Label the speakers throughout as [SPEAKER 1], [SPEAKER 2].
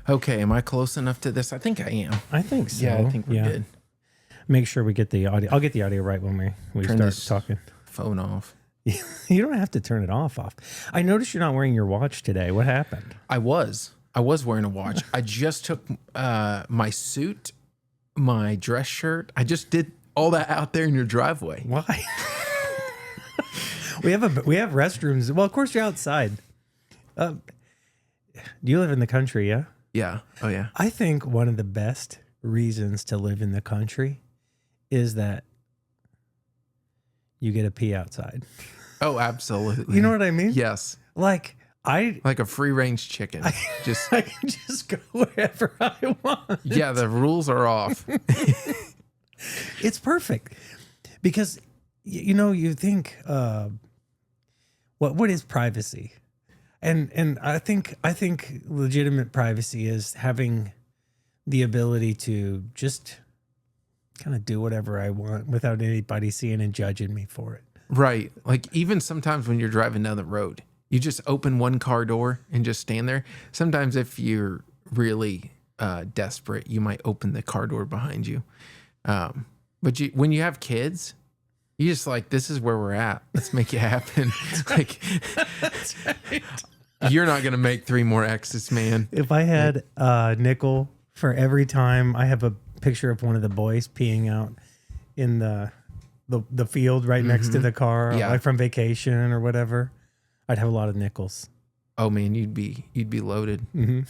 [SPEAKER 1] Okay, am I close enough to this? I think I am.
[SPEAKER 2] I think so.
[SPEAKER 1] Yeah, I think we're good.
[SPEAKER 2] Make sure we get the audio. I'll get the audio right when we
[SPEAKER 1] Turn
[SPEAKER 2] start
[SPEAKER 1] this
[SPEAKER 2] talking.
[SPEAKER 1] phone off.
[SPEAKER 2] You don't have to turn it off. I noticed you're not wearing your watch today. What happened?
[SPEAKER 1] I was wearing a watch. I just took my suit, my dress shirt. I just did all that out there in your driveway.
[SPEAKER 2] Why? we have restrooms. Well, of course you're outside. Do you live in the country? Yeah.
[SPEAKER 1] Yeah. Oh yeah.
[SPEAKER 2] I think one of the best reasons to live in the country is that you get to pee outside.
[SPEAKER 1] Oh, absolutely.
[SPEAKER 2] You know what I mean?
[SPEAKER 1] Yes.
[SPEAKER 2] Like
[SPEAKER 1] a free range chicken.
[SPEAKER 2] I can just go wherever I want.
[SPEAKER 1] Yeah, the rules are off.
[SPEAKER 2] It's perfect because you think what is privacy? And I think legitimate privacy is having the ability to just kind of do whatever I want without anybody seeing and judging me for it.
[SPEAKER 1] Right. Like even sometimes when you're driving down the road, you just open one car door and just stand there. Sometimes if you're really desperate, you might open the car door behind you. But when you have kids, you just like, this is where we're at. Let's make it happen. Like,
[SPEAKER 2] That's right.
[SPEAKER 1] You're not going to make 3 more X's, man.
[SPEAKER 2] If I had a nickel for every time I have a picture of one of the boys peeing out in the field right next to the car, like from vacation or whatever, I'd have a lot of nickels.
[SPEAKER 1] Oh man, you'd be loaded.
[SPEAKER 2] Mm-hmm.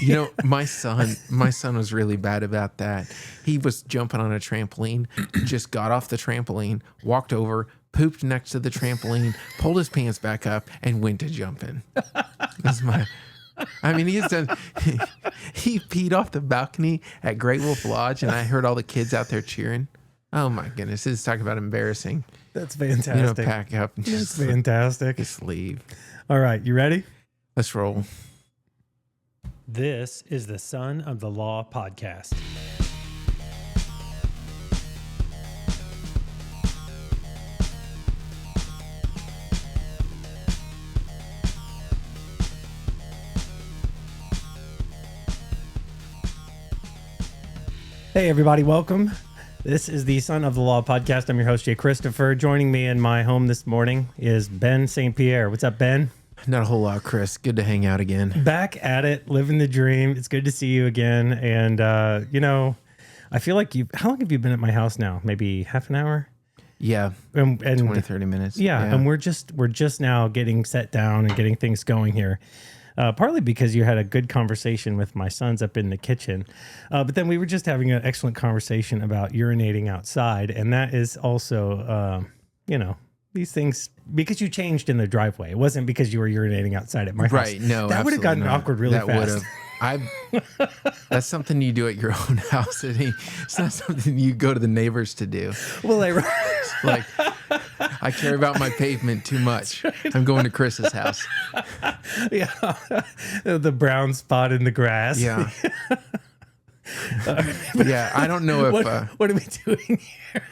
[SPEAKER 1] You know, my son was really bad about that. He was jumping on a trampoline, just got off the trampoline, walked over, pooped next to the trampoline, pulled his pants back up, and went to jumping. He peed off the balcony at Great Wolf Lodge, and I heard all the kids out there cheering. Oh my goodness, this is talking about embarrassing.
[SPEAKER 2] That's fantastic.
[SPEAKER 1] Pack up and
[SPEAKER 2] That's fantastic.
[SPEAKER 1] Just leave.
[SPEAKER 2] All right, you ready?
[SPEAKER 1] Let's roll.
[SPEAKER 2] This is the Son of the Law podcast. Hey, everybody, welcome. This is the Son of the Law podcast. I'm your host, Jay Christopher. Joining me in my home this morning is Ben St. Pierre. What's up, Ben?
[SPEAKER 1] Not a whole lot, Chris. Good to hang out again.
[SPEAKER 2] Back at it, living the dream. It's good to see you again. And, I feel like how long have you been at my house now? Maybe half an hour?
[SPEAKER 1] Yeah.
[SPEAKER 2] And
[SPEAKER 1] 20, 30 minutes.
[SPEAKER 2] Yeah. And we're just now getting set down and getting things going here. Partly because you had a good conversation with my sons up in the kitchen. But then we were just having an excellent conversation about urinating outside. And that is also, these things, because you changed in the driveway. It wasn't because you were urinating outside at my house.
[SPEAKER 1] Right. No,
[SPEAKER 2] that would have gotten awkward really fast.
[SPEAKER 1] That's something you do at your own house. It's not something you go to the neighbors to do.
[SPEAKER 2] Well,
[SPEAKER 1] like, I care about my pavement too much. Right. I'm going to Chris's house.
[SPEAKER 2] Yeah. The brown spot in the grass.
[SPEAKER 1] Yeah. Yeah. I don't know if...
[SPEAKER 2] what are we doing here?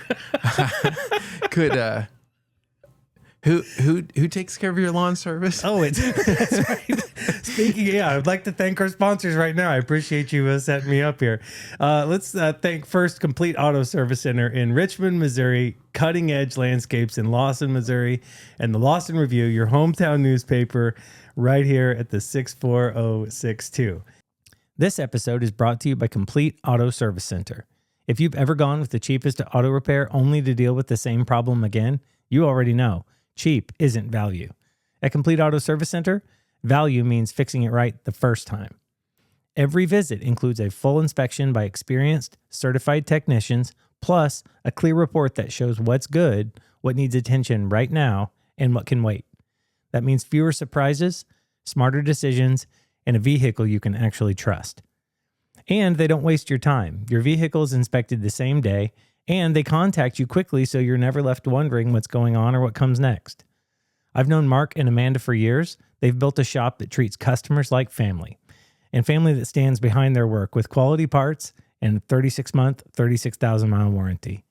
[SPEAKER 1] Who takes care of your lawn service?
[SPEAKER 2] Oh, that's right. Speaking, I'd like to thank our sponsors right now. I appreciate you setting me up here. Let's thank first Complete Auto Service Center in Richmond, Missouri, Cutting Edge Landscapes in Lawson, Missouri, and the Lawson Review, your hometown newspaper, right here at the 64062. This episode is brought to you by Complete Auto Service Center. If you've ever gone with the cheapest auto repair only to deal with the same problem again, you already know. Cheap isn't value. At Complete Auto Service Center, value means fixing it right the first time. Every visit includes a full inspection by experienced, certified technicians, plus a clear report that shows what's good, what needs attention right now, and what can wait. That means fewer surprises, smarter decisions, and a vehicle you can actually trust. And they don't waste your time. Your vehicle is inspected the same day, and they contact you quickly so you're never left wondering what's going on or what comes next. I've known Mark and Amanda for years. They've built a shop that treats customers like family, and family that stands behind their work with quality parts and a 36-month, 36,000-mile warranty.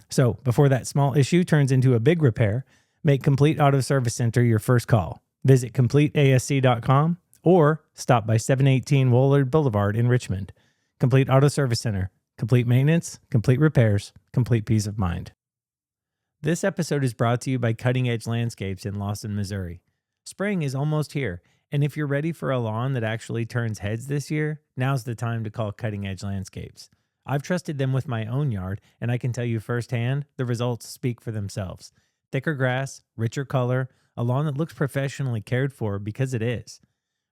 [SPEAKER 2] So before that small issue turns into a big repair, make Complete Auto Service Center your first call. Visit CompleteASC.com or stop by 718 Woolard Boulevard in Richmond. Complete Auto Service Center. Complete maintenance, complete repairs, complete peace of mind. This episode is brought to you by Cutting Edge Landscapes in Lawson, Missouri. Spring is almost here, and if you're ready for a lawn that actually turns heads this year, now's the time to call Cutting Edge Landscapes. I've trusted them with my own yard, and I can tell you firsthand, the results speak for themselves. Thicker grass, richer color, a lawn that looks professionally cared for because it is.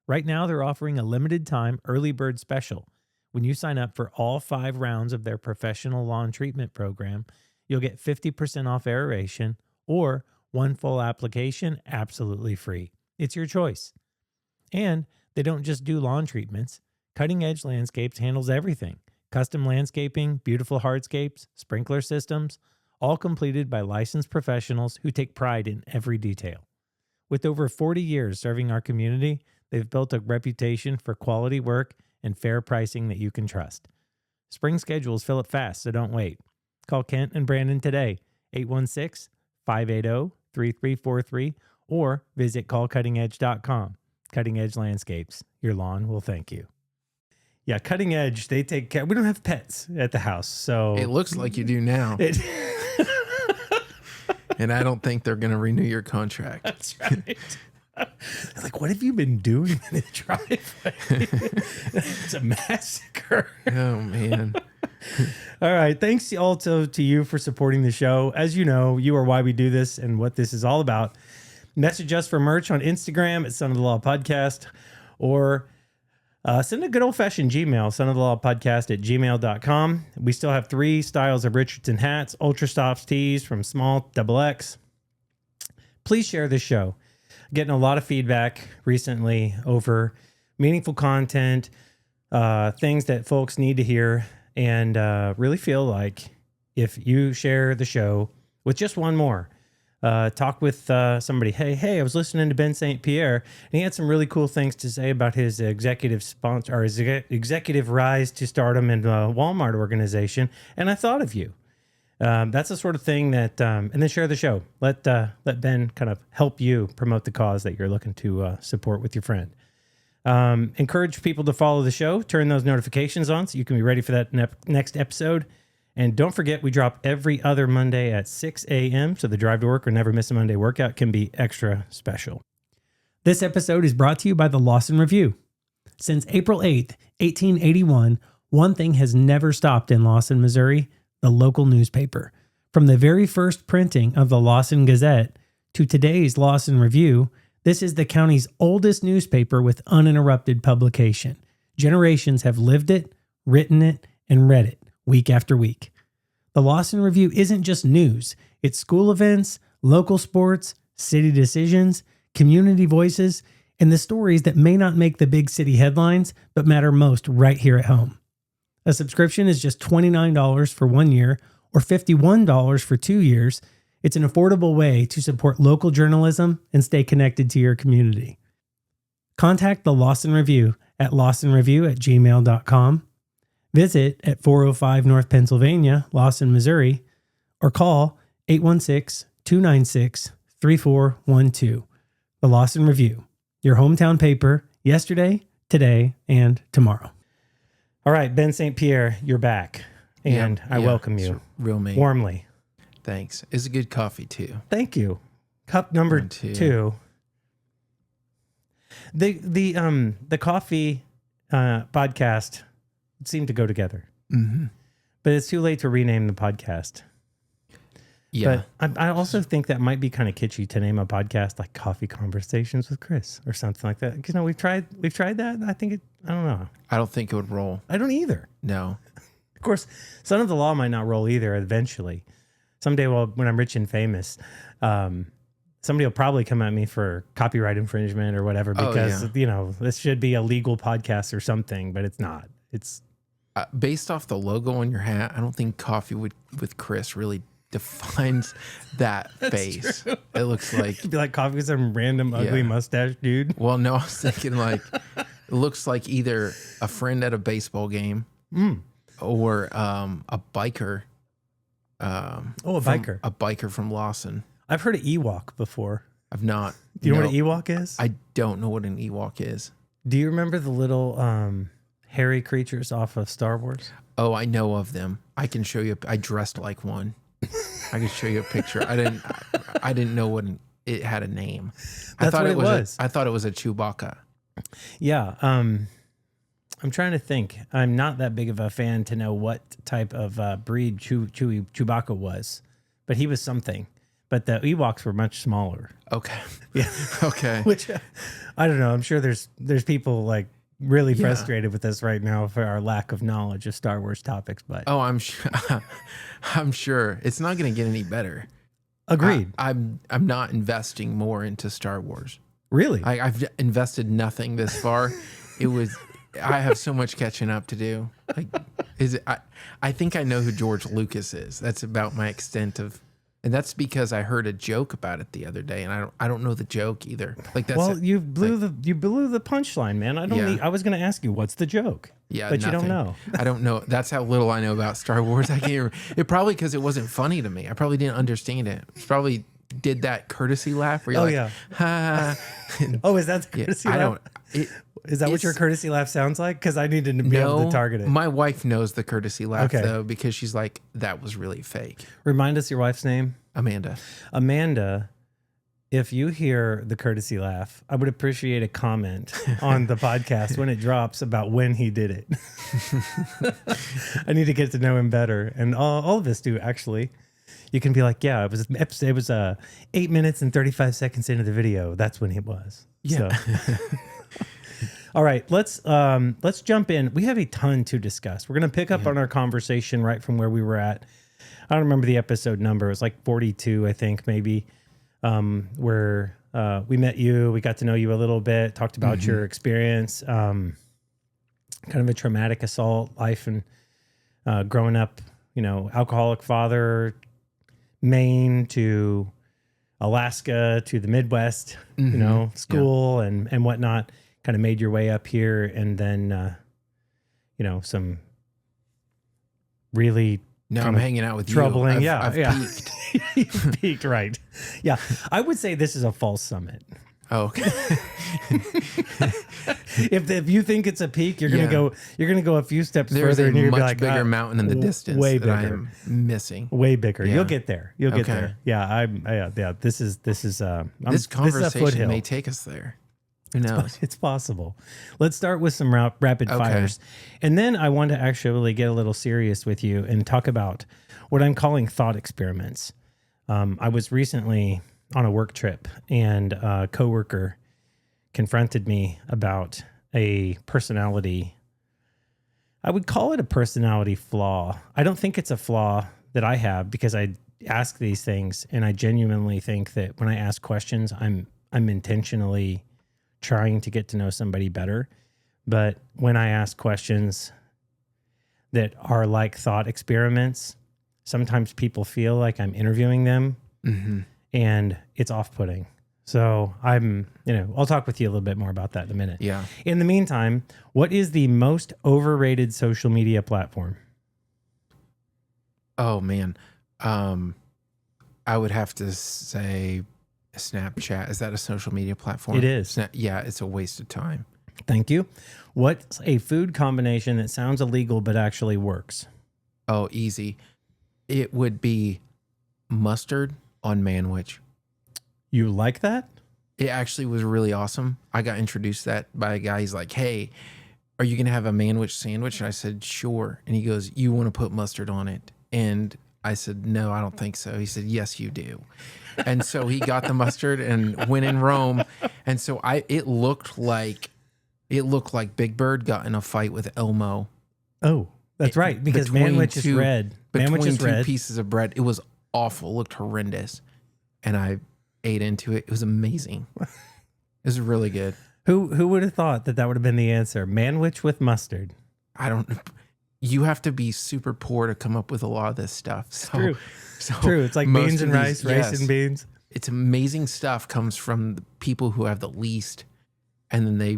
[SPEAKER 2] Right now, they're offering a limited time early bird special. When you sign up for all 5 rounds of their professional lawn treatment program, you'll get 50% off aeration or 1 full application absolutely free. It's your choice. And they don't just do lawn treatments. Cutting Edge Landscapes handles everything. Custom landscaping, beautiful hardscapes, sprinkler systems, all completed by licensed professionals who take pride in every detail. With over 40 years serving our community, they've built a reputation for quality work and fair pricing that you can trust. Spring schedules fill up fast, so don't wait. Call Kent and Brandon today, 816-580-3343, or visit callcuttingedge.com. Cutting Edge Landscapes. Your lawn will thank you. Yeah, Cutting Edge, they take care. We don't have pets at the house, so...
[SPEAKER 1] It looks like you do now. And I don't think they're going to renew your contract.
[SPEAKER 2] That's right. Like, what have you been doing in the driveway? It's a massacre.
[SPEAKER 1] Oh, man.
[SPEAKER 2] All right. Thanks also to you for supporting the show. As you know, you are why we do this and what this is all about. Message us for merch on Instagram at Son of the Law Podcast, or send a good old-fashioned Gmail, sonofthelaw.podcast@gmail.com. We still have 3 styles of Richardson hats, Ultra Stops tees from small XX. Please share this show. Getting a lot of feedback recently over meaningful content, things that folks need to hear, and really feel like if you share the show with just one more, talk with somebody. Hey, I was listening to Ben St. Pierre, and he had some really cool things to say about his executive sponsor or his executive rise to stardom in the Walmart organization, and I thought of you. That's the sort of thing that, and then share the show. Let Ben kind of help you promote the cause that you're looking to support with your friend. Encourage people to follow the show. Turn those notifications on so you can be ready for that next episode. And don't forget, we drop every other Monday at 6 a.m. so the drive to work or never miss a Monday workout can be extra special. This episode is brought to you by the Lawson Review. Since April 8th, 1881, one thing has never stopped in Lawson, Missouri: the local newspaper. From the very first printing of the Lawson Gazette to today's Lawson Review, this is the county's oldest newspaper with uninterrupted publication. Generations have lived it, written it, and read it week after week. The Lawson Review isn't just news. It's school events, local sports, city decisions, community voices, and the stories that may not make the big city headlines, but matter most right here at home. A subscription is just $29 for 1 year or $51 for 2 years. It's an affordable way to support local journalism and stay connected to your community. Contact the Lawson Review at lawsonreview@gmail.com. Visit at 405 North Pennsylvania, Lawson, Missouri, or call 816-296-3412. The Lawson Review, your hometown paper, yesterday, today, and tomorrow. All right, Ben St. Pierre, you're back, and I welcome you
[SPEAKER 1] real me.
[SPEAKER 2] Warmly.
[SPEAKER 1] Thanks. It's a good coffee, too.
[SPEAKER 2] Thank you. Cup number 2. The coffee podcast seem to go together.
[SPEAKER 1] Mm-hmm.
[SPEAKER 2] But it's too late to rename the podcast.
[SPEAKER 1] Yeah.
[SPEAKER 2] But I also think that might be kind of kitschy to name a podcast like Coffee Conversations with Chris or something like that. Because we've tried that. I don't know.
[SPEAKER 1] I don't think it would roll.
[SPEAKER 2] I don't either.
[SPEAKER 1] No.
[SPEAKER 2] Of course, Son of the Law might not roll either eventually. Someday, when I'm rich and famous, somebody will probably come at me for copyright infringement or whatever because, this should be a legal podcast or something, but it's not. It's
[SPEAKER 1] based off the logo on your hat. I don't think Coffee with Chris really defines that face.
[SPEAKER 2] True.
[SPEAKER 1] It looks like
[SPEAKER 2] it'd be like Coffee with some random ugly mustache dude.
[SPEAKER 1] Well, no, I was thinking like it looks like either a friend at a baseball game or a biker.
[SPEAKER 2] A biker.
[SPEAKER 1] A biker from Lawson.
[SPEAKER 2] I've heard of Ewok before.
[SPEAKER 1] I've not.
[SPEAKER 2] Do you know what an Ewok is?
[SPEAKER 1] I don't know what an Ewok is.
[SPEAKER 2] Do you remember the little hairy creatures off of Star Wars?
[SPEAKER 1] Oh, I know of them. I can show you. I dressed like one. I can show you a picture. I didn't know what it had a name.
[SPEAKER 2] That's what it was.
[SPEAKER 1] I thought it was a Chewbacca.
[SPEAKER 2] Yeah. I'm trying to think. I'm not that big of a fan to know what type of breed Chewbacca was, but he was something. But the Ewoks were much smaller.
[SPEAKER 1] Okay.
[SPEAKER 2] Yeah.
[SPEAKER 1] Okay.
[SPEAKER 2] Which I don't know. I'm sure there's people like really frustrated with us right now for our lack of knowledge of Star Wars topics. But
[SPEAKER 1] I'm sure. I'm sure it's not going to get any better.
[SPEAKER 2] Agreed.
[SPEAKER 1] I'm not investing more into Star Wars.
[SPEAKER 2] Really?
[SPEAKER 1] I've invested nothing this far. I have so much catching up to do. Like, I think I know who George Lucas is. That's about my extent of. And that's because I heard a joke about it the other day, and I don't know the joke either. Like that's
[SPEAKER 2] you blew the punchline, man. I was going to ask you what's the joke.
[SPEAKER 1] Yeah,
[SPEAKER 2] but
[SPEAKER 1] nothing.
[SPEAKER 2] You don't know.
[SPEAKER 1] I don't know. That's how little I know about Star Wars. I can't. It probably because it wasn't funny to me. I probably didn't understand it. Probably did that courtesy laugh where you're
[SPEAKER 2] yeah.
[SPEAKER 1] Ha.
[SPEAKER 2] Oh, is that the courtesy laugh? Is that what your courtesy laugh sounds like? Because I needed to be able to target it.
[SPEAKER 1] My wife knows the courtesy laugh though, because she's like, that was really fake.
[SPEAKER 2] Remind us your wife's name.
[SPEAKER 1] Amanda.
[SPEAKER 2] Amanda, if you hear the courtesy laugh, I would appreciate a comment on the podcast when it drops about when he did it. I need to get to know him better. And all of us do, actually. You can be like, yeah, it was 8 minutes and 35 seconds into the video. That's when it was.
[SPEAKER 1] Yeah.
[SPEAKER 2] So. All right, let's jump in. We have a ton to discuss. We're going to pick up on our conversation right from where we were at. I don't remember the episode number. It was like 42, I think, maybe, where we met you. We got to know you a little bit, talked about your experience, kind of a traumatic assault life and growing up, alcoholic father, Maine to Alaska to the Midwest, school and whatnot. Kind of made your way up here, and then, some really
[SPEAKER 1] I'm hanging out with
[SPEAKER 2] troubling.
[SPEAKER 1] You. I've peaked.
[SPEAKER 2] You peaked, right? Yeah, I would say this is a false summit.
[SPEAKER 1] Oh, okay.
[SPEAKER 2] if you think it's a peak, you're gonna go a few steps
[SPEAKER 1] There's
[SPEAKER 2] further, and you're gonna be like,
[SPEAKER 1] bigger mountain in the distance,
[SPEAKER 2] way
[SPEAKER 1] that I
[SPEAKER 2] bigger,
[SPEAKER 1] am missing.
[SPEAKER 2] way bigger.
[SPEAKER 1] Yeah.
[SPEAKER 2] You'll get there. You'll get there. Yeah, This is
[SPEAKER 1] this conversation may take us there. Who knows?
[SPEAKER 2] It's possible. Let's start with some rapid fires. And then I want to actually get a little serious with you and talk about what I'm calling thought experiments. I was recently on a work trip, and a coworker confronted me about a personality. I would call it a personality flaw. I don't think it's a flaw that I have, because I ask these things, and I genuinely think that when I ask questions, I'm intentionally trying to get to know somebody better. But when I ask questions that are like thought experiments, sometimes people feel like I'm interviewing them, and it's off-putting. So I'll talk with you a little bit more about that in a minute.
[SPEAKER 1] Yeah.
[SPEAKER 2] In the meantime, what is the most overrated social media platform?
[SPEAKER 1] Oh man. I would have to say Snapchat. Is that a social media platform?
[SPEAKER 2] It is.
[SPEAKER 1] Yeah, it's a waste of time.
[SPEAKER 2] Thank you. What's a food combination that sounds illegal but actually works?
[SPEAKER 1] Oh, easy. It would be mustard on manwich.
[SPEAKER 2] You like that?
[SPEAKER 1] It actually was really awesome. I got introduced to that by a guy. He's like, hey, are you going to have a manwich sandwich? And I said, sure. And he goes, you want to put mustard on it? And I said, no, I don't think so. He said, yes, you do. And so he got the mustard and went in Rome. And so it looked like Big Bird got in a fight with Elmo.
[SPEAKER 2] Oh, that's right. Because manwich is red.
[SPEAKER 1] Between two pieces of bread. It was awful. It looked horrendous. And I ate into it. It was amazing. It was really good.
[SPEAKER 2] Who would have thought that would have been the answer? Manwich with mustard.
[SPEAKER 1] You have to be super poor to come up with a lot of this stuff. So,
[SPEAKER 2] True. It's like beans and rice and beans.
[SPEAKER 1] It's amazing stuff comes from the people who have the least, and then they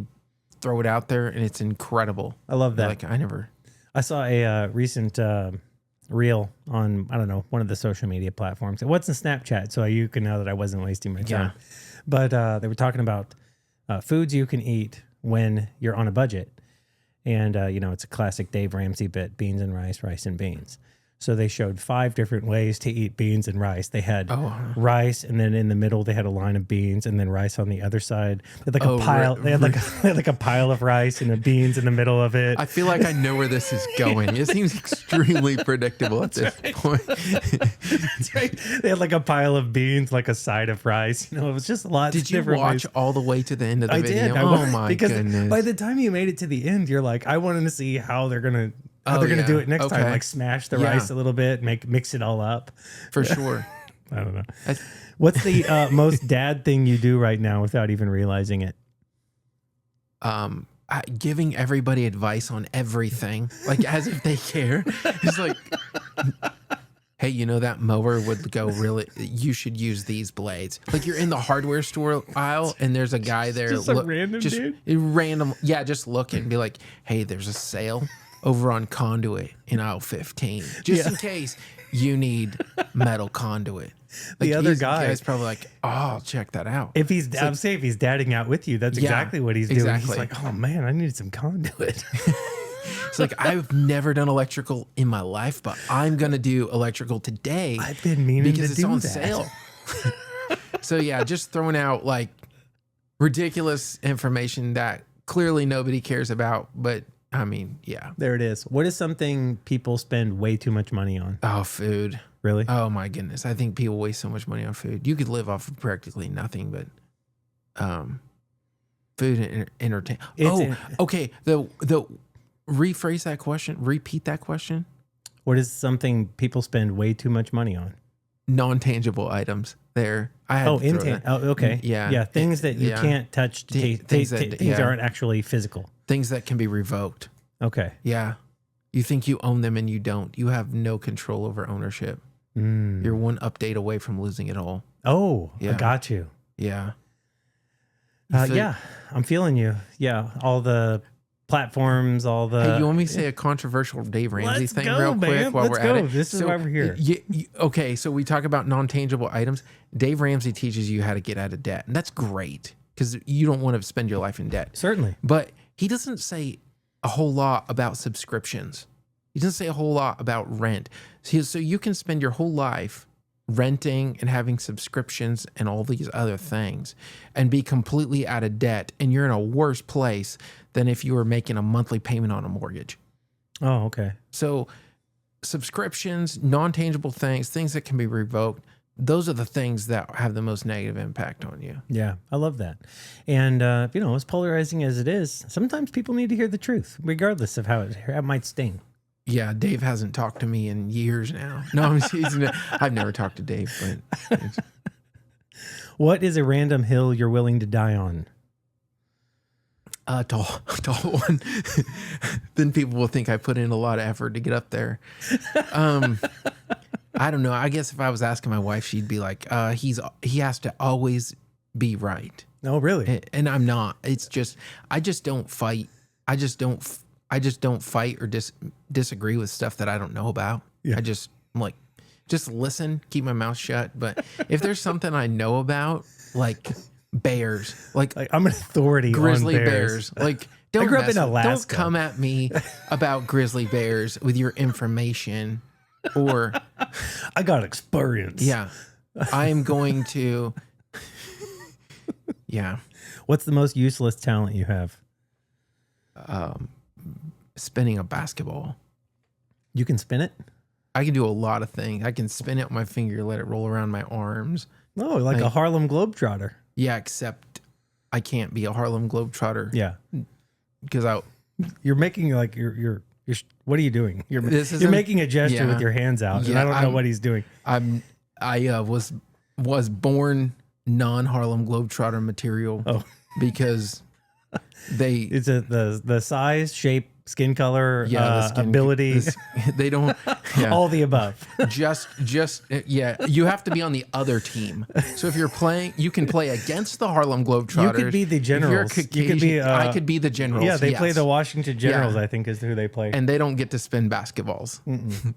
[SPEAKER 1] throw it out there, and it's incredible.
[SPEAKER 2] I love that. I saw a recent reel on, I don't know, one of the social media platforms. It wasn't Snapchat, so you can know that I wasn't wasting my time. But they were talking about foods you can eat when you're on a budget. And, it's a classic Dave Ramsey bit, beans and rice, rice and beans. So they showed 5 different ways to eat beans and rice. They had rice, and then in the middle they had a line of beans, and then rice on the other side. They had like a pile. They had like a pile of rice and the beans in the middle of it.
[SPEAKER 1] I feel like I know where this is going. It seems extremely predictable at this point.
[SPEAKER 2] That's right. They had like a pile of beans, like a side of rice. It was just lots.
[SPEAKER 1] Did
[SPEAKER 2] of
[SPEAKER 1] you
[SPEAKER 2] different
[SPEAKER 1] watch
[SPEAKER 2] ways.
[SPEAKER 1] all the way to the end of the
[SPEAKER 2] I
[SPEAKER 1] video?
[SPEAKER 2] did.
[SPEAKER 1] Oh my
[SPEAKER 2] because
[SPEAKER 1] goodness!
[SPEAKER 2] By the time you made it to the end, you're like, I wanted to see how they're gonna. They're gonna do it next time, like smash the rice a little bit, mix it all up.
[SPEAKER 1] For sure.
[SPEAKER 2] I don't know. What's the most dad thing you do right now without even realizing it?
[SPEAKER 1] Giving everybody advice on everything, like as if they care. It's like, hey, that mower would go really. You should use these blades. Like you're in the hardware store aisle, and there's a guy there.
[SPEAKER 2] Just a random dude.
[SPEAKER 1] Random, yeah. Just look and be like, hey, there's a sale over on conduit in aisle 15, just in case you need metal conduit. Like
[SPEAKER 2] the other guy's
[SPEAKER 1] probably like, oh, I'll check that out.
[SPEAKER 2] If he's, I'm saying if he's dadding out with you, that's exactly what he's doing.
[SPEAKER 1] Exactly.
[SPEAKER 2] He's like, oh man, I need some conduit.
[SPEAKER 1] It's like, I've never done electrical in my life, but I'm going to do electrical today.
[SPEAKER 2] I've been meaning
[SPEAKER 1] because
[SPEAKER 2] to
[SPEAKER 1] it's
[SPEAKER 2] do
[SPEAKER 1] on
[SPEAKER 2] that.
[SPEAKER 1] sale. So yeah, just throwing out like ridiculous information that clearly nobody cares about, but I mean, yeah.
[SPEAKER 2] There it is. What is something people spend way too much money on?
[SPEAKER 1] Oh, food.
[SPEAKER 2] Really?
[SPEAKER 1] Oh my goodness. I think people waste so much money on food. You could live off of practically nothing, but food and entertainment. Okay. The rephrase that question. Repeat that question.
[SPEAKER 2] What is something people spend way too much money on?
[SPEAKER 1] Non-tangible items. There.
[SPEAKER 2] Okay.
[SPEAKER 1] Yeah.
[SPEAKER 2] Things that you can't touch. Things aren't actually physical.
[SPEAKER 1] Things that can be revoked.
[SPEAKER 2] Okay.
[SPEAKER 1] Yeah. You think you own them and you don't. You have no control over ownership. You're one update away from losing it all.
[SPEAKER 2] Oh, yeah. I got you.
[SPEAKER 1] Yeah.
[SPEAKER 2] Yeah. I'm feeling you. Yeah. All the platforms, all the...
[SPEAKER 1] Hey, you want me to say a controversial Dave Ramsey thing real quick while we're at it?
[SPEAKER 2] This is why we're here.
[SPEAKER 1] Okay, so we talk about non-tangible items. Dave Ramsey teaches you how to get out of debt, and that's great because you don't want to spend your life in debt.
[SPEAKER 2] Certainly.
[SPEAKER 1] But he doesn't say a whole lot about subscriptions. He doesn't say a whole lot about rent. So you can spend your whole life renting and having subscriptions and all these other things and be completely out of debt, and you're in a worse place than if you were making a monthly payment on a mortgage.
[SPEAKER 2] Oh, okay.
[SPEAKER 1] So subscriptions, non-tangible things that can be revoked, those are the things that have the most negative impact on you.
[SPEAKER 2] Yeah, I love that. And, as polarizing as it is, sometimes people need to hear the truth, regardless of how it might sting.
[SPEAKER 1] Yeah, Dave hasn't talked to me in years now. No, I've never talked to Dave. But
[SPEAKER 2] what is a random hill you're willing to die on?
[SPEAKER 1] Tall one. Then people will think I put in a lot of effort to get up there. I don't know. I guess if I was asking my wife, she'd be like, he has to always be right.
[SPEAKER 2] Oh, really?
[SPEAKER 1] And I'm not. It's just, I just don't fight. I just don't fight or disagree with stuff that I don't know about. Yeah. I'm like, just listen, keep my mouth shut. But if there's something I know about, like bears, like
[SPEAKER 2] I'm an authority
[SPEAKER 1] grizzly
[SPEAKER 2] on
[SPEAKER 1] bears. Like
[SPEAKER 2] I grew up in Alaska.
[SPEAKER 1] Don't come at me about grizzly bears with your information or
[SPEAKER 2] I got experience.
[SPEAKER 1] Yeah. I am going to yeah.
[SPEAKER 2] What's the most useless talent you have?
[SPEAKER 1] Spinning a basketball.
[SPEAKER 2] You can spin it?
[SPEAKER 1] I can do a lot of things. I can spin it with my finger, let it roll around my arms.
[SPEAKER 2] Oh, like a Harlem Globetrotter.
[SPEAKER 1] Yeah, except I can't be a Harlem Globetrotter.
[SPEAKER 2] Yeah.
[SPEAKER 1] Because
[SPEAKER 2] you're making like you're what are you doing? You're making a gesture with your hands out, and I don't know what he's doing.
[SPEAKER 1] I was born non-Harlem Globetrotter material.
[SPEAKER 2] Oh.
[SPEAKER 1] Because it's
[SPEAKER 2] the size, shape, skin color,
[SPEAKER 1] the skin,
[SPEAKER 2] ability,
[SPEAKER 1] they don't. Yeah.
[SPEAKER 2] all the above.
[SPEAKER 1] Yeah. You have to be on the other team. So if you're playing, you can play against the Harlem Globetrotters.
[SPEAKER 2] You could be the Generals. You could be.
[SPEAKER 1] I could be the Generals.
[SPEAKER 2] Yeah, they play the Washington Generals. I think is who they play.
[SPEAKER 1] And they don't get to spin basketballs.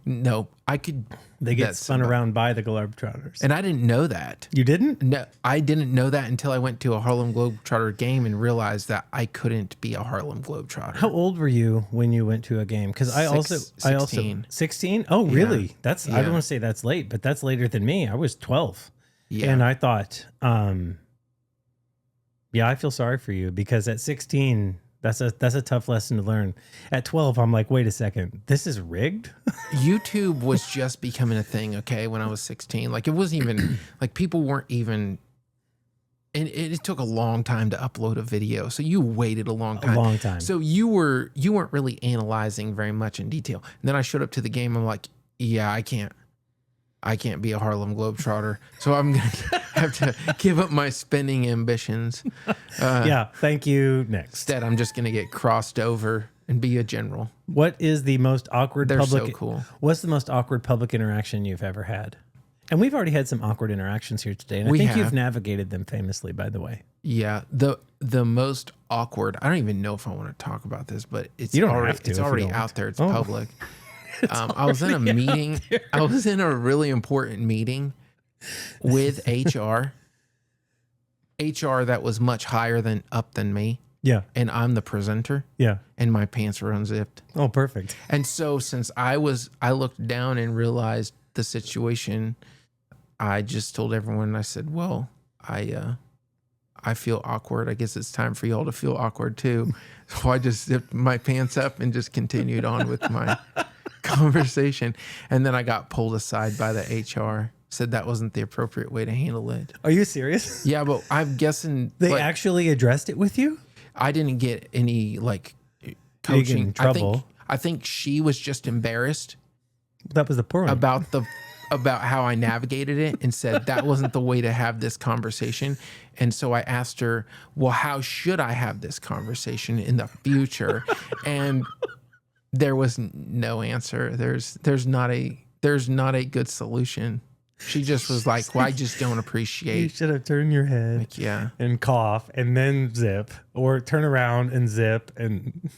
[SPEAKER 1] No, I could.
[SPEAKER 2] They get spun around by the Globetrotters.
[SPEAKER 1] And I didn't know that.
[SPEAKER 2] You didn't?
[SPEAKER 1] No, I didn't know that until I went to a Harlem Globetrotter game and realized that I couldn't be a Harlem Globetrotter.
[SPEAKER 2] How old were you when you went to a game? Because I also 16. Oh, really?
[SPEAKER 1] Yeah.
[SPEAKER 2] That's I don't want to say that's late, but that's later than me. I was 12.
[SPEAKER 1] Yeah.
[SPEAKER 2] And I thought, yeah, I feel sorry for you because at 16, that's a tough lesson to learn. At 12, I'm like, wait a second, this is rigged?
[SPEAKER 1] YouTube was just becoming a thing, okay, when I was 16. Like, it wasn't even, like, people weren't even, and it took a long time to upload a video. So you waited a long time.
[SPEAKER 2] A long time.
[SPEAKER 1] So you weren't really analyzing very much in detail. And then I showed up to the game, I'm like, yeah, I can't be a Harlem Globetrotter. So I'm going to have to give up my spinning ambitions.
[SPEAKER 2] Yeah, thank you. Next.
[SPEAKER 1] Instead, I'm just going to get crossed over and be a general.
[SPEAKER 2] What is the most awkward
[SPEAKER 1] They're
[SPEAKER 2] public?
[SPEAKER 1] so cool.
[SPEAKER 2] What's the most awkward public interaction you've ever had? And we've already had some awkward interactions here today. And I think you've navigated them famously, by the way.
[SPEAKER 1] Yeah. The most awkward, I don't even know if I want to talk about this, but it's already out there. It's public. I was in a meeting. I was in a really important meeting with HR that was much higher up than me.
[SPEAKER 2] Yeah.
[SPEAKER 1] And I'm the presenter.
[SPEAKER 2] Yeah.
[SPEAKER 1] And my pants were unzipped.
[SPEAKER 2] Oh, perfect.
[SPEAKER 1] And so since I looked down and realized the situation, I just told everyone, I said, well, I feel awkward. I guess it's time for y'all to feel awkward too. So I just zipped my pants up and just continued on with my conversation. And then I got pulled aside by the HR, said that wasn't the appropriate way to handle it.
[SPEAKER 2] Are you serious?
[SPEAKER 1] Yeah, but I'm guessing
[SPEAKER 2] they actually addressed it with you?
[SPEAKER 1] I didn't get any like
[SPEAKER 2] Coaching.
[SPEAKER 1] coaching.
[SPEAKER 2] In trouble.
[SPEAKER 1] I think she was just embarrassed
[SPEAKER 2] That was the point.
[SPEAKER 1] about how I navigated it and said that wasn't the way to have this conversation. And so I asked her, well, how should I have this conversation in the future? And there was no answer. There's not a good solution. She just was like, well, I just don't appreciate.
[SPEAKER 2] You should have turned your head
[SPEAKER 1] like, yeah.
[SPEAKER 2] and cough and then zip, or turn around and zip and,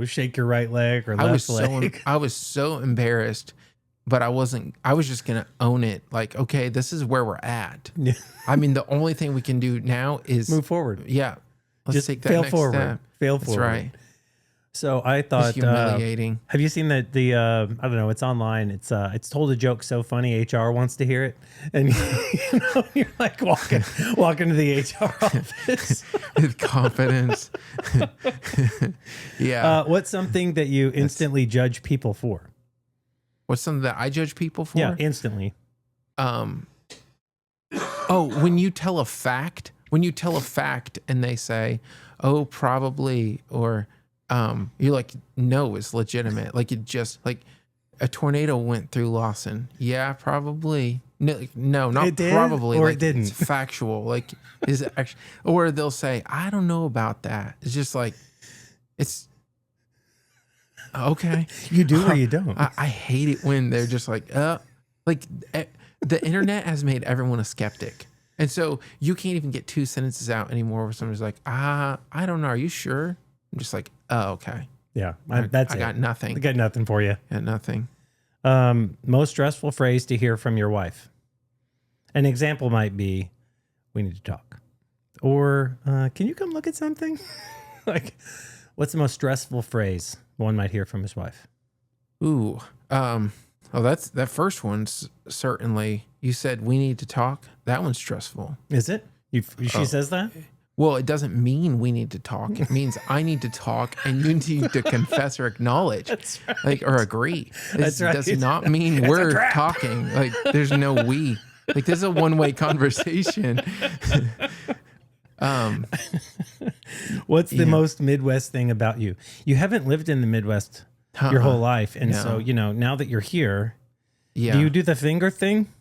[SPEAKER 2] shake your right leg or left leg.
[SPEAKER 1] I was so embarrassed, but I was just going to own it. Like, okay, this is where we're at.
[SPEAKER 2] Yeah.
[SPEAKER 1] I mean, the only thing we can do now is
[SPEAKER 2] move forward.
[SPEAKER 1] Yeah. Let's
[SPEAKER 2] Just
[SPEAKER 1] take that
[SPEAKER 2] fail
[SPEAKER 1] next
[SPEAKER 2] forward.
[SPEAKER 1] step.
[SPEAKER 2] Fail
[SPEAKER 1] That's
[SPEAKER 2] forward.
[SPEAKER 1] right.
[SPEAKER 2] So I thought,
[SPEAKER 1] It's humiliating.
[SPEAKER 2] have you seen that I don't know, it's online. It's told a joke so funny HR wants to hear it. And you're like walking to the HR office.
[SPEAKER 1] With confidence. Yeah.
[SPEAKER 2] What's something that you instantly judge people for?
[SPEAKER 1] What's something that I judge people for?
[SPEAKER 2] Yeah, instantly.
[SPEAKER 1] When you tell a fact and they say, oh, probably, or you're like, no, it's legitimate. Like, it just, like, a tornado went through Lawson. Yeah, probably. No, not
[SPEAKER 2] it did,
[SPEAKER 1] probably.
[SPEAKER 2] Or
[SPEAKER 1] like,
[SPEAKER 2] it didn't.
[SPEAKER 1] It's factual. Like, is it actually, or they'll say, I don't know about that. It's just like, it's okay.
[SPEAKER 2] You do or you don't.
[SPEAKER 1] I hate it when they're just like, the internet has made everyone a skeptic. And so you can't even get two sentences out anymore where somebody's like, I don't know. Are you sure? I'm just like, oh, okay.
[SPEAKER 2] Yeah,
[SPEAKER 1] I
[SPEAKER 2] got
[SPEAKER 1] nothing.
[SPEAKER 2] I got nothing for you.
[SPEAKER 1] Got nothing.
[SPEAKER 2] Most stressful phrase to hear from your wife. An example might be, we need to talk. Or, can you come look at something? Like, what's the most stressful phrase one might hear from his wife?
[SPEAKER 1] Ooh. That's that first one's certainly, you said we need to talk. That one's stressful.
[SPEAKER 2] Is it? She says that?
[SPEAKER 1] Well, it doesn't mean we need to talk. It means I need to talk and you need to confess or acknowledge. That's right. Like, or agree. This does not mean we're talking. Like, there's no we. Like, this is a one-way conversation.
[SPEAKER 2] What's the most Midwest thing about you? You haven't lived in the Midwest your whole life. And so, now that you're here, do you do the finger thing?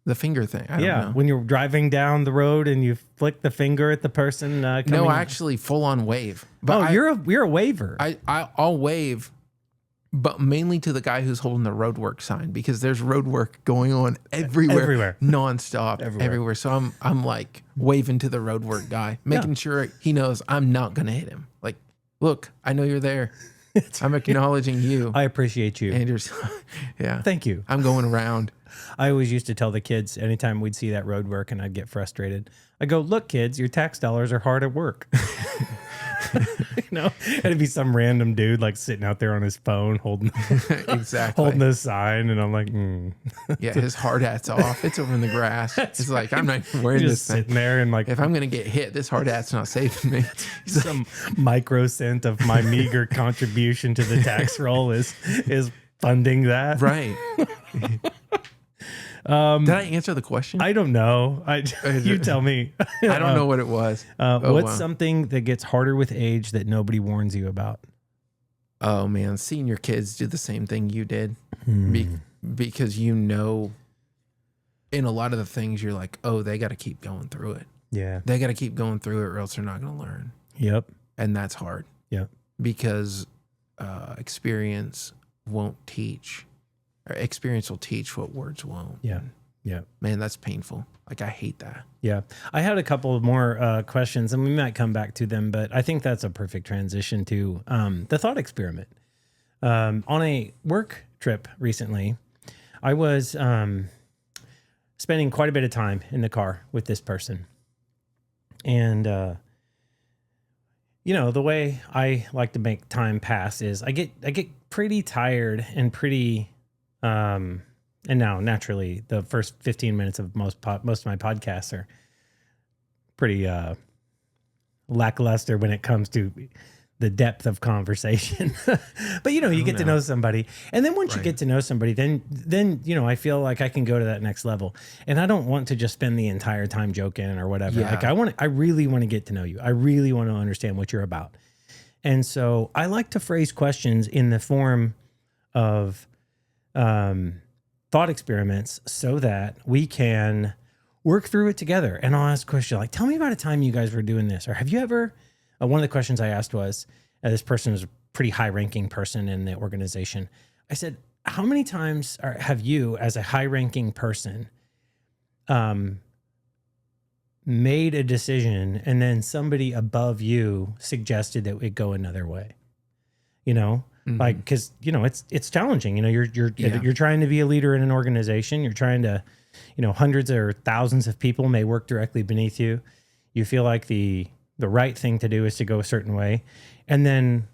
[SPEAKER 1] The finger thing. I don't know.
[SPEAKER 2] When you're driving down the road and you flick the finger at the person.
[SPEAKER 1] No, I actually full on wave. But
[SPEAKER 2] you're a waver.
[SPEAKER 1] I'll wave, but mainly to the guy who's holding the roadwork sign because there's road work going on everywhere. Nonstop, everywhere. So I'm like waving to the roadwork guy, making sure he knows I'm not gonna hit him. Like, look, I know you're there. I'm acknowledging you.
[SPEAKER 2] I appreciate you.
[SPEAKER 1] Andrews. Yeah.
[SPEAKER 2] Thank you.
[SPEAKER 1] I'm going around.
[SPEAKER 2] I always used to tell the kids anytime we'd see that road work and I'd get frustrated. I go, look, kids, your tax dollars are hard at work. It'd be some random dude like sitting out there on his phone holding holding a sign, and I'm like,
[SPEAKER 1] yeah, his hard hat's off. It's over in the grass. It's like I'm not even wearing this thing.
[SPEAKER 2] Sitting there and like,
[SPEAKER 1] if I'm gonna get hit, this hard hat's not saving me.
[SPEAKER 2] Some microcent of my meager contribution to the tax roll is funding that,
[SPEAKER 1] right? Did I answer the question?
[SPEAKER 2] I don't know. You tell me.
[SPEAKER 1] I don't know what it was.
[SPEAKER 2] What's something that gets harder with age that nobody warns you about?
[SPEAKER 1] Oh man, seeing your kids do the same thing you did, because in a lot of the things you're like, oh, they got to keep going through it.
[SPEAKER 2] Yeah,
[SPEAKER 1] they got to keep going through it, or else they're not going to learn.
[SPEAKER 2] Yep,
[SPEAKER 1] and that's hard.
[SPEAKER 2] Yep,
[SPEAKER 1] because experience won't teach. Experience will teach what words won't.
[SPEAKER 2] Yeah. Yeah.
[SPEAKER 1] Man, that's painful. Like, I hate that.
[SPEAKER 2] Yeah. I had a couple of more questions, and we might come back to them, but I think that's a perfect transition to the thought experiment. On a work trip recently, I was spending quite a bit of time in the car with this person. And, the way I like to make time pass is I get pretty tired and pretty... and now naturally the first 15 minutes of most of my podcasts are pretty lackluster when it comes to the depth of conversation. But you get to know somebody, and then once you get to know somebody, then I feel like I can go to that next level, and I don't want to just spend the entire time joking or whatever. Like I really want to get to know you. I really want to understand what you're about. And so I like to phrase questions in the form of thought experiments so that we can work through it together. And I'll ask a question like, tell me about a time you guys were doing this, or have you ever, one of the questions I asked was, this person was a pretty high ranking person in the organization. I said, how many times have you as a high ranking person, made a decision and then somebody above you suggested that it go another way, Like, because it's challenging. You're trying to be a leader in an organization. You're trying to, hundreds or thousands of people may work directly beneath you. You feel like the right thing to do is to go a certain way, and then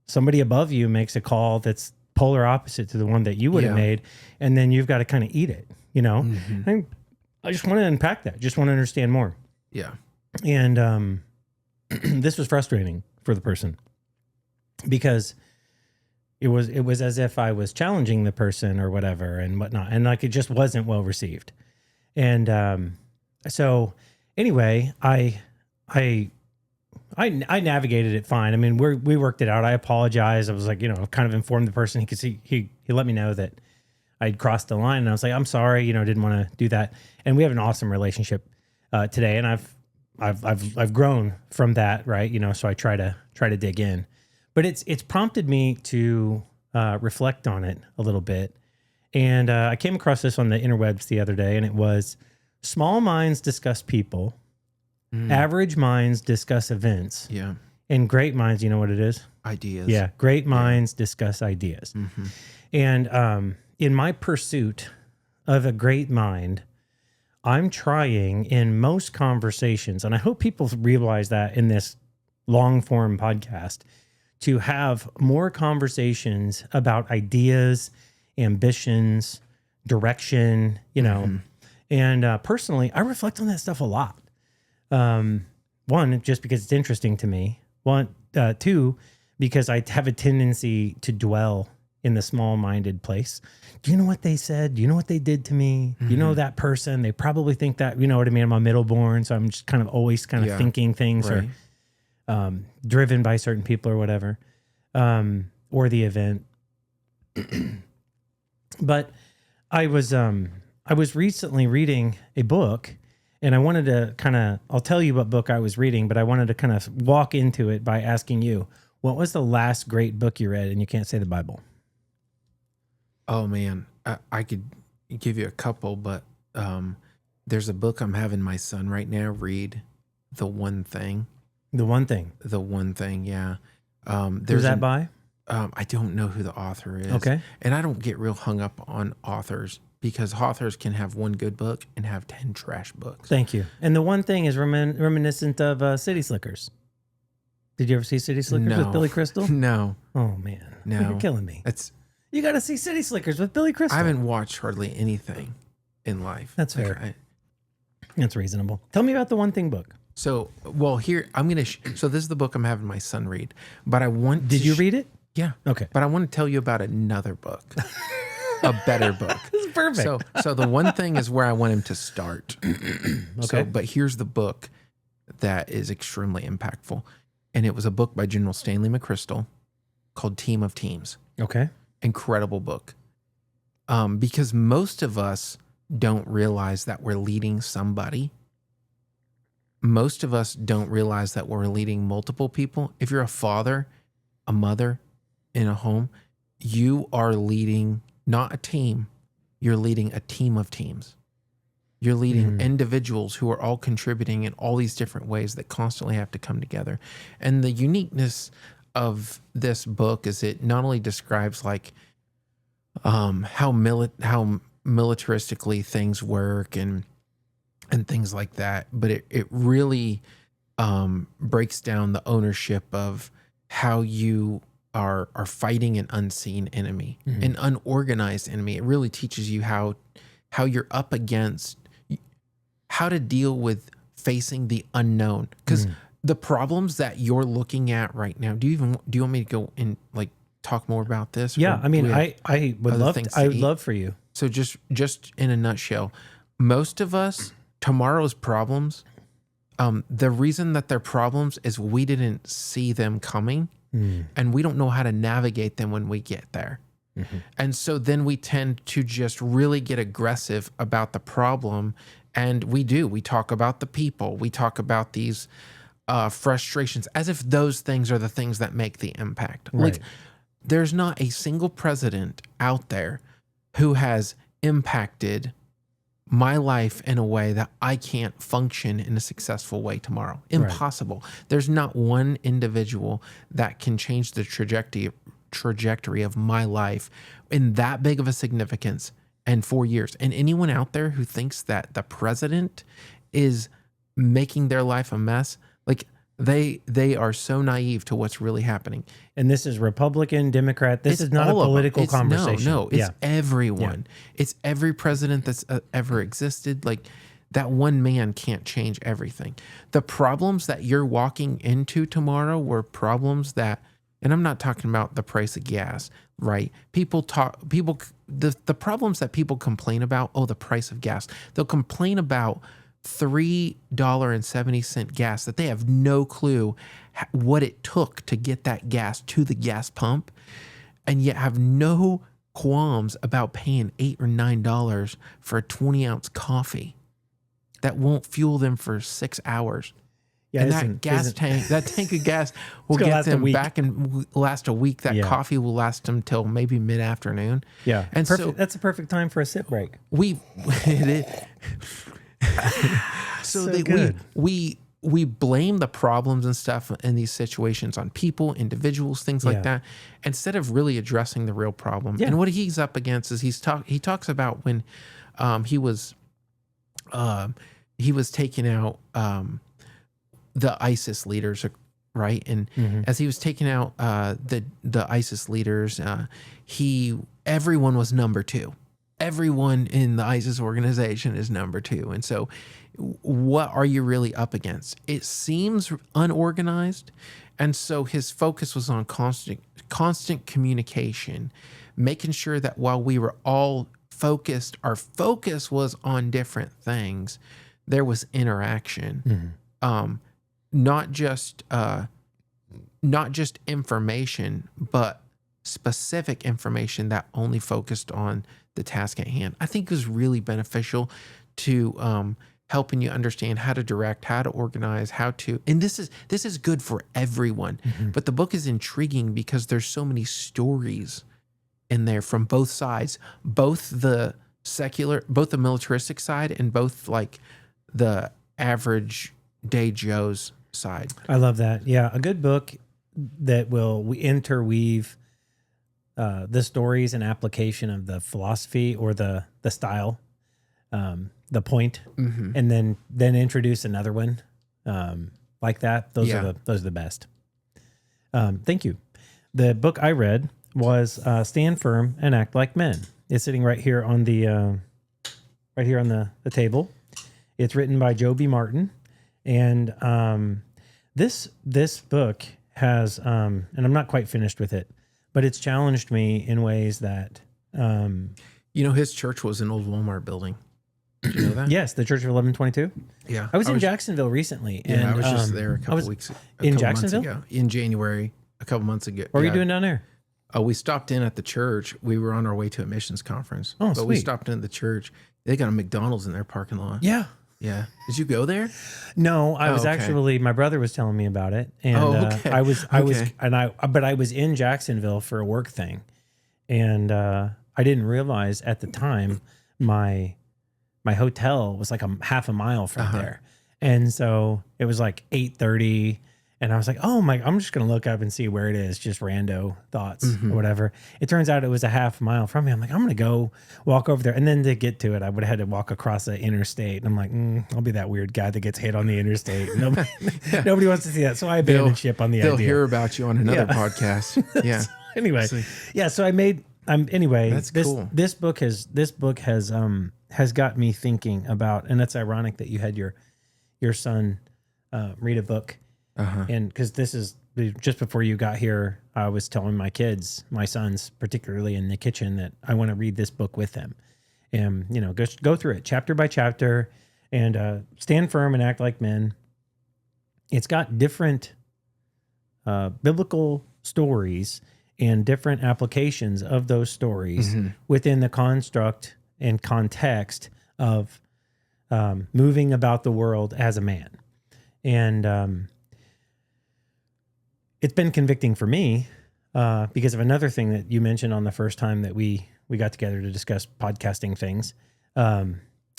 [SPEAKER 2] somebody above you makes a call that's polar opposite to the one that you would have made, and then you've got to kind of eat it. And I just want to unpack that. Just want to understand more.
[SPEAKER 1] Yeah,
[SPEAKER 2] and this was frustrating for the person because. It was as if I was challenging the person or whatever and whatnot. And like, it just wasn't well received. And so anyway, I navigated it fine. I mean, we worked it out. I apologized. I was like, kind of informed the person. He could see, he let me know that I'd crossed the line, and I was like, I'm sorry, didn't want to do that. And we have an awesome relationship today. And I've grown from that. Right. So I try to dig in. But it's prompted me to reflect on it a little bit. And I came across this on the interwebs the other day, and it was, small minds discuss people, average minds discuss events, and great minds, you know what it is?
[SPEAKER 1] Ideas.
[SPEAKER 2] Yeah, great minds discuss ideas. Mm-hmm. And in my pursuit of a great mind, I'm trying in most conversations, and I hope people realize that in this long-form podcast, to have more conversations about ideas, ambitions, direction, and personally, I reflect on that stuff a lot. One, just because it's interesting to me. Two, because I have a tendency to dwell in the small-minded place. Do you know what they said? Do you know what they did to me? Mm-hmm. You know that person? They probably think that, you know what I mean? I'm a middle-born, so I'm just kind of always thinking things or driven by certain people or whatever, or the event. But I was I was recently reading a book, and I wanted to I'll tell you what book I was reading, but I wanted to kind of walk into it by asking you, what was the last great book you read? And you can't say the Bible.
[SPEAKER 1] Oh man, I could give you a couple, but there's a book I'm having my son right now read, The One Thing.
[SPEAKER 2] The One Thing.
[SPEAKER 1] The One Thing, yeah.
[SPEAKER 2] Who's that by?
[SPEAKER 1] I don't know who the author is.
[SPEAKER 2] Okay.
[SPEAKER 1] And I don't get real hung up on authors because authors can have one good book and have 10 trash books.
[SPEAKER 2] Thank you. And The One Thing is reminiscent of City Slickers. Did you ever see City Slickers with Billy Crystal?
[SPEAKER 1] No.
[SPEAKER 2] Oh, man.
[SPEAKER 1] No.
[SPEAKER 2] You're killing me. You got to see City Slickers with Billy Crystal.
[SPEAKER 1] I haven't watched hardly anything in life.
[SPEAKER 2] That's fair. That's reasonable. Tell me about the One Thing book.
[SPEAKER 1] So, well, here, I'm going to... so this is the book I'm having my son read. But I want
[SPEAKER 2] Did you read it?
[SPEAKER 1] Yeah.
[SPEAKER 2] Okay.
[SPEAKER 1] But I want to tell you about another book. A better book.
[SPEAKER 2] This is perfect.
[SPEAKER 1] So The One Thing is where I want him to start.
[SPEAKER 2] Okay.
[SPEAKER 1] But here's the book that is extremely impactful. And it was a book by General Stanley McChrystal called Team of Teams.
[SPEAKER 2] Okay.
[SPEAKER 1] Incredible book. Because most of us don't realize that we're leading somebody. Most of us don't realize that we're leading multiple people. If you're a father, a mother in a home, you are leading not a team, you're leading a team of teams. You're leading individuals who are all contributing in all these different ways that constantly have to come together. And the uniqueness of this book is it not only describes like how militaristically things work and things like that, but it really breaks down the ownership of how you are fighting an unseen enemy, an unorganized enemy. It really teaches you how you're up against, how to deal with facing the unknown. Because the problems that you're looking at right now, do you want me to go and like talk more about this?
[SPEAKER 2] Yeah, I mean, I would love for you.
[SPEAKER 1] So just in a nutshell, most of us, tomorrow's problems, the reason that they're problems is we didn't see them coming and we don't know how to navigate them when we get there. And so then we tend to just really get aggressive about the problem. And we talk about the people, we talk about these frustrations as if those things are the things that make the impact.
[SPEAKER 2] Right.
[SPEAKER 1] Like there's not a single president out there who has impacted my life in a way that I can't function in a successful way tomorrow. Impossible. Right. There's not one individual that can change the trajectory of my life in that big of a significance and 4 years. And anyone out there who thinks that the president is making their life a mess, like they are so naive to what's really happening.
[SPEAKER 2] And this is Republican, Democrat. This is not a political conversation.
[SPEAKER 1] No, it's everyone. Yeah. It's every president that's ever existed. Like that one man can't change everything. The problems that you're walking into tomorrow were problems that, and I'm not talking about the price of gas, right? The problems that people complain about, the price of gas. They'll complain about $3.70 gas that they have no clue what it took to get that gas to the gas pump, and yet have no qualms about paying $8 or $9 for a 20-ounce coffee that won't fuel them for 6 hours. Yeah, and that tank of gas will get them back and last a week. That coffee will last them till maybe mid-afternoon.
[SPEAKER 2] Yeah,
[SPEAKER 1] and
[SPEAKER 2] so that's a perfect time for a sip break.
[SPEAKER 1] We blame the problems and stuff in these situations on people, individuals, things like that, instead of really addressing the real problem. Yeah. And what he's up against is he talks about when he was taking out the ISIS leaders, right? And as he was taking out the ISIS leaders, everyone was number two. Everyone in the ISIS organization is number two. And so what are you really up against? It seems unorganized. And so his focus was on constant communication, making sure that while we were all focused, our focus was on different things, there was interaction. Not just information, but specific information that only focused on the task at hand. I think it was really beneficial to helping you understand how to direct, how to organize, how to, and this is good for everyone. But the book is intriguing because there's so many stories in there from both sides, both the militaristic side and both like the average day Joe's side.
[SPEAKER 2] I love that. Yeah, a good book that will interweave the stories and application of the philosophy or the style, the point, and then introduce another one like that. Those are the best. Thank you. The book I read was Stand Firm and Act Like Men. It's sitting right here on the table. It's written by Joe B. Martin, and this book has and I'm not quite finished with it, but it's challenged me in ways that
[SPEAKER 1] his church was an old Walmart building. Did you know that?
[SPEAKER 2] Yes, the Church of 1122.
[SPEAKER 1] Yeah,
[SPEAKER 2] I was in Jacksonville recently, and
[SPEAKER 1] I was just there a couple months ago, in January, a couple months ago.
[SPEAKER 2] What were you doing down there?
[SPEAKER 1] We stopped in at the church. We were on our way to a missions conference.
[SPEAKER 2] Oh,
[SPEAKER 1] but
[SPEAKER 2] sweet.
[SPEAKER 1] We stopped in at the church. They got a McDonald's in their parking lot.
[SPEAKER 2] Yeah.
[SPEAKER 1] Yeah. Did you go there?
[SPEAKER 2] No, I was actually, my brother was telling me about it. And I was in Jacksonville for a work thing. And I didn't realize at the time my hotel was like half a mile from there. And so it was like 8:30. And I was like, I'm just going to look up and see where it is. Just rando thoughts or whatever. It turns out it was a half mile from me. I'm like, I'm going to go walk over there. And then to get to it, I would have had to walk across the interstate. And I'm like, I'll be that weird guy that gets hit on the interstate. Nobody wants to see that. So I abandoned ship on the idea.
[SPEAKER 1] They'll hear about you on another podcast. Yeah.
[SPEAKER 2] Anyway. That's
[SPEAKER 1] cool.
[SPEAKER 2] This book has got me thinking about, and it's ironic that you had your son read a book. And because this is just before you got here, I was telling my sons, particularly in the kitchen, that I want to read this book with them and, go through it chapter by chapter and Stand Firm and Act Like Men. It's got different biblical stories and different applications of those stories within the construct and context of moving about the world as a man. And it's been convicting for me because of another thing that you mentioned on the first time that we got together to discuss podcasting things,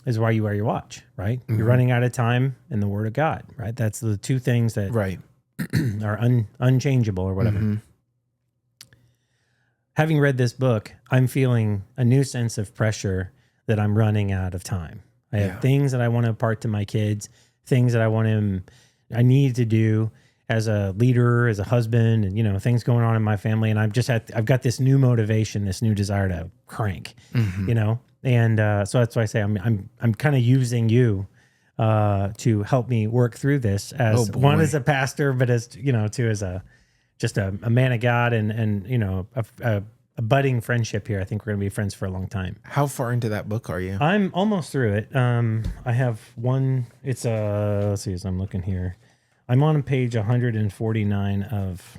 [SPEAKER 2] is why you wear your watch, right? You're running out of time in the Word of God, right? That's the two things that are unchangeable or whatever. Having read this book, I'm feeling a new sense of pressure that I'm running out of time. I have things that I want to impart to my kids, things that I need to do as a leader, as a husband, and things going on in my family, and I've got this new motivation, this new desire to crank, and so that's why I say I'm kind of using you to help me work through this as one as a pastor, but as two as just a man of God and a budding friendship here. I think we're gonna be friends for a long time.
[SPEAKER 1] How far into that book are you?
[SPEAKER 2] I'm almost through it. I have one. It's let's see as I'm looking here. I'm on page 149 of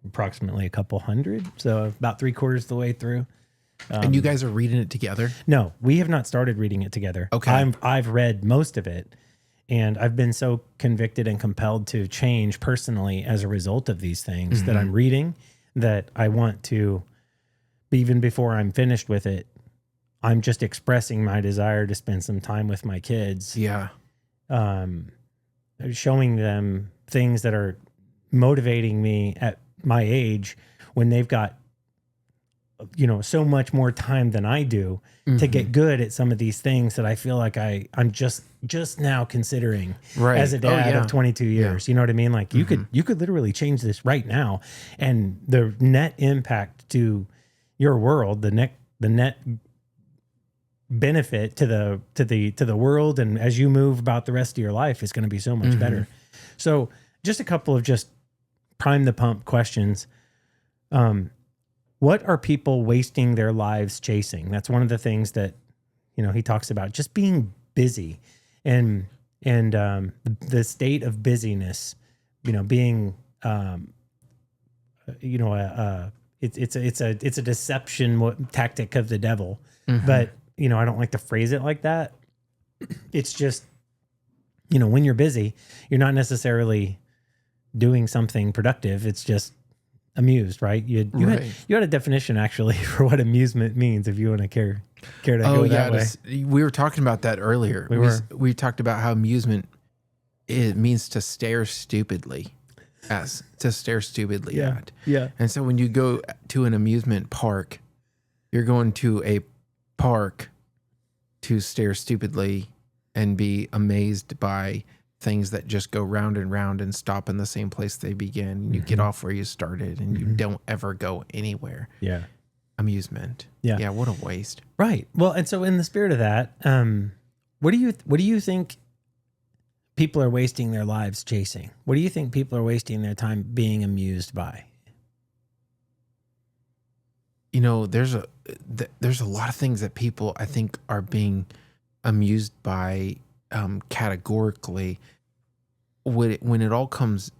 [SPEAKER 2] approximately a couple hundred, so about 3/4 of the way through.
[SPEAKER 1] And you guys are reading it together?
[SPEAKER 2] No, we have not started reading it together.
[SPEAKER 1] Okay.
[SPEAKER 2] I've read most of it, and I've been so convicted and compelled to change personally as a result of these things that I'm reading that I want to, even before I'm finished with it, I'm just expressing my desire to spend some time with my kids.
[SPEAKER 1] Yeah.
[SPEAKER 2] Showing them things that are motivating me at my age when they've got, so much more time than I do to get good at some of these things that I feel like I'm just now considering as a dad of 22 years. You know what I mean? Like you could literally change this right now, and the net impact to your world, the net benefit to the world, and as you move about the rest of your life is going to be so much better. So just a couple of just prime the pump questions. What are people wasting their lives chasing? That's one of the things that he talks about, just being busy and the state of busyness, being it's a deception tactic of the devil. But, you know, I don't like to phrase it like that. It's just, you know, when you're busy, you're not necessarily doing something productive. It's just amused, right? You had a definition actually for what amusement means, if you want to care to go that way.
[SPEAKER 1] We were talking about that earlier. We talked about how amusement, it means to stare stupidly. To stare stupidly at.
[SPEAKER 2] Yeah.
[SPEAKER 1] And so when you go to an amusement park, you're going to a park to stare stupidly and be amazed by things that just go round and round and stop in the same place they begin. You get off where you started and you don't ever go anywhere.
[SPEAKER 2] Yeah.
[SPEAKER 1] Amusement.
[SPEAKER 2] Yeah.
[SPEAKER 1] Yeah. What a waste.
[SPEAKER 2] Right. Well, and so in the spirit of that, what do you think people are wasting their lives chasing? What do you think people are wasting their time being amused by?
[SPEAKER 1] You know, there's a lot of things that people, I think, are being amused by categorically. When it all comes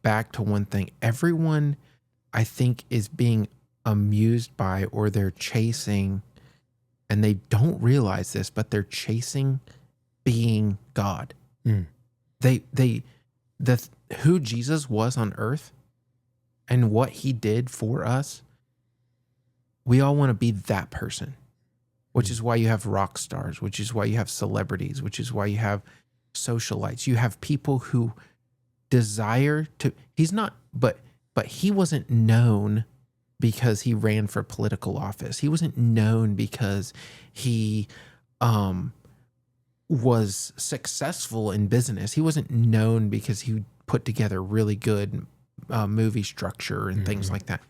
[SPEAKER 1] back to one thing, everyone, I think, is being amused by, or they're chasing, and they don't realize this, but they're chasing being God. Who Jesus was on earth and what he did for us, we all want to be that person, which is why you have rock stars, which is why you have celebrities, which is why you have socialites. You have people who desire to, but he wasn't known because he ran for political office. He wasn't known because he was successful in business. He wasn't known because he put together really good movie structure and things like that.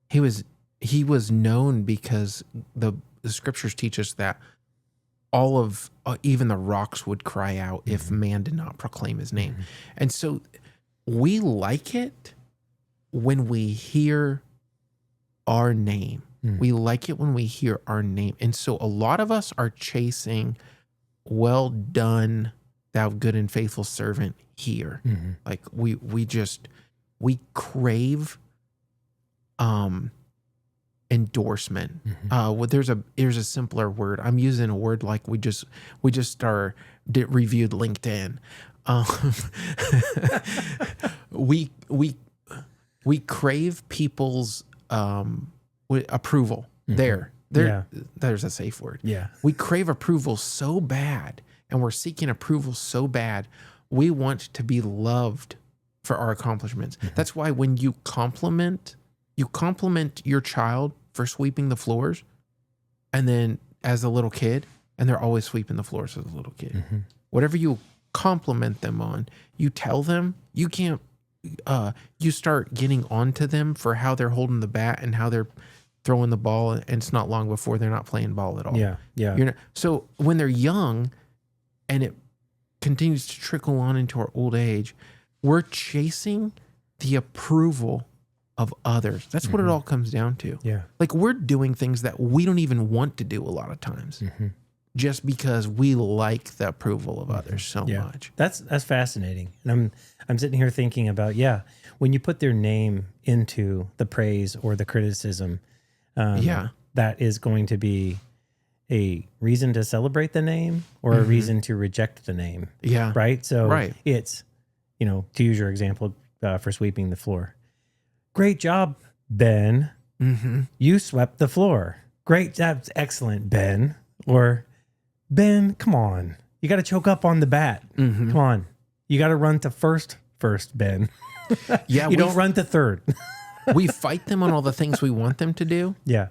[SPEAKER 1] He was known because the scriptures teach us that all of even the rocks would cry out if man did not proclaim his name. And so we like it when we hear our name. We like it when we hear our name. And so a lot of us are chasing, well done, thou good and faithful servant here. Like we crave endorsement. Well, there's a simpler word. I'm using a word like we just reviewed LinkedIn. We crave people's approval. There's a safe word.
[SPEAKER 2] Yeah.
[SPEAKER 1] We crave approval so bad, and we're seeking approval so bad. We want to be loved for our accomplishments. That's why when you compliment your child for sweeping the floors, and then as a little kid, and they're always sweeping the floors as a little kid. Whatever you compliment them on, you tell them, you can't, you start getting onto them for how they're holding the bat and how they're throwing the ball, and it's not long before they're not playing ball at all.
[SPEAKER 2] Yeah.
[SPEAKER 1] So when they're young and it continues to trickle on into our old age, we're chasing the approval of others. That's what it all comes down to.
[SPEAKER 2] Yeah.
[SPEAKER 1] Like we're doing things that we don't even want to do a lot of times, just because we like the approval of others so much.
[SPEAKER 2] That's fascinating. And I'm sitting here thinking about, when you put their name into the praise or the criticism, that is going to be a reason to celebrate the name or a reason to reject the name.
[SPEAKER 1] Yeah.
[SPEAKER 2] Right. So it's, to use your example for sweeping the floor. Great job, Ben. You swept the floor. Great job. Excellent, Ben. Or Ben, come on. You got to choke up on the bat. Come on. You got to run to first, Ben. You don't run to third.
[SPEAKER 1] We fight them on all the things we want them to do.
[SPEAKER 2] Yeah.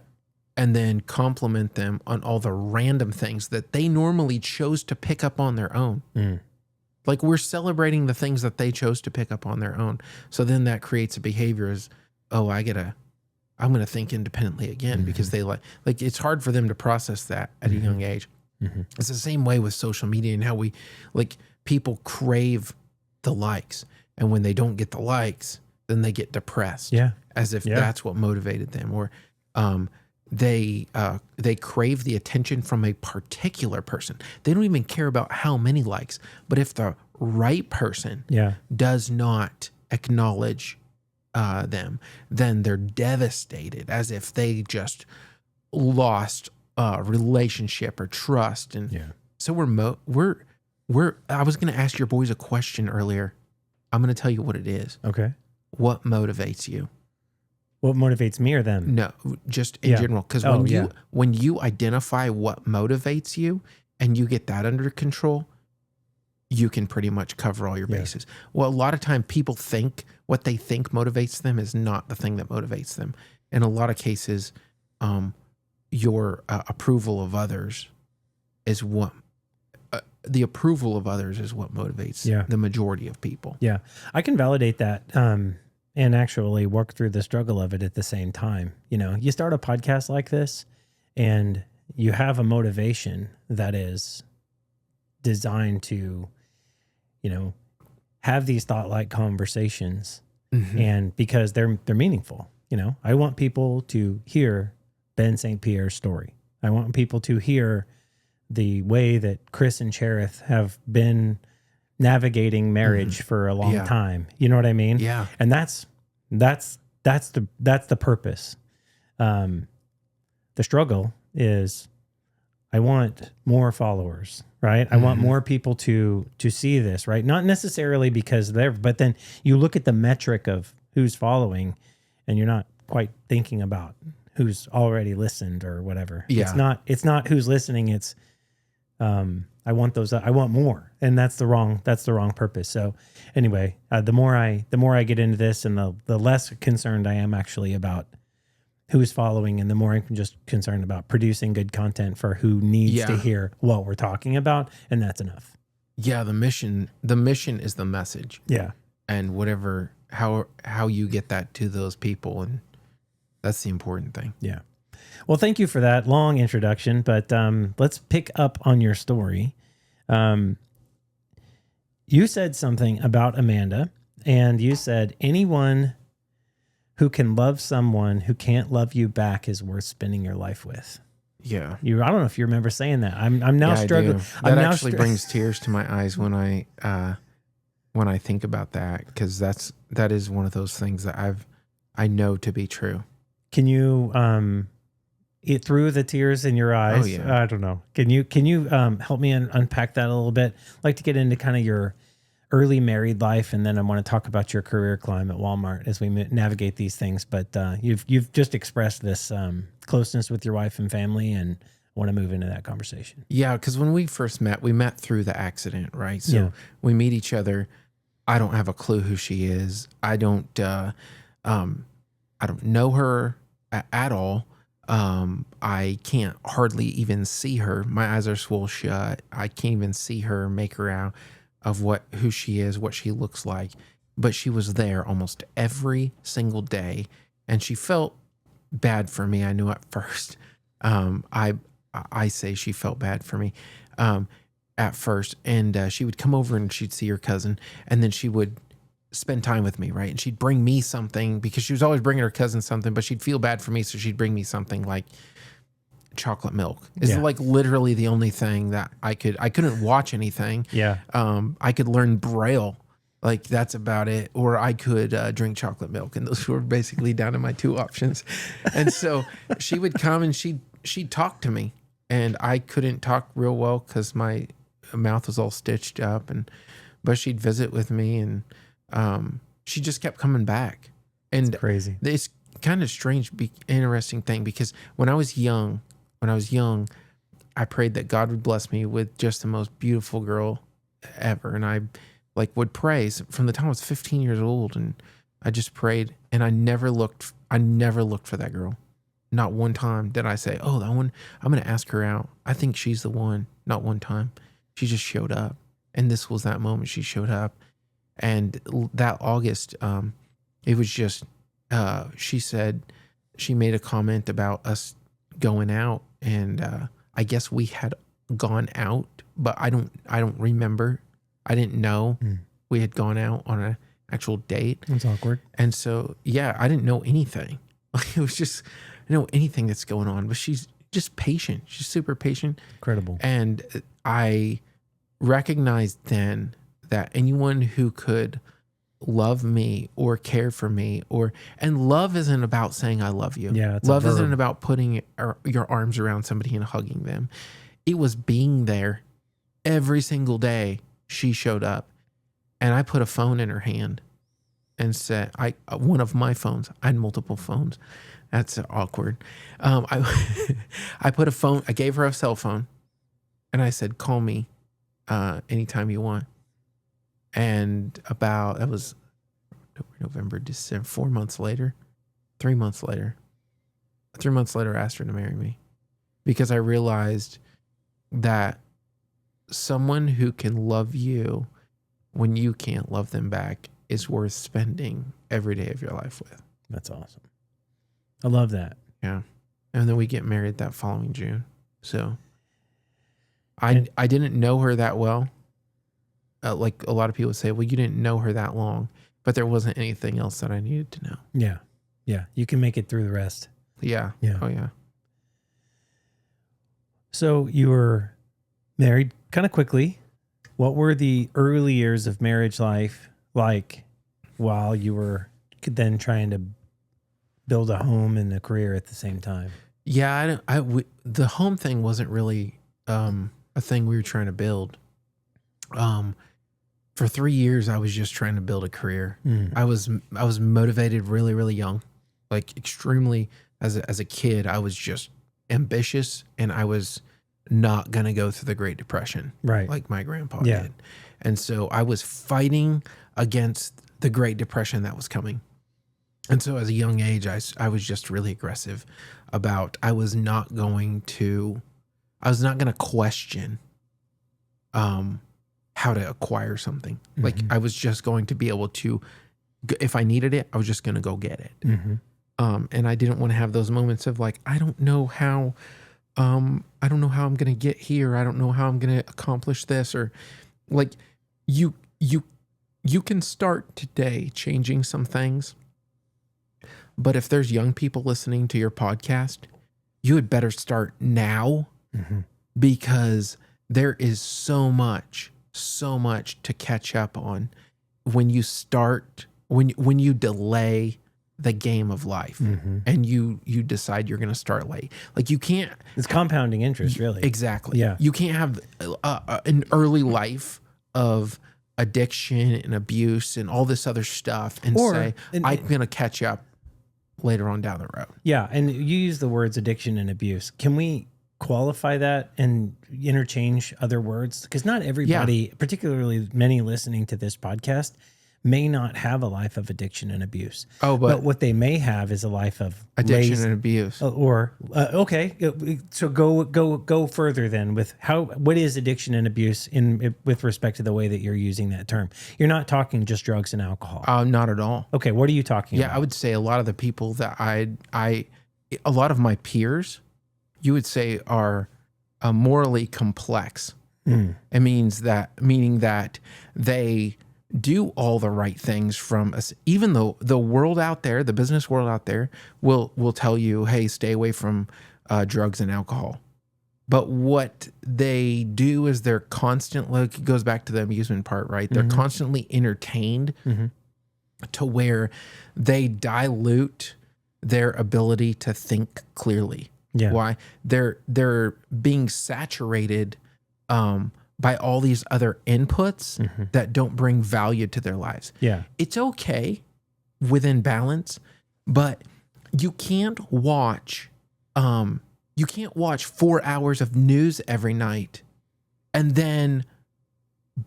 [SPEAKER 1] And then compliment them on all the random things that they normally chose to pick up on their own. Like we're celebrating the things that they chose to pick up on their own. So then that creates a behavior as, I'm going to think independently again, because they like it's hard for them to process that at a young age. It's the same way with social media and how we people crave the likes. And when they don't get the likes, then they get depressed. As if that's what motivated them. Or they crave the attention from a particular person. They don't even care about how many likes, but if the right person does not acknowledge them, then they're devastated, as if they just lost relationship or trust. And so we're. I was going to ask your boys a question earlier. I'm going to tell you what it is.
[SPEAKER 2] Okay.
[SPEAKER 1] What motivates you?
[SPEAKER 2] What motivates me or them?
[SPEAKER 1] No, just in general. Because when you identify what motivates you and you get that under control, you can pretty much cover all your bases. Well, a lot of time people think what they think motivates them is not the thing that motivates them. In a lot of cases, your approval of others is what the approval of others is what motivates the majority of people.
[SPEAKER 2] Yeah, I can validate that and actually work through the struggle of it at the same time. You know, you start a podcast like this and you have a motivation that is designed to, you know, have these thought-like conversations, and because they're meaningful. You know, I want people to hear Ben St. Pierre's story. I want people to hear the way that Chris and Cherith have been navigating marriage for a long time. You know what I mean?
[SPEAKER 1] Yeah.
[SPEAKER 2] And that's the purpose. The struggle is I want more followers, right? I want more people to see this, right? Not necessarily because but then you look at the metric of who's following and you're not quite thinking about who's already listened or whatever.
[SPEAKER 1] Yeah.
[SPEAKER 2] It's not who's listening. It's, I want more, and that's the wrong purpose. So anyway, the more I get into this, and the less concerned I am actually about who's following, and the more I'm just concerned about producing good content for who needs to hear what we're talking about, and that's enough.
[SPEAKER 1] Yeah, the mission is the message.
[SPEAKER 2] Yeah.
[SPEAKER 1] And whatever how you get that to those people, and that's the important thing.
[SPEAKER 2] Yeah. Well, thank you for that long introduction, but let's pick up on your story. You said something about Amanda, and you said anyone who can love someone who can't love you back is worth spending your life with.
[SPEAKER 1] Yeah.
[SPEAKER 2] I don't know if you remember saying that. I'm now struggling.
[SPEAKER 1] That actually brings tears to my eyes when I think about that, because that is one of those things that I know to be true.
[SPEAKER 2] Can you through the tears in your eyes?
[SPEAKER 1] Oh, yeah.
[SPEAKER 2] I don't know. Can you help me unpack that a little bit? I'd like to get into kind of your early married life, and then I want to talk about your career climb at Walmart as we navigate these things. But you've just expressed this closeness with your wife and family, and I want to move into that conversation.
[SPEAKER 1] Yeah, because when we first met, we met through the accident, right? So we meet each other. I don't have a clue who she is. I don't know her at all. I can't hardly even see her. My eyes are swole shut. I can't even see her, make her out of who she is, what she looks like. But she was there almost every single day, and she felt bad for me. I knew at first. I say she felt bad for me at first, and she would come over and she'd see her cousin, and then she would spend time with me, right? And she'd bring me something, because she was always bringing her cousin something, but she'd feel bad for me, so she'd bring me something like chocolate milk. It's like literally the only thing that I couldn't watch anything.
[SPEAKER 2] Yeah.
[SPEAKER 1] I could learn Braille, like that's about it, or I could drink chocolate milk, and those were basically down to my two options. And so she would come and she'd talk to me, and I couldn't talk real well because my mouth was all stitched up, but she'd visit with me, and she just kept coming back. And
[SPEAKER 2] it's crazy.
[SPEAKER 1] It's kind of strange, interesting thing, because when I was young, I prayed that God would bless me with just the most beautiful girl ever. And I would pray from the time I was 15 years old, and I just prayed, and I never looked for that girl. Not one time did I say, oh, that one, I'm going to ask her out. I think she's the one. Not one time. She just showed up. And this was that moment she showed up. And that August, it was just, she said, she made a comment about us going out, and I guess we had gone out, but I don't remember. I didn't know we had gone out on an actual date.
[SPEAKER 2] That's awkward.
[SPEAKER 1] And so, yeah, I didn't know anything. It was just, I don't know anything that's going on, but she's just patient. She's super patient.
[SPEAKER 2] Incredible.
[SPEAKER 1] And I recognized then that anyone who could love me or care for me, and love isn't about saying I love you.
[SPEAKER 2] Yeah, it's
[SPEAKER 1] love
[SPEAKER 2] a verb.
[SPEAKER 1] isn't about putting your arms around somebody and hugging them. It was being there every single day. She showed up, and I put a phone in her hand and said, one of my phones. I had multiple phones. That's awkward. I put a phone. I gave her a cell phone, and I said, "Call me anytime you want." And that was November, December, 3 months later, I asked her to marry me, because I realized that someone who can love you when you can't love them back is worth spending every day of your life with.
[SPEAKER 2] That's awesome. I love that.
[SPEAKER 1] Yeah. And then we get married that following June. So I didn't know her that well. Like a lot of people say, well, you didn't know her that long, but there wasn't anything else that I needed to know.
[SPEAKER 2] Yeah. Yeah. You can make it through the rest.
[SPEAKER 1] Yeah.
[SPEAKER 2] Yeah.
[SPEAKER 1] Oh, yeah.
[SPEAKER 2] So you were married kind of quickly. What were the early years of marriage life like while you were then trying to build a home and a career at the same time?
[SPEAKER 1] Yeah. The home thing wasn't really a thing we were trying to build. For 3 years, I was just trying to build a career. I was motivated really, really young, like extremely as a kid. I was just ambitious, and I was not going to go through the Great Depression,
[SPEAKER 2] right?
[SPEAKER 1] Like my grandpa did. And so I was fighting against the Great Depression that was coming. And so as a young age, I was just really aggressive about, I was not going to question, how to acquire something. Mm-hmm. Like I was just going to be able to, if I needed it, I was just going to go get it. Mm-hmm. And I didn't want to have those moments of like, I don't know how I'm going to get here. I don't know how I'm going to accomplish this, or like you can start today changing some things. But if there's young people listening to your podcast, you had better start now, because there is so much to catch up on when you start, when you delay the game of life, and you decide you're going to start late. Like you can't.
[SPEAKER 2] It's compounding interest, really.
[SPEAKER 1] Exactly.
[SPEAKER 2] Yeah.
[SPEAKER 1] You can't have an early life of addiction and abuse and all this other stuff and say, I'm going to catch up later on down the road.
[SPEAKER 2] Yeah. And you use the words addiction and abuse. Can we qualify that and interchange other words? Because not everybody, particularly many listening to this podcast, may not have a life of addiction and abuse.
[SPEAKER 1] Oh, but
[SPEAKER 2] what they may have is a life of
[SPEAKER 1] addiction and abuse.
[SPEAKER 2] Okay, so go further then with what is addiction and abuse with respect to the way that you're using that term. You're not talking just drugs and alcohol.
[SPEAKER 1] Not at all.
[SPEAKER 2] Okay, what are you talking about?
[SPEAKER 1] Yeah, I would say a lot of the people that a lot of my peers, you would say are morally complex. It meaning that they do all the right things from us, even though the world out there, the business world out there will tell you, hey, stay away from drugs and alcohol. But what they do is they're constantly, it goes back to the amusement part, right? They're constantly entertained to where they dilute their ability to think clearly.
[SPEAKER 2] Yeah.
[SPEAKER 1] Why? They're being saturated by all these other inputs that don't bring value to their lives.
[SPEAKER 2] Yeah.
[SPEAKER 1] It's okay within balance, but you can't watch 4 hours of news every night and then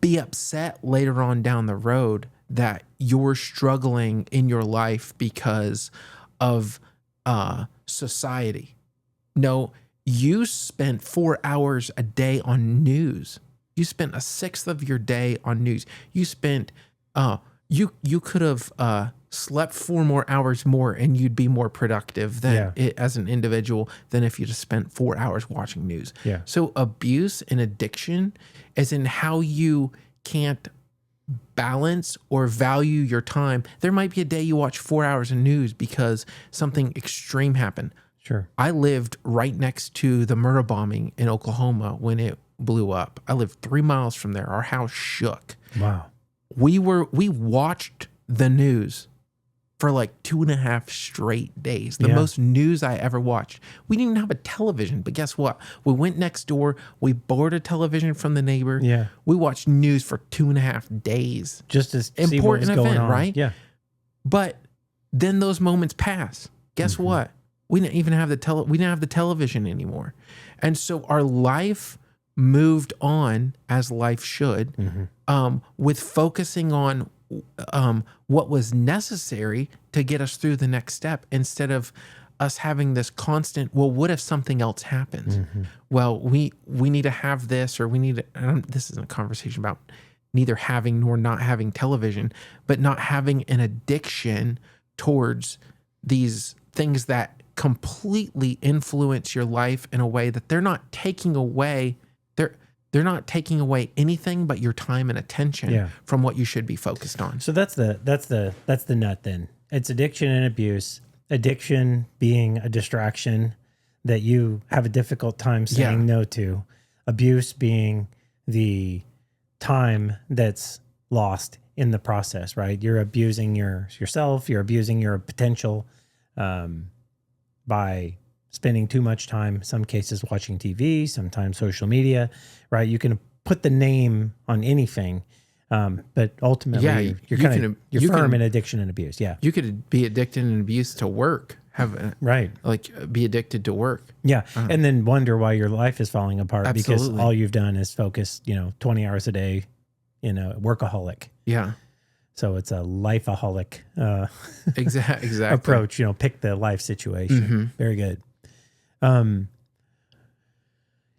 [SPEAKER 1] be upset later on down the road that you're struggling in your life because of society. No, you spent 4 hours a day on news. You spent a sixth of your day on news. You spent, you could have slept 4 more hours more, and you'd be more productive than as an individual than if you just spent 4 hours watching news.
[SPEAKER 2] Yeah.
[SPEAKER 1] So abuse and addiction is in how you can't balance or value your time. There might be a day you watch 4 hours of news because something extreme happened.
[SPEAKER 2] Sure.
[SPEAKER 1] I lived right next to the murder bombing in Oklahoma when it blew up. I lived 3 miles from there. Our house shook.
[SPEAKER 2] Wow.
[SPEAKER 1] We watched the news for like 2.5 straight days. The most news I ever watched. We didn't even have a television, but guess what? We went next door. We borrowed a television from the neighbor.
[SPEAKER 2] Yeah.
[SPEAKER 1] We watched news for 2.5 days.
[SPEAKER 2] Just to see what was going on.
[SPEAKER 1] Right?
[SPEAKER 2] Yeah.
[SPEAKER 1] But then those moments pass. Guess what? We didn't even have we didn't have the television anymore. And so our life moved on as life should, with focusing on what was necessary to get us through the next step, instead of us having this constant, well, what if something else happens? Well, we need to have this, or we need to, this isn't a conversation about neither having nor not having television, but not having an addiction towards these things that completely influence your life in a way that they're not taking away they're not taking away anything but your time and attention from what you should be focused on.
[SPEAKER 2] So that's the nut then. It's addiction and abuse. Addiction being a distraction that you have a difficult time saying no to. Abuse being the time that's lost in the process, right? You're abusing yourself, you're abusing your potential by spending too much time, in some cases watching TV, sometimes social media, right? You can put the name on anything, but ultimately you're firm in addiction and abuse. Yeah.
[SPEAKER 1] You could be addicted and abused to work, be addicted to work.
[SPEAKER 2] Yeah. And then wonder why your life is falling apart because all you've done is focus, 20 hours a day, workaholic.
[SPEAKER 1] Yeah.
[SPEAKER 2] So it's a lifeaholic
[SPEAKER 1] exactly
[SPEAKER 2] approach, pick the life situation. Very good.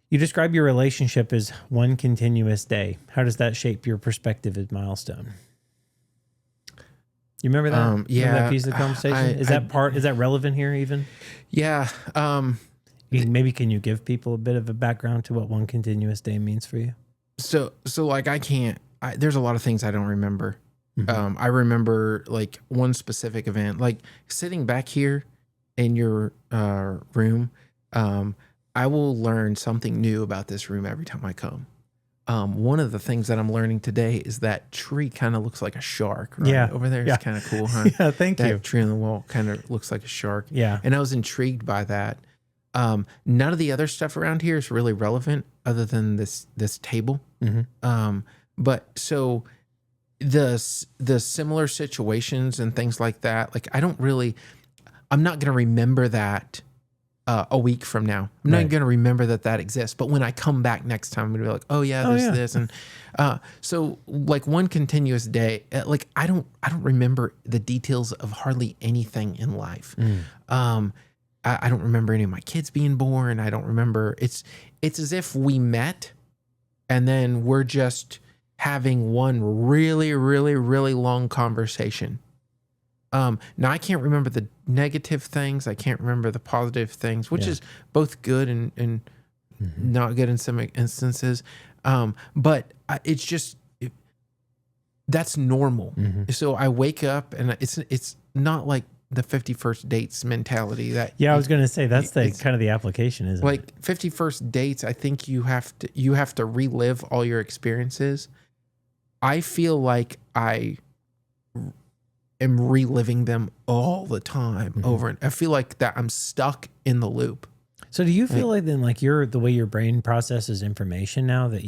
[SPEAKER 2] You describe your relationship as one continuous day. How does that shape your perspective as milestone? You remember that? Remember that piece of the conversation? Is that relevant here even?
[SPEAKER 1] Yeah.
[SPEAKER 2] Maybe can you give people a bit of a background to what one continuous day means for you?
[SPEAKER 1] So like there's a lot of things I don't remember. I remember like one specific event, like sitting back here in your room. I will learn something new about this room every time I come. One of the things that I'm learning today is that tree kind of looks like a shark, right?
[SPEAKER 2] Yeah.
[SPEAKER 1] Over there. It's kind of cool, huh?
[SPEAKER 2] Yeah, thank you.
[SPEAKER 1] That tree on the wall kind of looks like a shark.
[SPEAKER 2] Yeah.
[SPEAKER 1] And I was intrigued by that. None of the other stuff around here is really relevant other than this table. But so the similar situations and things like that, like I'm not going to remember that a week from now. I'm not going to remember that exists. But when I come back next time, I'm going to be like, oh yeah, there's this. And so like one continuous day, like I don't remember the details of hardly anything in life. I don't remember any of my kids being born. I don't remember. It's as if we met and then we're just having one really, really, really long conversation. Now I can't remember the negative things. I can't remember the positive things, which is both good and not good in some instances. But it's just, that's normal. So I wake up and it's not like the 51st dates mentality that.
[SPEAKER 2] Yeah, I was going to say that's kind of the application, isn't it?
[SPEAKER 1] Like 51st dates, I think you have to relive all your experiences. I feel like I am reliving them all the time over, and I feel like that I'm stuck in the loop.
[SPEAKER 2] So do you feel like then, like the way your brain processes information now, that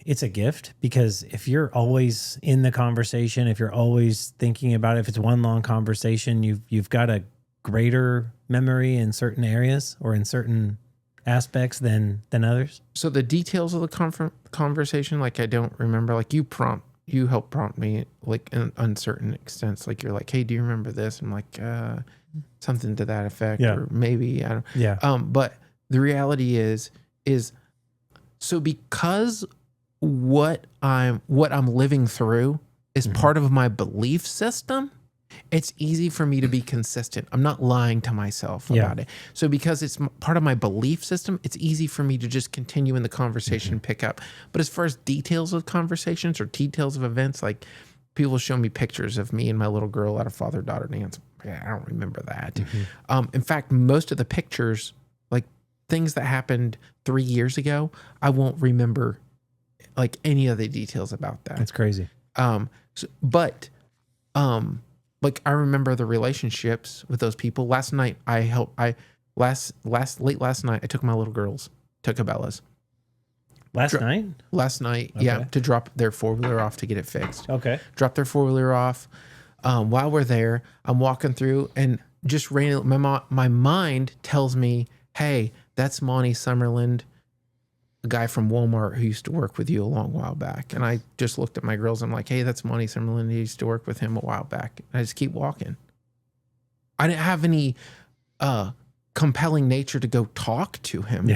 [SPEAKER 2] it's a gift? Because if you're always in the conversation, if you're always thinking about it, if it's one long conversation, you've got a greater memory in certain areas or in certain aspects than others.
[SPEAKER 1] So the details of the conversation, like I don't remember. Like you help prompt me, like in uncertain extents. Like you're like, hey, do you remember this? I'm like, something to that effect, or maybe I don't.
[SPEAKER 2] Yeah.
[SPEAKER 1] But the reality is so because what I'm living through is part of my belief system. It's easy for me to be consistent. I'm not lying to myself about it. So because it's part of my belief system, it's easy for me to just continue in the conversation and pick up. But as far as details of conversations or details of events, like people show me pictures of me and my little girl at a father-daughter dance. Yeah, I don't remember that. In fact, most of the pictures, like things that happened 3 years ago, I won't remember like any of the details about that.
[SPEAKER 2] That's crazy.
[SPEAKER 1] But like I remember the relationships with those people. Last night late last night I took my little girls to Cabela's.
[SPEAKER 2] Last night,
[SPEAKER 1] yeah, to drop their 4-wheeler off to get it fixed.
[SPEAKER 2] Okay.
[SPEAKER 1] Drop their 4-wheeler off. While we're there, I'm walking through and just my mind tells me, hey, that's Monty Summerland, a guy from Walmart who used to work with you a long while back. And I just looked at my girls. I'm like, hey, that's Monty Summerland. He used to work with him a while back. And I just keep walking. I didn't have any compelling nature to go talk to him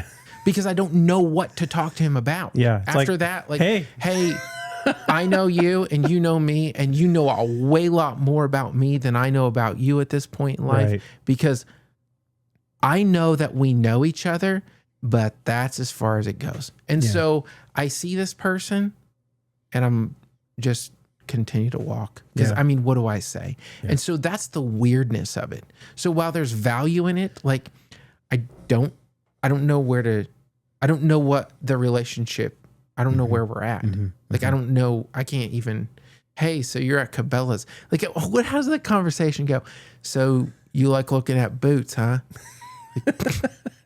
[SPEAKER 1] because I don't know what to talk to him about.
[SPEAKER 2] Yeah.
[SPEAKER 1] After that, like, hey, I know you and you know me and you know a way lot more about me than I know about you at this point in life because I know that we know each other, but that's as far as it goes. And so I see this person and I'm just continue to walk because I mean, what do I say? And so that's the weirdness of it. So while there's value in it, like I don't know I don't know what the relationship, I don't know where we're at. Like, I don't know. I can't even, hey, so you're at Cabela's. Like, how does that conversation go? So you like looking at boots, huh?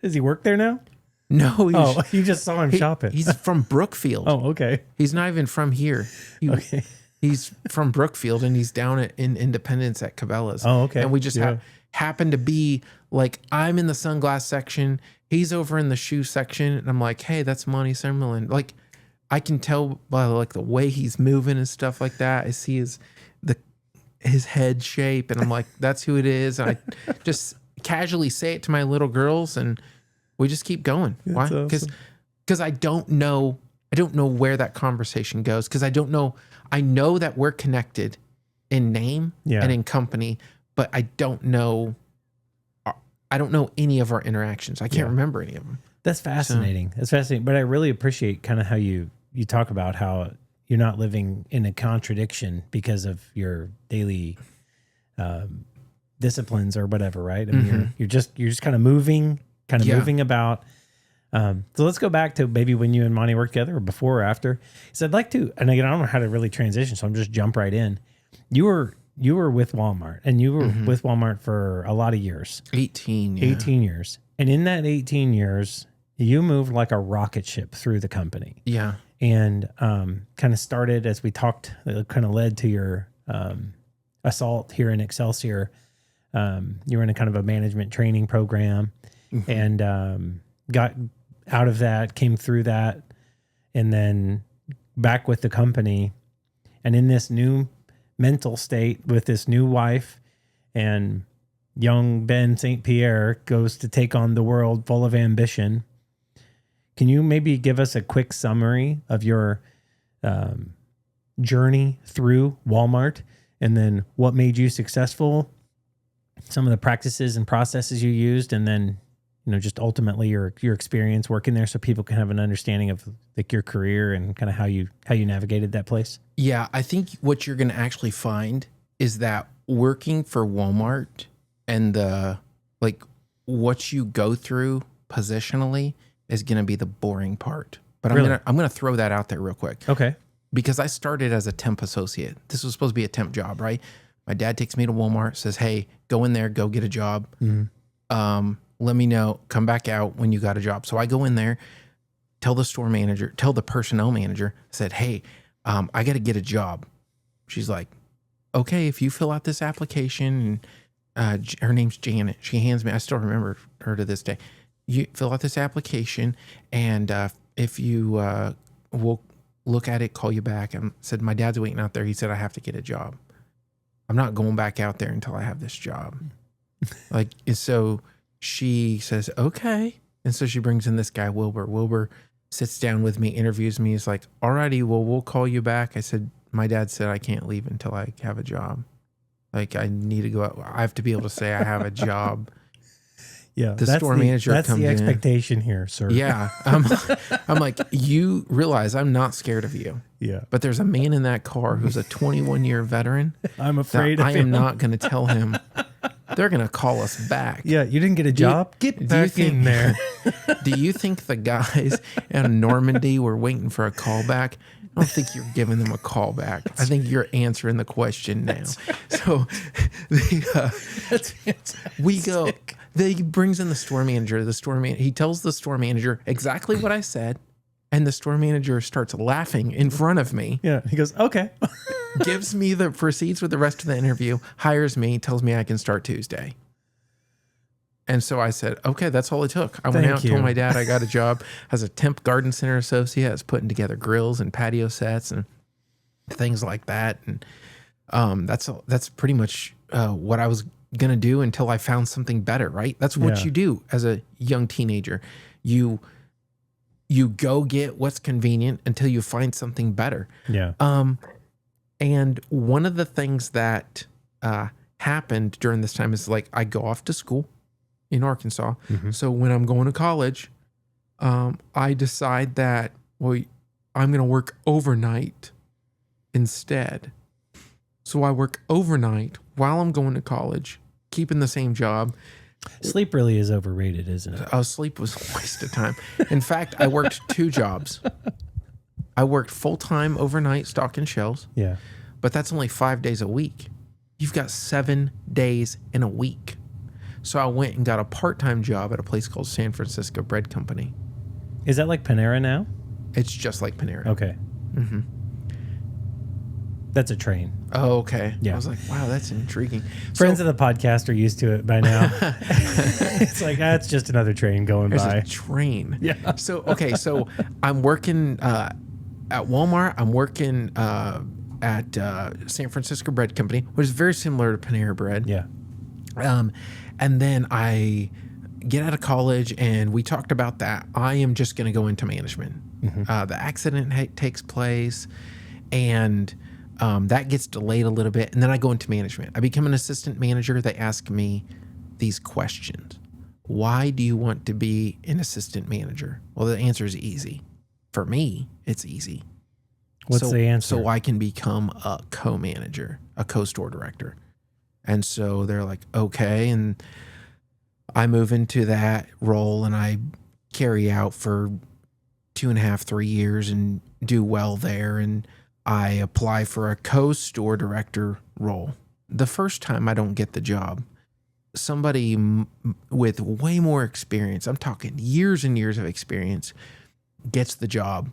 [SPEAKER 2] Does he work there now?
[SPEAKER 1] No.
[SPEAKER 2] You just saw him shopping.
[SPEAKER 1] He's from Brookfield.
[SPEAKER 2] Oh, okay.
[SPEAKER 1] He's not even from here. He's from Brookfield and he's down in Independence at Cabela's.
[SPEAKER 2] Oh, okay.
[SPEAKER 1] And we just happen to be like, I'm in the sunglass section. He's over in the shoe section. And I'm like, hey, that's Monty Summerland. Like, I can tell by like the way he's moving and stuff like that. I see his head shape and I'm like, that's who it is. And I just casually say it to my little girls and we just keep going. Why? Because I don't know where that conversation goes. Because I don't know. I know that we're connected in name and in company, but I don't know any of our interactions. I can't remember any of them.
[SPEAKER 2] That's fascinating. That's fascinating. But I really appreciate kind of how you talk about how you're not living in a contradiction because of your daily disciplines or whatever, right? I mean, you're just kind of moving about. So let's go back to maybe when you and Monty worked together or before or after. So I'd like to, and again, I don't know how to really transition, so I'm just jump right in. You were with Walmart and you were with Walmart for a lot of years.
[SPEAKER 1] 18
[SPEAKER 2] years. And in that 18 years, you moved like a rocket ship through the company.
[SPEAKER 1] Yeah.
[SPEAKER 2] And kind of started, as we talked, it kind of led to your assault here in Excelsior. You were in a kind of a management training program and got out of that, came through that, and then back with the company. And in this new mental state with this new wife, and young Ben St. Pierre goes to take on the world full of ambition. Can you maybe give us a quick summary of your journey through Walmart and then what made you successful, some of the practices and processes you used, and then, just ultimately your experience working there so people can have an understanding of like your career and kind of how you navigated that place?
[SPEAKER 1] Yeah, I think what you're going to actually find is that working for Walmart and what you go through positionally is going to be the boring part. But really? I'm going to throw that out there real quick.
[SPEAKER 2] Okay.
[SPEAKER 1] Because I started as a temp associate. This was supposed to be a temp job, right? My dad takes me to Walmart, says, hey, go in there, go get a job. Let me know, come back out when you got a job. So I go in there, tell the personnel manager, said, hey, I got to get a job. She's like, okay, if you fill out this application, and her name's Janet. She hands me, I still remember her to this day. You fill out this application, and if you will look at it, call you back. I said, my dad's waiting out there. He said, I have to get a job. I'm not going back out there until I have this job. And so she says, okay. And so she brings in this guy, Wilbur. Wilbur sits down with me, interviews me. He's like, alrighty, well, we'll call you back. I said, my dad said I can't leave until I have a job. Like, I need to go out. I have to be able to say I have a job.
[SPEAKER 2] Yeah,
[SPEAKER 1] the store manager comes in.
[SPEAKER 2] That's the expectation here, sir.
[SPEAKER 1] Yeah. I'm like, you realize I'm not scared of you.
[SPEAKER 2] Yeah.
[SPEAKER 1] But there's a man in that car who's a 21-year veteran.
[SPEAKER 2] I'm afraid of
[SPEAKER 1] I am not going to tell him they're going to call us back.
[SPEAKER 2] Yeah, you didn't get a job? Get back in there.
[SPEAKER 1] Do you think the guys in Normandy were waiting for a call back? I don't think you're giving them a call back. I think you're answering the question now. So we go, he brings in the store manager. He tells the store manager exactly what I said. And the store manager starts laughing in front of me.
[SPEAKER 2] Yeah. He goes, okay.
[SPEAKER 1] Proceeds with the rest of the interview, hires me, tells me I can start Tuesday. And so I said, okay, that's all it took. I went out, told my dad I got a job as a temp garden center associate. I was putting together grills and patio sets and things like that. And that's pretty much what I was going to do until I found something better, right? That's what you do as a young teenager. You go get what's convenient until you find something better.
[SPEAKER 2] Yeah.
[SPEAKER 1] And one of the things that happened during this time is like I go off to school in Arkansas. Mm-hmm. So when I'm going to college, I decide that, I'm going to work overnight instead. So I work overnight while I'm going to college, keeping the same job.
[SPEAKER 2] Sleep really is overrated, isn't it?
[SPEAKER 1] Sleep was a waste of time. In fact, I worked 2 jobs. I worked full-time overnight stocking shelves.
[SPEAKER 2] Yeah.
[SPEAKER 1] But that's only 5 days a week. You've got 7 days in a week. So I went and got a part-time job at a place called San Francisco Bread Company.
[SPEAKER 2] Is that like Panera now?
[SPEAKER 1] It's just like Panera.
[SPEAKER 2] Okay. Mm-hmm. That's a train.
[SPEAKER 1] Oh, okay.
[SPEAKER 2] Yeah.
[SPEAKER 1] I was like, wow, that's intriguing.
[SPEAKER 2] Friends of the podcast are used to it by now. It's like, that's just another train going
[SPEAKER 1] There's
[SPEAKER 2] by.
[SPEAKER 1] a train.
[SPEAKER 2] Yeah.
[SPEAKER 1] So I'm working at Walmart. I'm working at San Francisco Bread Company, which is very similar to Panera Bread.
[SPEAKER 2] Yeah.
[SPEAKER 1] And then I get out of college, and we talked about that. I am just going to go into management. Mm-hmm. The accident takes place, and that gets delayed a little bit. And then I go into management. I become an assistant manager. They ask me these questions. Why do you want to be an assistant manager? Well, the answer is easy. For me, it's easy.
[SPEAKER 2] What's the answer?
[SPEAKER 1] So I can become a co-manager, a co-store director. And so they're like, okay. And I move into that role, and I carry out for 2.5, 3 years and do well there. And I apply for a co-store director role. The first time I don't get the job. Somebody with way more experience, I'm talking years and years of experience, gets the job.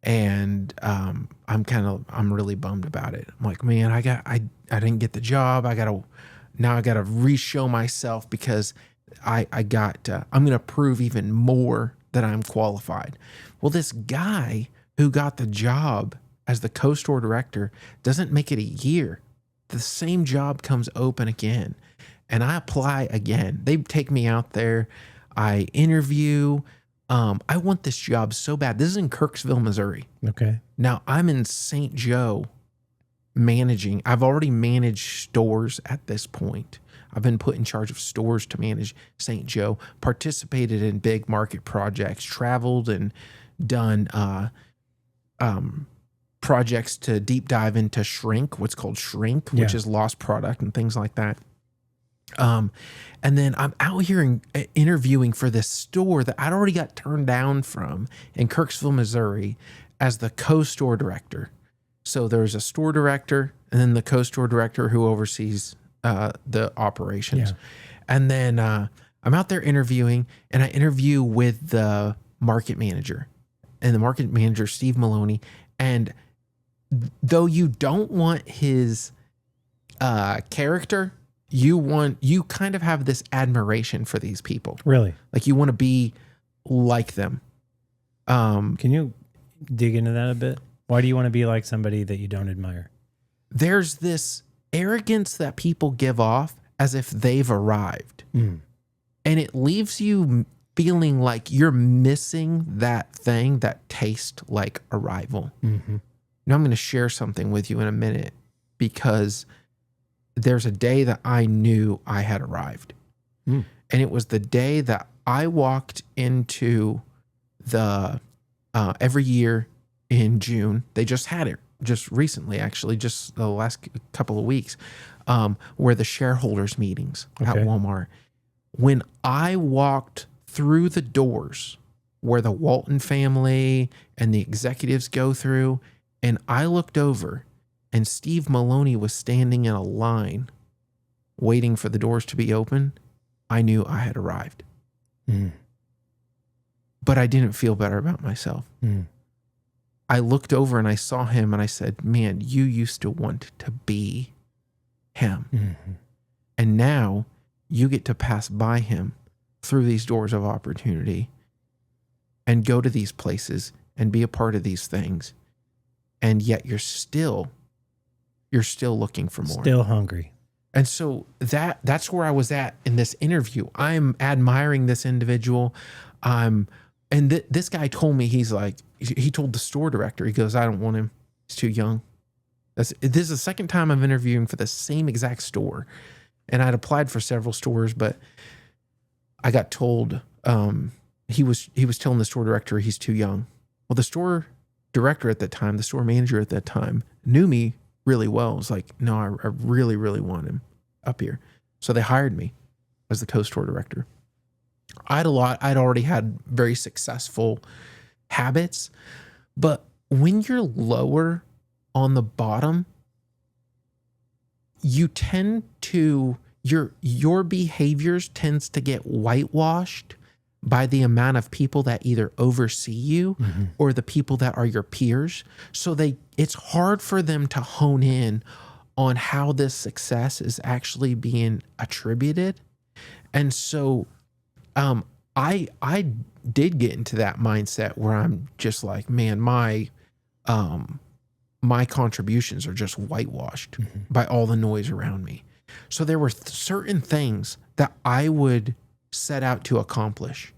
[SPEAKER 1] And I'm really bummed about it. I'm like, man, I didn't get the job. Now I gotta re-show myself because I'm gonna prove even more that I'm qualified. Well, this guy who got the job as the co-store director doesn't make it a year. The same job comes open again, and I apply again. They take me out there. I interview. I want this job so bad. This is in Kirksville, Missouri.
[SPEAKER 2] Okay.
[SPEAKER 1] Now I'm in St. Joe managing. I've already managed stores at this point. I've been put in charge of stores to manage St. Joe, participated in big market projects, traveled and done projects to deep dive into shrink, what's called shrink, which is lost product and things like that. And then I'm out here interviewing for this store that I'd already got turned down from in Kirksville, Missouri as the co-store director. So there's a store director and then the co-store director who oversees the operations. Yeah. And then I'm out there interviewing, and I interview with the market manager, and the market manager, Steve Maloney. And though you don't want his character, you kind of have this admiration for these people.
[SPEAKER 2] Really?
[SPEAKER 1] Like you want to be like them.
[SPEAKER 2] Can you dig into that a bit? Why do you want to be like somebody that you don't admire?
[SPEAKER 1] There's this arrogance that people give off as if they've arrived. Mm. And it leaves you feeling like you're missing that thing that tastes like arrival. Mm-hmm. Now I'm going to share something with you in a minute, because there's a day that I knew I had arrived. Mm. And it was the day that I walked into the, every year in June, they just had it just recently, actually, just the last couple of weeks. were the shareholders meetings at
[SPEAKER 2] Okay.
[SPEAKER 1] Walmart. When I walked through the doors where the Walton family and the executives go through, and I looked over and Steve Maloney was standing in a line waiting for the doors to be open, I knew I had arrived.
[SPEAKER 2] Mm.
[SPEAKER 1] But I didn't feel better about myself.
[SPEAKER 2] Mm.
[SPEAKER 1] I looked over and I saw him and I said, man, you used to want to be him.
[SPEAKER 2] Mm-hmm.
[SPEAKER 1] And now you get to pass by him through these doors of opportunity and go to these places and be a part of these things. And yet you're still looking for more.
[SPEAKER 2] Still hungry.
[SPEAKER 1] And so that's where I was at in this interview. I'm admiring this individual. This guy told me, he told the store director, he goes, I don't want him. He's too young. This is the second time I'm interviewing for the same exact store. And I'd applied for several stores, but I got told he was telling the store director he's too young. Well, the store director at that time, the store manager at that time, knew me really well. It was like, no, I really, really want him up here. So they hired me as the co-store director. I'd already had very successful habits, but when you're lower on the bottom, you tend to, your behaviors tends to get whitewashed by the amount of people that either oversee you
[SPEAKER 2] Mm-hmm.
[SPEAKER 1] or the people that are your peers. So it's hard for them to hone in on how this success is actually being attributed. And so I did get into that mindset where I'm just like, man, my contributions are just whitewashed
[SPEAKER 2] Mm-hmm.
[SPEAKER 1] by all the noise around me. So there were certain things that I would set out to accomplish.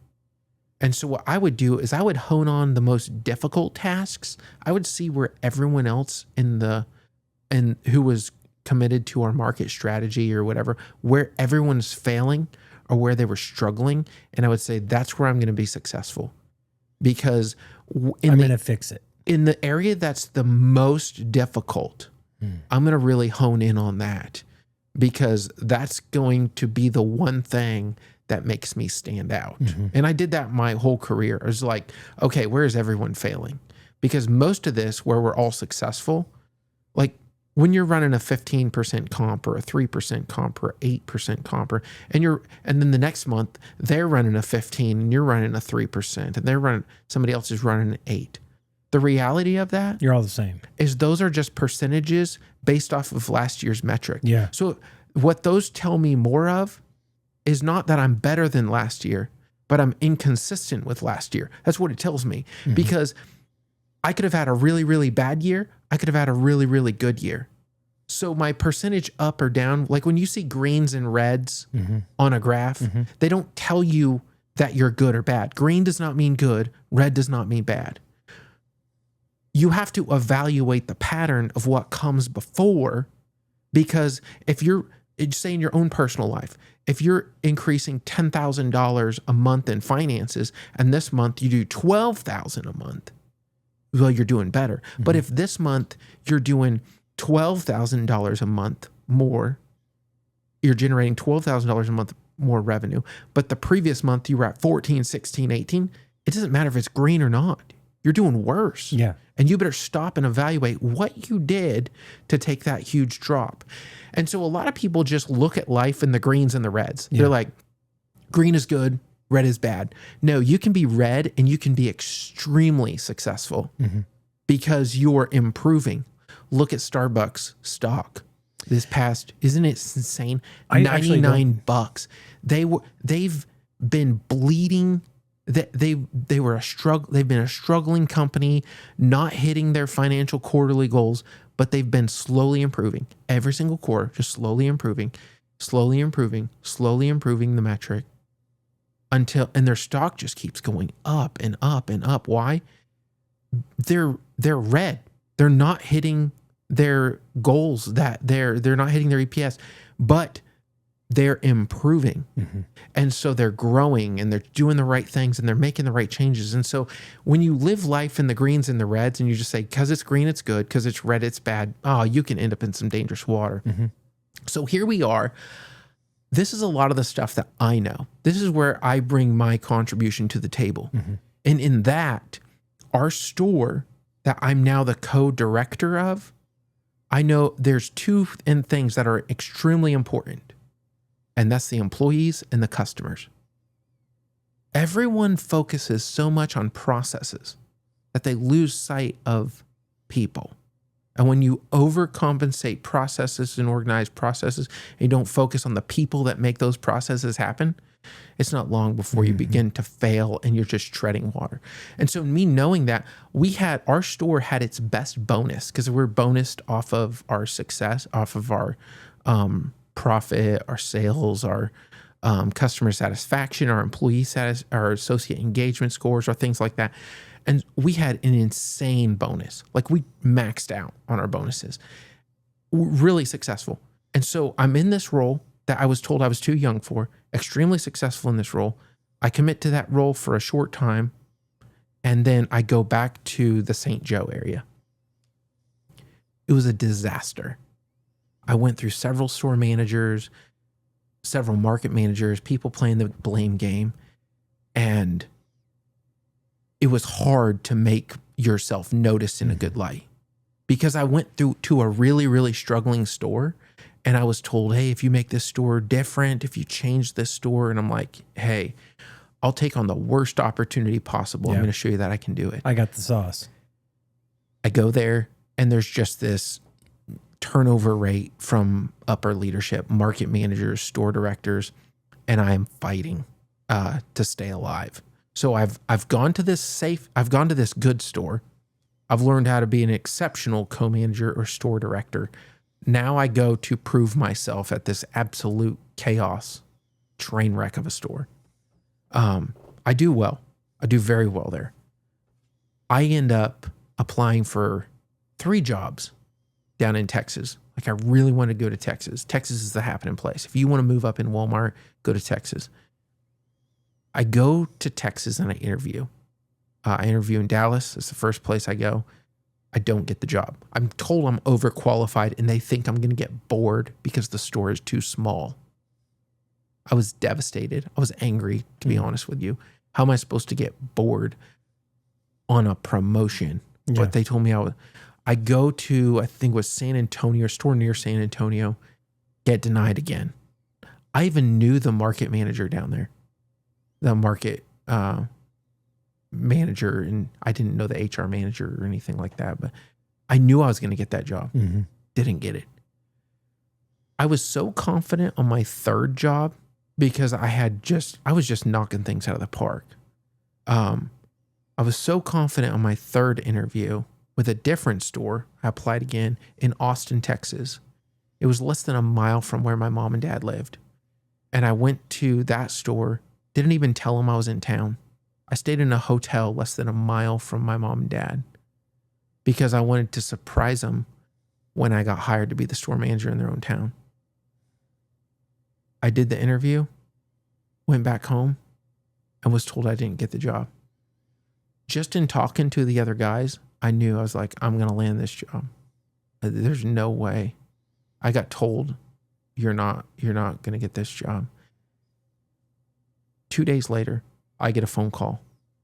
[SPEAKER 1] And so what I would do is I would hone on the most difficult tasks. I would see where everyone else and who was committed to our market strategy or whatever, where everyone's failing or where they were struggling. And I would say, that's where I'm going to be successful, because
[SPEAKER 2] I'm going to fix it.
[SPEAKER 1] In the area that's the most difficult, I'm going to really hone in on that, because that's going to be the one thing that makes me stand out.
[SPEAKER 2] Mm-hmm.
[SPEAKER 1] And I did that my whole career. I was like, okay, where is everyone failing? Because most of this, where we're all successful, like when you're running a 15% comp or a 3% comp or 8% comp, and then the next month they're running a 15 and you're running a 3%, and somebody else is running an 8. The reality of that,
[SPEAKER 2] You're all the same.
[SPEAKER 1] is those are just percentages based off of last year's metric.
[SPEAKER 2] Yeah.
[SPEAKER 1] So what those tell me more of is not that I'm better than last year, but I'm inconsistent with last year. That's what it tells me.
[SPEAKER 2] Mm-hmm.
[SPEAKER 1] Because I could have had a really, really bad year. I could have had a really, really good year. So my percentage up or down, like when you see greens and reds
[SPEAKER 2] Mm-hmm.
[SPEAKER 1] on a graph,
[SPEAKER 2] Mm-hmm.
[SPEAKER 1] they don't tell you that you're good or bad. Green does not mean good. Red does not mean bad. You have to evaluate the pattern of what comes before, because if you're, say in your own personal life, if you're increasing $10,000 a month in finances and this month you do $12,000 a month, well, you're doing better.
[SPEAKER 2] Mm-hmm.
[SPEAKER 1] But if this month you're doing $12,000 a month more, you're generating $12,000 a month more revenue, but the previous month you were at 14, 16, 18, it doesn't matter if it's green or not. You're doing worse.
[SPEAKER 2] Yeah.
[SPEAKER 1] And you better stop and evaluate what you did to take that huge drop. And so a lot of people just look at life in the greens and the reds.
[SPEAKER 2] Yeah.
[SPEAKER 1] They're like, green is good, red is bad. No, you can be red and you can be extremely successful
[SPEAKER 2] Mm-hmm.
[SPEAKER 1] because you're improving. Look at Starbucks stock this past, isn't it insane?
[SPEAKER 2] I actually
[SPEAKER 1] $99. They've been bleeding. They've been a struggling company, not hitting their financial quarterly goals, but they've been slowly improving every single quarter, just slowly improving the metric and their stock just keeps going up and up and up. Why? They're red. They're not hitting their goals, that they're not hitting their EPS, but they're improving.
[SPEAKER 2] Mm-hmm.
[SPEAKER 1] And so they're growing and they're doing the right things and they're making the right changes. And so when you live life in the greens and the reds and you just say, because it's green, it's good, because it's red, it's bad, you can end up in some dangerous water.
[SPEAKER 2] Mm-hmm.
[SPEAKER 1] So here we are. This is a lot of the stuff that I know. This is where I bring my contribution to the table. And in that, our store that I'm now the co-director of, I know there's two things that are extremely important, and that's the employees and the customers. Everyone focuses so much on processes that they lose sight of people. And when you overcompensate processes and organize processes, and you don't focus on the people that make those processes happen, it's not long before you begin to fail and you're just treading water. And so me knowing that, our store had its best bonus because we're bonused off of our success, off of our profit, our sales, our customer satisfaction, our our associate engagement scores, or things like that. And we had an insane bonus. Like we maxed out on our bonuses. Really successful. And so I'm in this role that I was told I was too young for, extremely successful in this role. I commit to that role for a short time, and then I go back to the St. Joe area. It was a disaster. I went through several store managers, several market managers, people playing the blame game, and it was hard to make yourself noticed in a good light because I went to a really, really struggling store and I was told, hey, if you make this store different, if you change this store, and I'm like, hey, I'll take on the worst opportunity possible. I'm going to show you that I can do it.
[SPEAKER 2] I got the sauce.
[SPEAKER 1] I go there and there's just this turnover rate from upper leadership, market managers, store directors, and I am fighting to stay alive. So I've gone to this good store. I've learned how to be an exceptional co-manager or store director. Now I go to prove myself at this absolute chaos train wreck of a store. I do well. I do very well there. I end up applying for 3 jobs down in Texas. Like I really want to go to Texas. Texas is the happening place. If you want to move up in Walmart, go to Texas. I go to Texas and I interview. I interview in Dallas. It's the first place I go. I don't get the job. I'm told I'm overqualified and they think I'm going to get bored because the store is too small. I was devastated. I was angry, to be honest with you. How am I supposed to get bored on a promotion? But they told me I go to, I think it was San Antonio, a store near San Antonio, get denied again. I even knew the market manager down there. The market manager, and I didn't know the HR manager or anything like that, but I knew I was going to get that job. Didn't get it. I was so confident on my 3rd job because I was just knocking things out of the park. I was so confident on my 3rd interview with a different store. I applied again in Austin, Texas. It was less than a mile from where my mom and dad lived. And I went to that store. Didn't even tell them I was in town. I stayed in a hotel less than a mile from my mom and dad because I wanted to surprise them when I got hired to be the store manager in their own town. I did the interview, went back home, and was told I didn't get the job. Just in talking to the other guys, I knew I was like, I'm going to land this job. There's no way. I got told you're not going to get this job. 2 days later, I get a phone call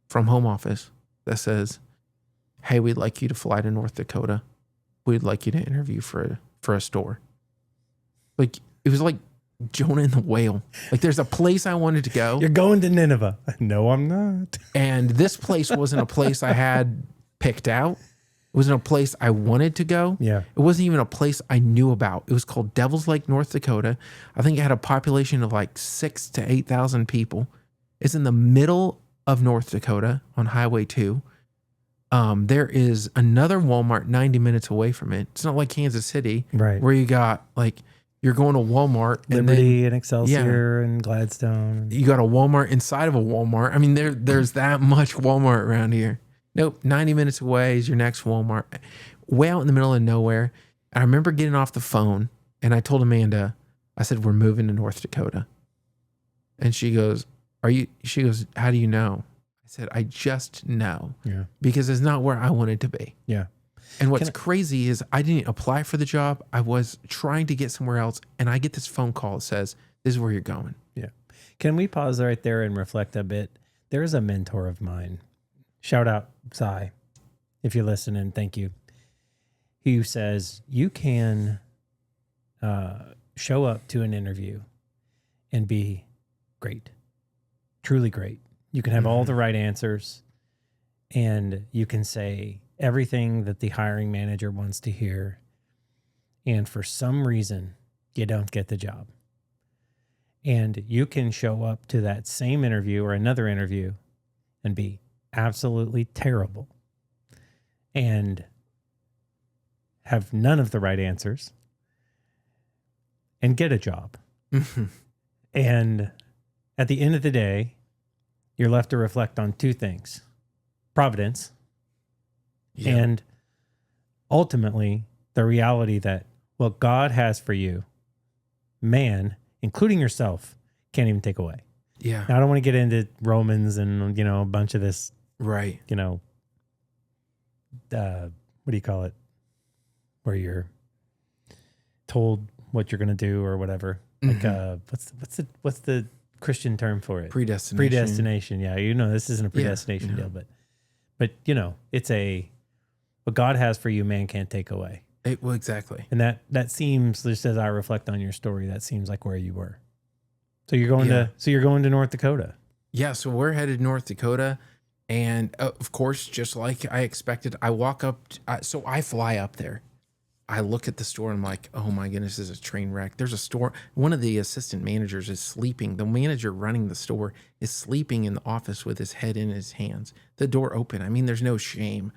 [SPEAKER 1] from home office that says, hey, we'd like you to fly to North Dakota. We'd like you to interview for a store. Like, it was like Jonah and the whale. Like, there's a place I wanted to go.
[SPEAKER 2] You're going to Nineveh. No, I'm not.
[SPEAKER 1] And this place wasn't a place I had picked out. It wasn't a place I wanted to go.
[SPEAKER 2] Yeah.
[SPEAKER 1] It wasn't even a place I knew about. It was called Devil's Lake, North Dakota. I think it had a population of like 6,000 to 8,000 people. It's in the middle of North Dakota on Highway 2. There is another Walmart 90 minutes away from it. It's not like Kansas City,
[SPEAKER 2] right,
[SPEAKER 1] where you got like, you're going to Walmart.
[SPEAKER 2] Liberty and Excelsior and Gladstone.
[SPEAKER 1] You got a Walmart inside of a Walmart. I mean, there's that much Walmart around here. Nope, 90 minutes away is your next Walmart. Way out in the middle of nowhere. I remember getting off the phone and I told Amanda, I said, we're moving to North Dakota. And she goes, she goes, how do you know? I said, I just know.
[SPEAKER 2] Yeah.
[SPEAKER 1] Because it's not where I wanted to be.
[SPEAKER 2] Yeah.
[SPEAKER 1] And what's crazy is I didn't apply for the job. I was trying to get somewhere else, and I get this phone call that says, "This is where you're going."
[SPEAKER 2] Yeah. Can we pause right there and reflect a bit? There is a mentor of mine. Shout out, Cy, if you're listening. Thank you. Who says you can show up to an interview and be great, truly great. You can have all the right answers, and you can say everything that the hiring manager wants to hear. And for some reason, you don't get the job. And you can show up to that same interview or another interview and be absolutely terrible and have none of the right answers and get a job. And at the end of the day, you're left to reflect on two things: providence and ultimately the reality that what God has for you, man, including yourself, can't even take away.
[SPEAKER 1] Yeah.
[SPEAKER 2] Now, I don't want to get into Romans and, a bunch of this,
[SPEAKER 1] Right.
[SPEAKER 2] what do you call it? Where you're told what you're going to do or whatever. Like, what's the Christian term for it?
[SPEAKER 1] Predestination.
[SPEAKER 2] Yeah. This isn't a predestination deal, but it's what God has for you, man can't take away.
[SPEAKER 1] Well, exactly.
[SPEAKER 2] And that seems, just as I reflect on your story, that seems like where you were. So you're going to North Dakota.
[SPEAKER 1] Yeah. So we're headed North Dakota. And of course, just like I expected, I walk up. So I fly up there. I look at the store and I'm like, oh my goodness, this is a train wreck. There's a store. One of the assistant managers is sleeping. The manager running the store is sleeping in the office with his head in his hands. The door open. I mean, there's no shame.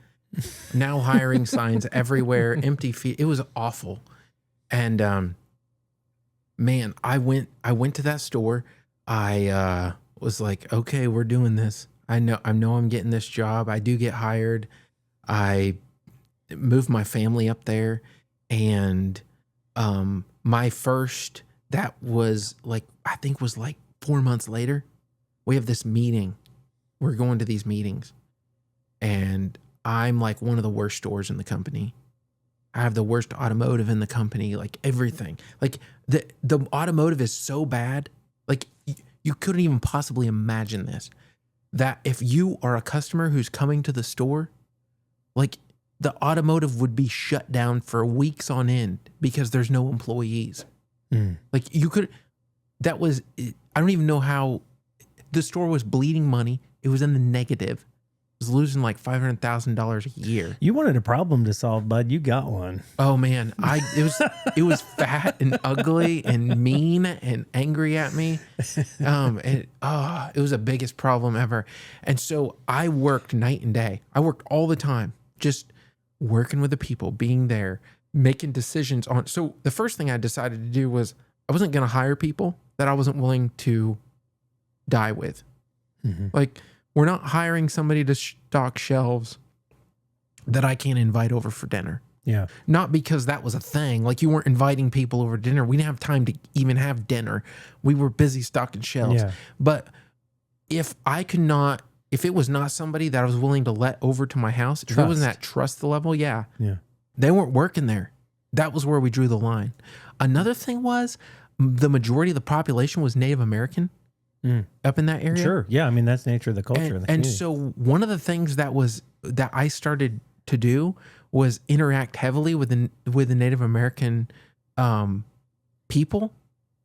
[SPEAKER 1] Now hiring signs everywhere, empty feet. It was awful. And man, I went to that store. I was like, okay, we're doing this. I know I'm getting this job. I do get hired. I moved my family up there, and my first, that was like, I think was like 4 months later, we have this meeting. We're going to these meetings, and I'm like one of the worst stores in the company. I have the worst automotive in the company, like everything. Like the automotive is so bad. Like you couldn't even possibly imagine this, that if you are a customer who's coming to the store, like the automotive would be shut down for weeks on end because there's no employees. Like I don't even know how the store was bleeding money. It was in the negative. Was losing like $500,000 a year.
[SPEAKER 2] You wanted a problem to solve, bud. You got one.
[SPEAKER 1] Oh man, it was fat and ugly and mean and angry at me. It was the biggest problem ever. And so I worked night and day. I worked all the time, just working with the people, being there, making decisions on. So the first thing I decided to do was I wasn't going to hire people that I wasn't willing to die with. Like, we're not hiring somebody to stock shelves that I can't invite over for dinner.
[SPEAKER 2] Yeah.
[SPEAKER 1] Not because that was a thing. Like, you weren't inviting people over to dinner. We didn't have time to even have dinner. We were busy stocking shelves.
[SPEAKER 2] Yeah.
[SPEAKER 1] But if it was not somebody that I was willing to let over to my house, if it wasn't that trust level, they weren't working there. That was where we drew the line. Another thing was the majority of the population was Native American. Up in that area.
[SPEAKER 2] Sure. Yeah. I mean, that's the nature of the culture.
[SPEAKER 1] And,
[SPEAKER 2] of the community.
[SPEAKER 1] so one of the things that I started to do was interact heavily with the Native American people,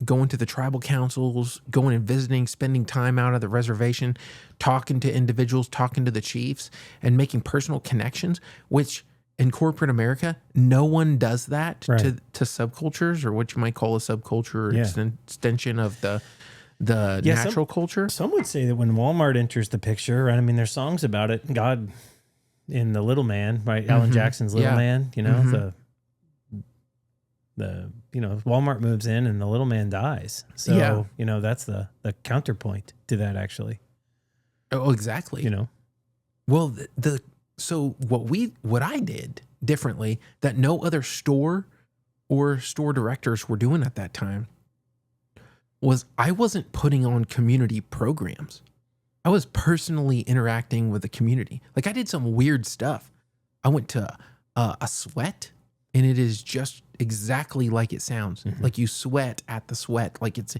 [SPEAKER 1] going to the tribal councils, going and visiting, spending time out at the reservation, talking to individuals, talking to the chiefs, and making personal connections, which in corporate America, no one does that to subcultures, or what you might call a subculture or extension of the natural culture.
[SPEAKER 2] Some would say that when Walmart enters the picture, right? I mean, there's songs about it. God in the Little Man, right? Alan Jackson's Little Man, Walmart moves in and the little man dies. So, that's the counterpoint to that, actually.
[SPEAKER 1] Oh, exactly. Well, so what I did differently that no other store or store directors were doing at that time was I wasn't putting on community programs. I was personally interacting with the community. Like, I did some weird stuff. I went to a sweat, and it is just exactly like it sounds. Like you sweat at the sweat. Like it's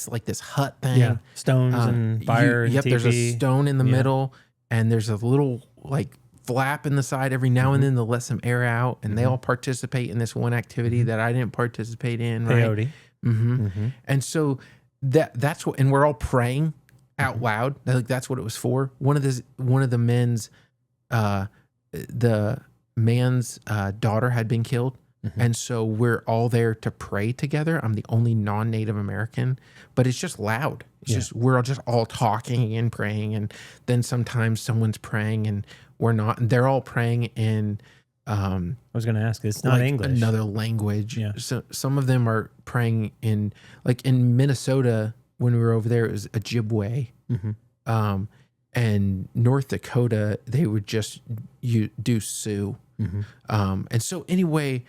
[SPEAKER 1] like this hut thing.
[SPEAKER 2] Yeah. Stones and fire and
[SPEAKER 1] Yep, there's a
[SPEAKER 2] TV.
[SPEAKER 1] stone in the middle, and there's a little like flap in the side every now and then to let some air out, and they all participate in this one activity that I didn't participate in. Right.
[SPEAKER 2] Peyote.
[SPEAKER 1] And so that's what, and we're all praying out loud. Like that's what it was for. One of the men's, the man's daughter had been killed. And so we're all there to pray together. I'm the only non-Native American, but it's just loud. It's just, we're just all talking and praying. And then sometimes someone's praying and we're not, and they're all praying in,
[SPEAKER 2] I was going to ask, it's not
[SPEAKER 1] like
[SPEAKER 2] English.
[SPEAKER 1] another language.
[SPEAKER 2] Yeah.
[SPEAKER 1] So some of them are praying in, like in Minnesota, when we were over there, it was Ojibwe. And North Dakota, they would just do Sioux. And so anyway,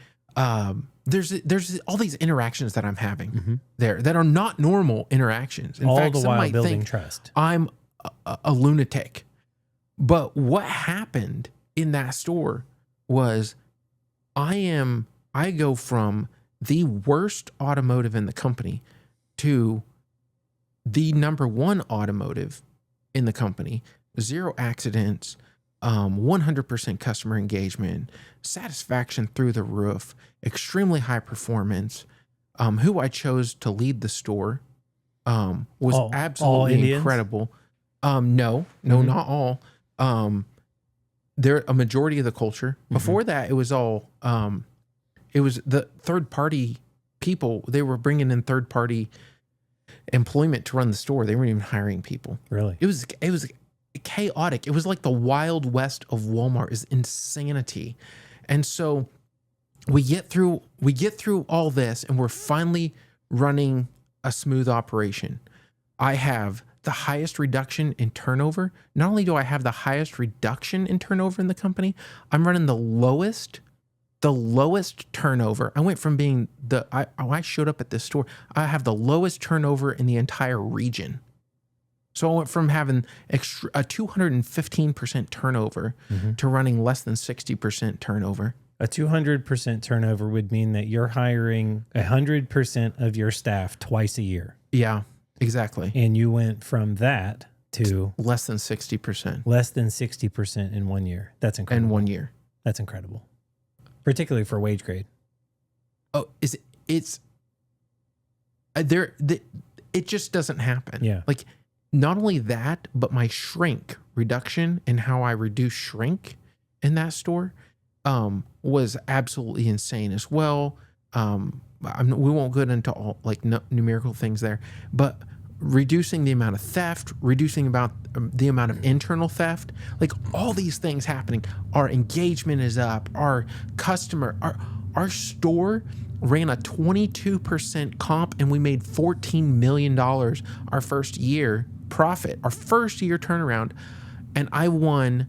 [SPEAKER 1] there's all these interactions that I'm having there that are not normal interactions. In
[SPEAKER 2] all
[SPEAKER 1] fact,
[SPEAKER 2] the
[SPEAKER 1] some
[SPEAKER 2] while
[SPEAKER 1] might
[SPEAKER 2] building
[SPEAKER 1] think
[SPEAKER 2] trust.
[SPEAKER 1] I'm a lunatic. But what happened in that store was I go from the worst automotive in the company to the number one automotive in the company, 0 accidents, 100% customer engagement, satisfaction through the roof, extremely high performance. Who I chose to lead the store was absolutely incredible. No, not all. They're a majority of the culture. Before that, it was all, it was the third party people. They were bringing in third party employment to run the store. They weren't even hiring people.
[SPEAKER 2] Really?
[SPEAKER 1] It was chaotic. It was like the Wild West of Walmart. Is insanity. And so we get through all this and we're finally running a smooth operation. I have the highest reduction in turnover. Not only do I have the highest reduction in turnover in the company, I'm running the lowest turnover. I went from being I showed up at this store, I have the lowest turnover in the entire region. So I went from having a 215% turnover to running less than 60% turnover.
[SPEAKER 2] A 200% turnover would mean that you're hiring 100% of your staff twice a year.
[SPEAKER 1] Yeah, exactly.
[SPEAKER 2] And you went from that to
[SPEAKER 1] less than 60%.
[SPEAKER 2] Less than 60% in 1 year. That's incredible.
[SPEAKER 1] In 1 year.
[SPEAKER 2] That's incredible. Particularly for wage grade.
[SPEAKER 1] Oh, it just doesn't happen.
[SPEAKER 2] Yeah.
[SPEAKER 1] Like not only that, but my shrink reduction and how I reduce shrink in that store was absolutely insane as well. We won't go into all like numerical things there, but reducing the amount of theft, reducing about the amount of internal theft, like all these things happening. Our engagement is up. Our our store ran a 22% comp and we made $14 million our first year profit, our first year turnaround. And I won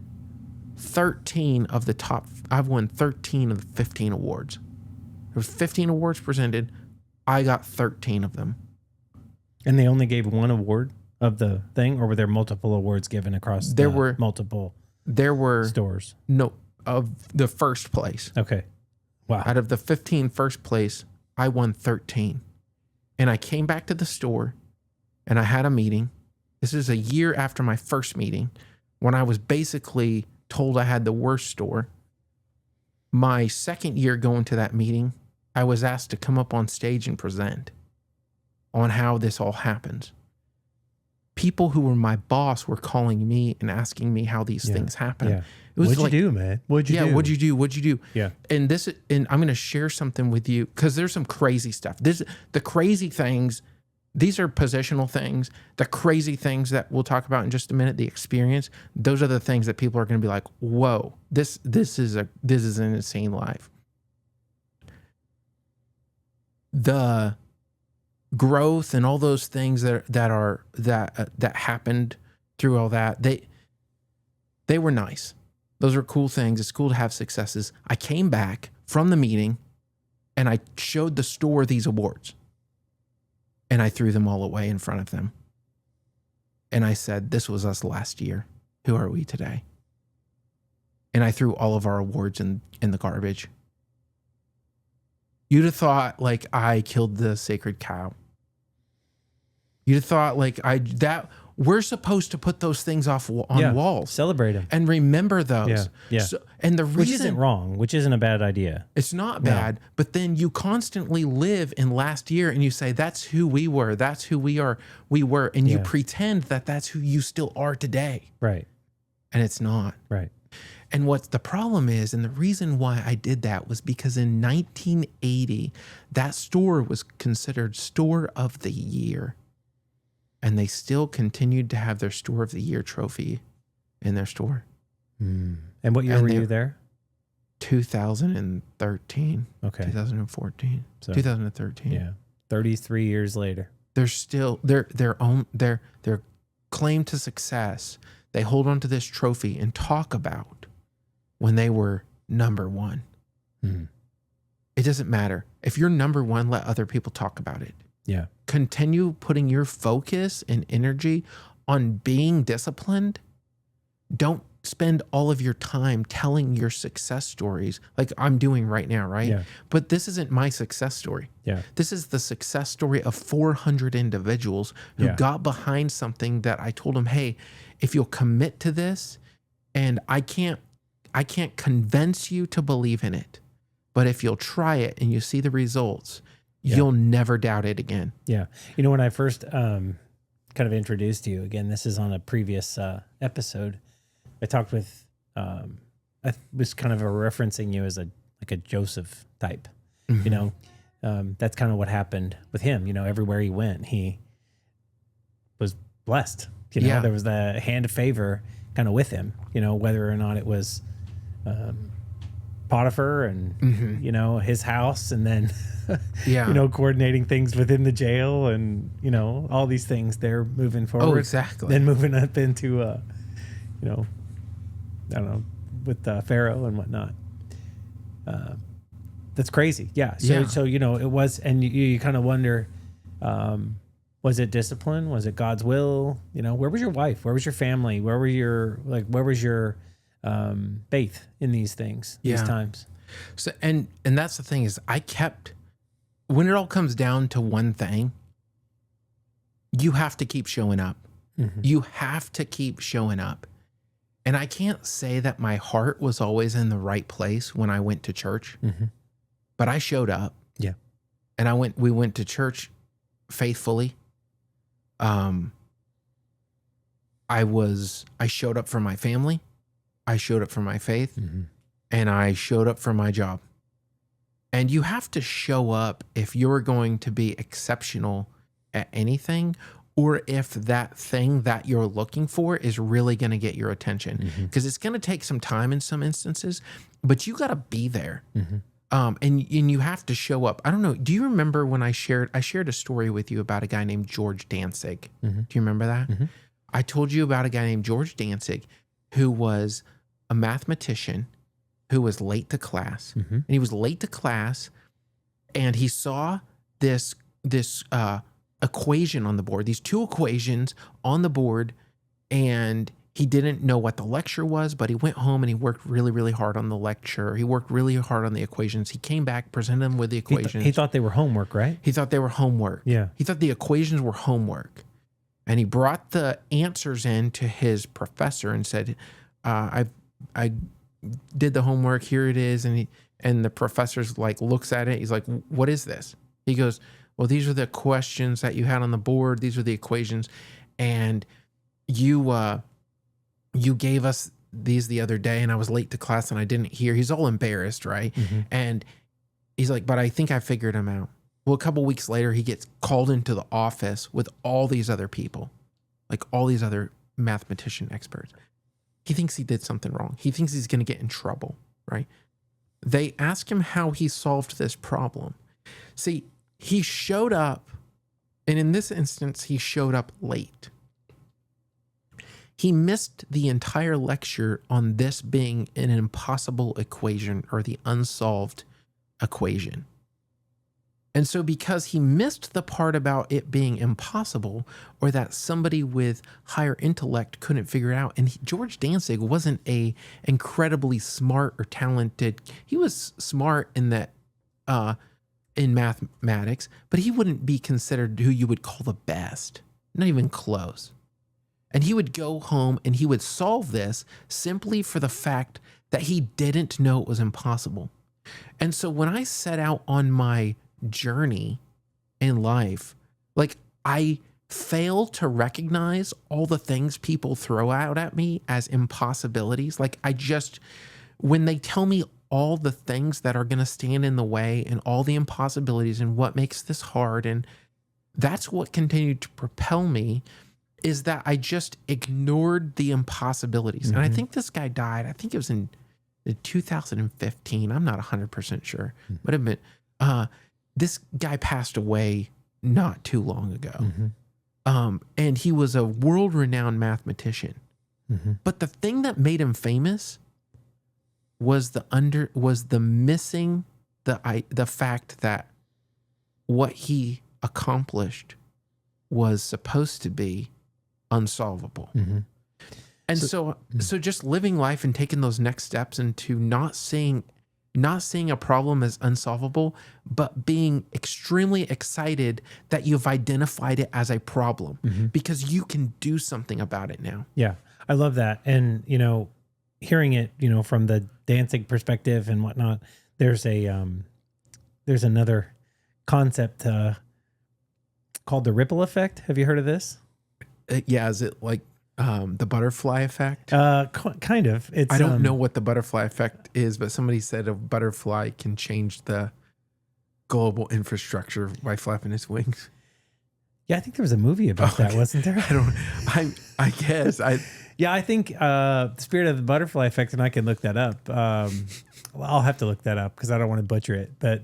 [SPEAKER 1] 13 of the 15 awards. There was 15 awards presented. I got 13 of them.
[SPEAKER 2] And they only gave one award of the thing, or were there multiple awards given across multiple stores? No, of the first place. Okay. Wow.
[SPEAKER 1] Out of the 15 first place, I won 13. And I came back to the store and I had a meeting. This is a year after my first meeting when I was basically told I had the worst store. My second year going to that meeting, I was asked to come up on stage and present on how this all happens. People who were my boss were calling me and asking me how these things happen.
[SPEAKER 2] Yeah.
[SPEAKER 1] It was
[SPEAKER 2] What'd you do, man? What'd you do?
[SPEAKER 1] What'd you do?
[SPEAKER 2] Yeah.
[SPEAKER 1] And I'm going to share something with you because there's some crazy stuff. The crazy things, these are positional things. The crazy things that we'll talk about in just a minute, the experience, those are the things that people are going to be like, whoa, this is an insane life. The growth and all those things that happened through all that, they were nice. Those are cool things. It's cool to have successes. I came back from the meeting and I showed the store these awards and I threw them all away in front of them. And I said, this was us last year. Who are we today? and I threw all of our awards in the garbage. You'd have thought like I killed the sacred cow. You'd have thought like we're supposed to put those things on walls.
[SPEAKER 2] Celebrate them.
[SPEAKER 1] And remember those.
[SPEAKER 2] Yeah. Yeah.
[SPEAKER 1] So, and the reason,
[SPEAKER 2] which isn't wrong, which isn't a bad idea.
[SPEAKER 1] It's not bad, but then you constantly live in last year and you say, that's who we were. That's who we were. And you pretend that that's who you still are today.
[SPEAKER 2] Right.
[SPEAKER 1] And it's not.
[SPEAKER 2] Right.
[SPEAKER 1] And what the problem is, and the reason why I did that was because in 1980, that store was considered store of the year. And they still continued to have their store of the year trophy in their store.
[SPEAKER 2] Mm. And what year were you there?
[SPEAKER 1] 2013.
[SPEAKER 2] Okay.
[SPEAKER 1] 2014. So, 2013.
[SPEAKER 2] Yeah. 33 years later.
[SPEAKER 1] They're still their claim to success. They hold on to this trophy and talk about when they were number one.
[SPEAKER 2] Mm.
[SPEAKER 1] It doesn't matter. If you're number one, let other people talk about it.
[SPEAKER 2] Yeah.
[SPEAKER 1] Continue putting your focus and energy on being disciplined. Don't spend all of your time telling your success stories like I'm doing right now, right?
[SPEAKER 2] Yeah.
[SPEAKER 1] But this isn't my success story.
[SPEAKER 2] Yeah.
[SPEAKER 1] This is the success story of 400 individuals who got behind something that I told them, hey, if you'll commit to this, and I can't convince you to believe in it, but if you'll try it and you see the results, you'll never doubt it again.
[SPEAKER 2] Yeah. You know, when I first kind of introduced you, again, this is on a previous episode, I talked with, I was kind of referencing you as a Joseph type, you know, that's kind of what happened with him. You know, everywhere he went, he was blessed, you know, there was the hand of favor kind of with him, you know, whether or not it was Potiphar and, you know, his house, and then, you know, coordinating things within the jail, and, you know, all these things they're moving forward.
[SPEAKER 1] Oh, exactly.
[SPEAKER 2] Then moving up into, you know, I don't know, with Pharaoh and whatnot. That's crazy. Yeah. So, you know, it was, and you kind of wonder, was it discipline? Was it God's will? You know, where was your wife? Where was your family? Where was your faith in these things, these times?
[SPEAKER 1] So, and that's the thing is when it all comes down to one thing, you have to keep showing up. You have to keep showing up. And I can't say that my heart was always in the right place when I went to church, but I showed up.
[SPEAKER 2] Yeah.
[SPEAKER 1] And we went to church faithfully. I showed up for my family. I showed up for my faith, and I showed up for my job. And you have to show up if you're going to be exceptional at anything, or if that thing that you're looking for is really going to get your attention. Because it's going to take some time in some instances, but you got to be there. And you have to show up. I don't know. Do you remember when I shared a story with you about a guy named George Danzig? Do you remember that? I told you about a guy named George Danzig who was a mathematician who was late to class. And he was late to class, and he saw this equation on the board, these two equations on the board, and he didn't know what the lecture was, but he went home and he worked really, really hard on the lecture. He worked really hard on the equations. He came back, presented them with the equations.
[SPEAKER 2] He thought they were homework, right?
[SPEAKER 1] He thought they were homework.
[SPEAKER 2] Yeah.
[SPEAKER 1] He thought the equations were homework. And he brought the answers in to his professor and said, I did the homework. Here it is. And the professor's like, looks at it. He's like, what is this? He goes, well, these are the questions that you had on the board. These are the equations. And you gave us these the other day, and I was late to class and I didn't hear. He's all embarrassed, right? And he's like, but I think I figured them out. Well, a couple weeks later, he gets called into the office with all these other people, like all these other mathematician experts. He thinks he did something wrong. He thinks he's going to get in trouble, right? They ask him how he solved this problem. See, he showed up, and in this instance, he showed up late. He missed the entire lecture on this being an impossible equation, or the unsolved equation. And so because he missed the part about it being impossible or that somebody with higher intellect couldn't figure it out, and George Danzig wasn't a incredibly smart or talented. He was smart in that in mathematics, but he wouldn't be considered who you would call the best, not even close. And he would go home and he would solve this simply for the fact that he didn't know it was impossible. And so when I set out on my journey in life, like I fail to recognize all the things people throw out at me as impossibilities. Like when they tell me all the things that are going to stand in the way and all the impossibilities and what makes this hard, and that's what continued to propel me, is that I just ignored the impossibilities. And I think this guy died, I think it was in 2015. I'm not 100% sure, but it been, this guy passed away not too long ago. And he was a world-renowned mathematician. But the thing that made him famous was the missing the fact that what he accomplished was supposed to be unsolvable. And so just living life and taking those next steps into not seeing a problem as unsolvable, but being extremely excited that you've identified it as a problem because you can do something about it now.
[SPEAKER 2] Yeah, I love that. And, hearing it, from the Danzig perspective and whatnot, there's another concept called the ripple effect. Have you heard of this?
[SPEAKER 1] Yeah. Is it like the butterfly effect?
[SPEAKER 2] Kind of.
[SPEAKER 1] I don't know what the butterfly effect is, but somebody said a butterfly can change the global infrastructure by flapping its wings.
[SPEAKER 2] Yeah, I think there was a movie about that, wasn't there?
[SPEAKER 1] I guess.
[SPEAKER 2] Yeah, I think the spirit of the butterfly effect, and I can look that up. I'll have to look that up because I don't want to butcher it, but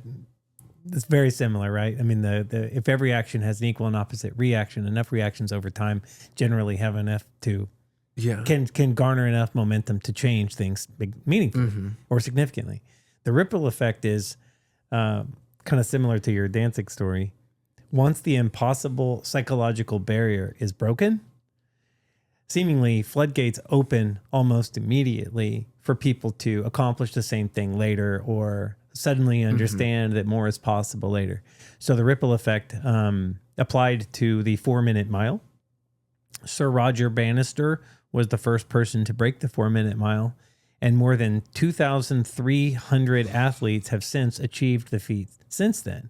[SPEAKER 2] it's very similar, right? I mean, if every action has an equal and opposite reaction, enough reactions over time generally have enough to can garner enough momentum to change things meaningfully or significantly. The ripple effect is kind of similar to your Danzig story. Once the impossible psychological barrier is broken, seemingly floodgates open almost immediately for people to accomplish the same thing later or suddenly understand that more is possible later. So the ripple effect applied to the 4-minute mile. Sir Roger Bannister was the first person to break the 4-minute mile, and more than 2,300 athletes have since achieved the feat since then.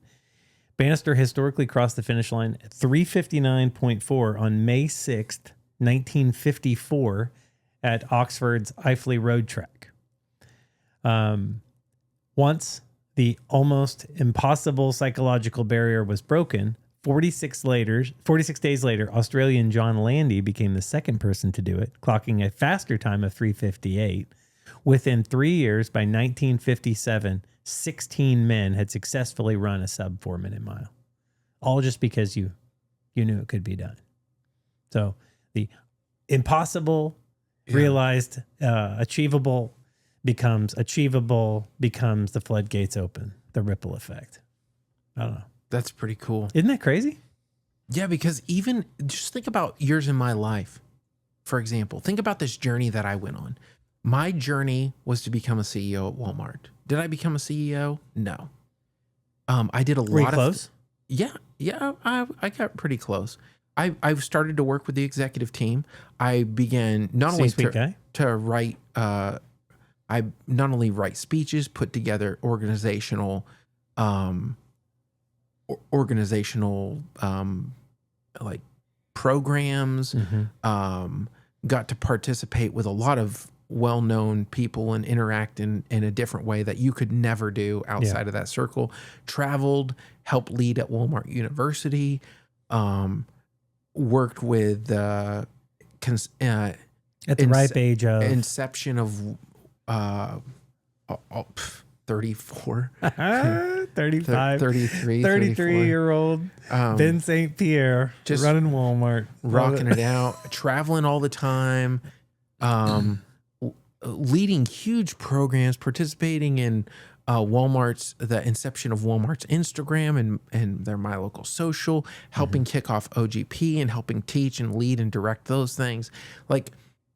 [SPEAKER 2] Bannister historically crossed the finish line at 3:59.4 on May 6th, 1954 at Oxford's Iffley Road Track. Once the almost impossible psychological barrier was broken, 46 days later, Australian John Landy became the second person to do it, clocking a faster time of 3:58. Within 3 years, by 1957, 16 men had successfully run a sub 4-minute mile, all just because you knew it could be done. So the impossible realized, achievable becomes the floodgates open, the ripple effect. I don't know.
[SPEAKER 1] That's pretty cool.
[SPEAKER 2] Isn't that crazy?
[SPEAKER 1] Yeah, because even just think about years in my life. For example, think about this journey that I went on. My journey was to become a CEO at Walmart. Did I become a CEO? No. I did a lot of... Were you close? Yeah, I got pretty close. I started to work with the executive team. I began not only to write... I not only write speeches, put together organizational like programs, got to participate with a lot of well-known people and interact in a different way that you could never do outside of that circle. Traveled, helped lead at Walmart University, worked with at the
[SPEAKER 2] ripe age of
[SPEAKER 1] inception of 34
[SPEAKER 2] 35
[SPEAKER 1] 33
[SPEAKER 2] 33-year-old Ben St. Pierre just running Walmart,
[SPEAKER 1] rocking it out, traveling all the time, leading huge programs, participating in the inception of Walmart's Instagram and their My Local Social, helping kick off OGP and helping teach and lead and direct those things.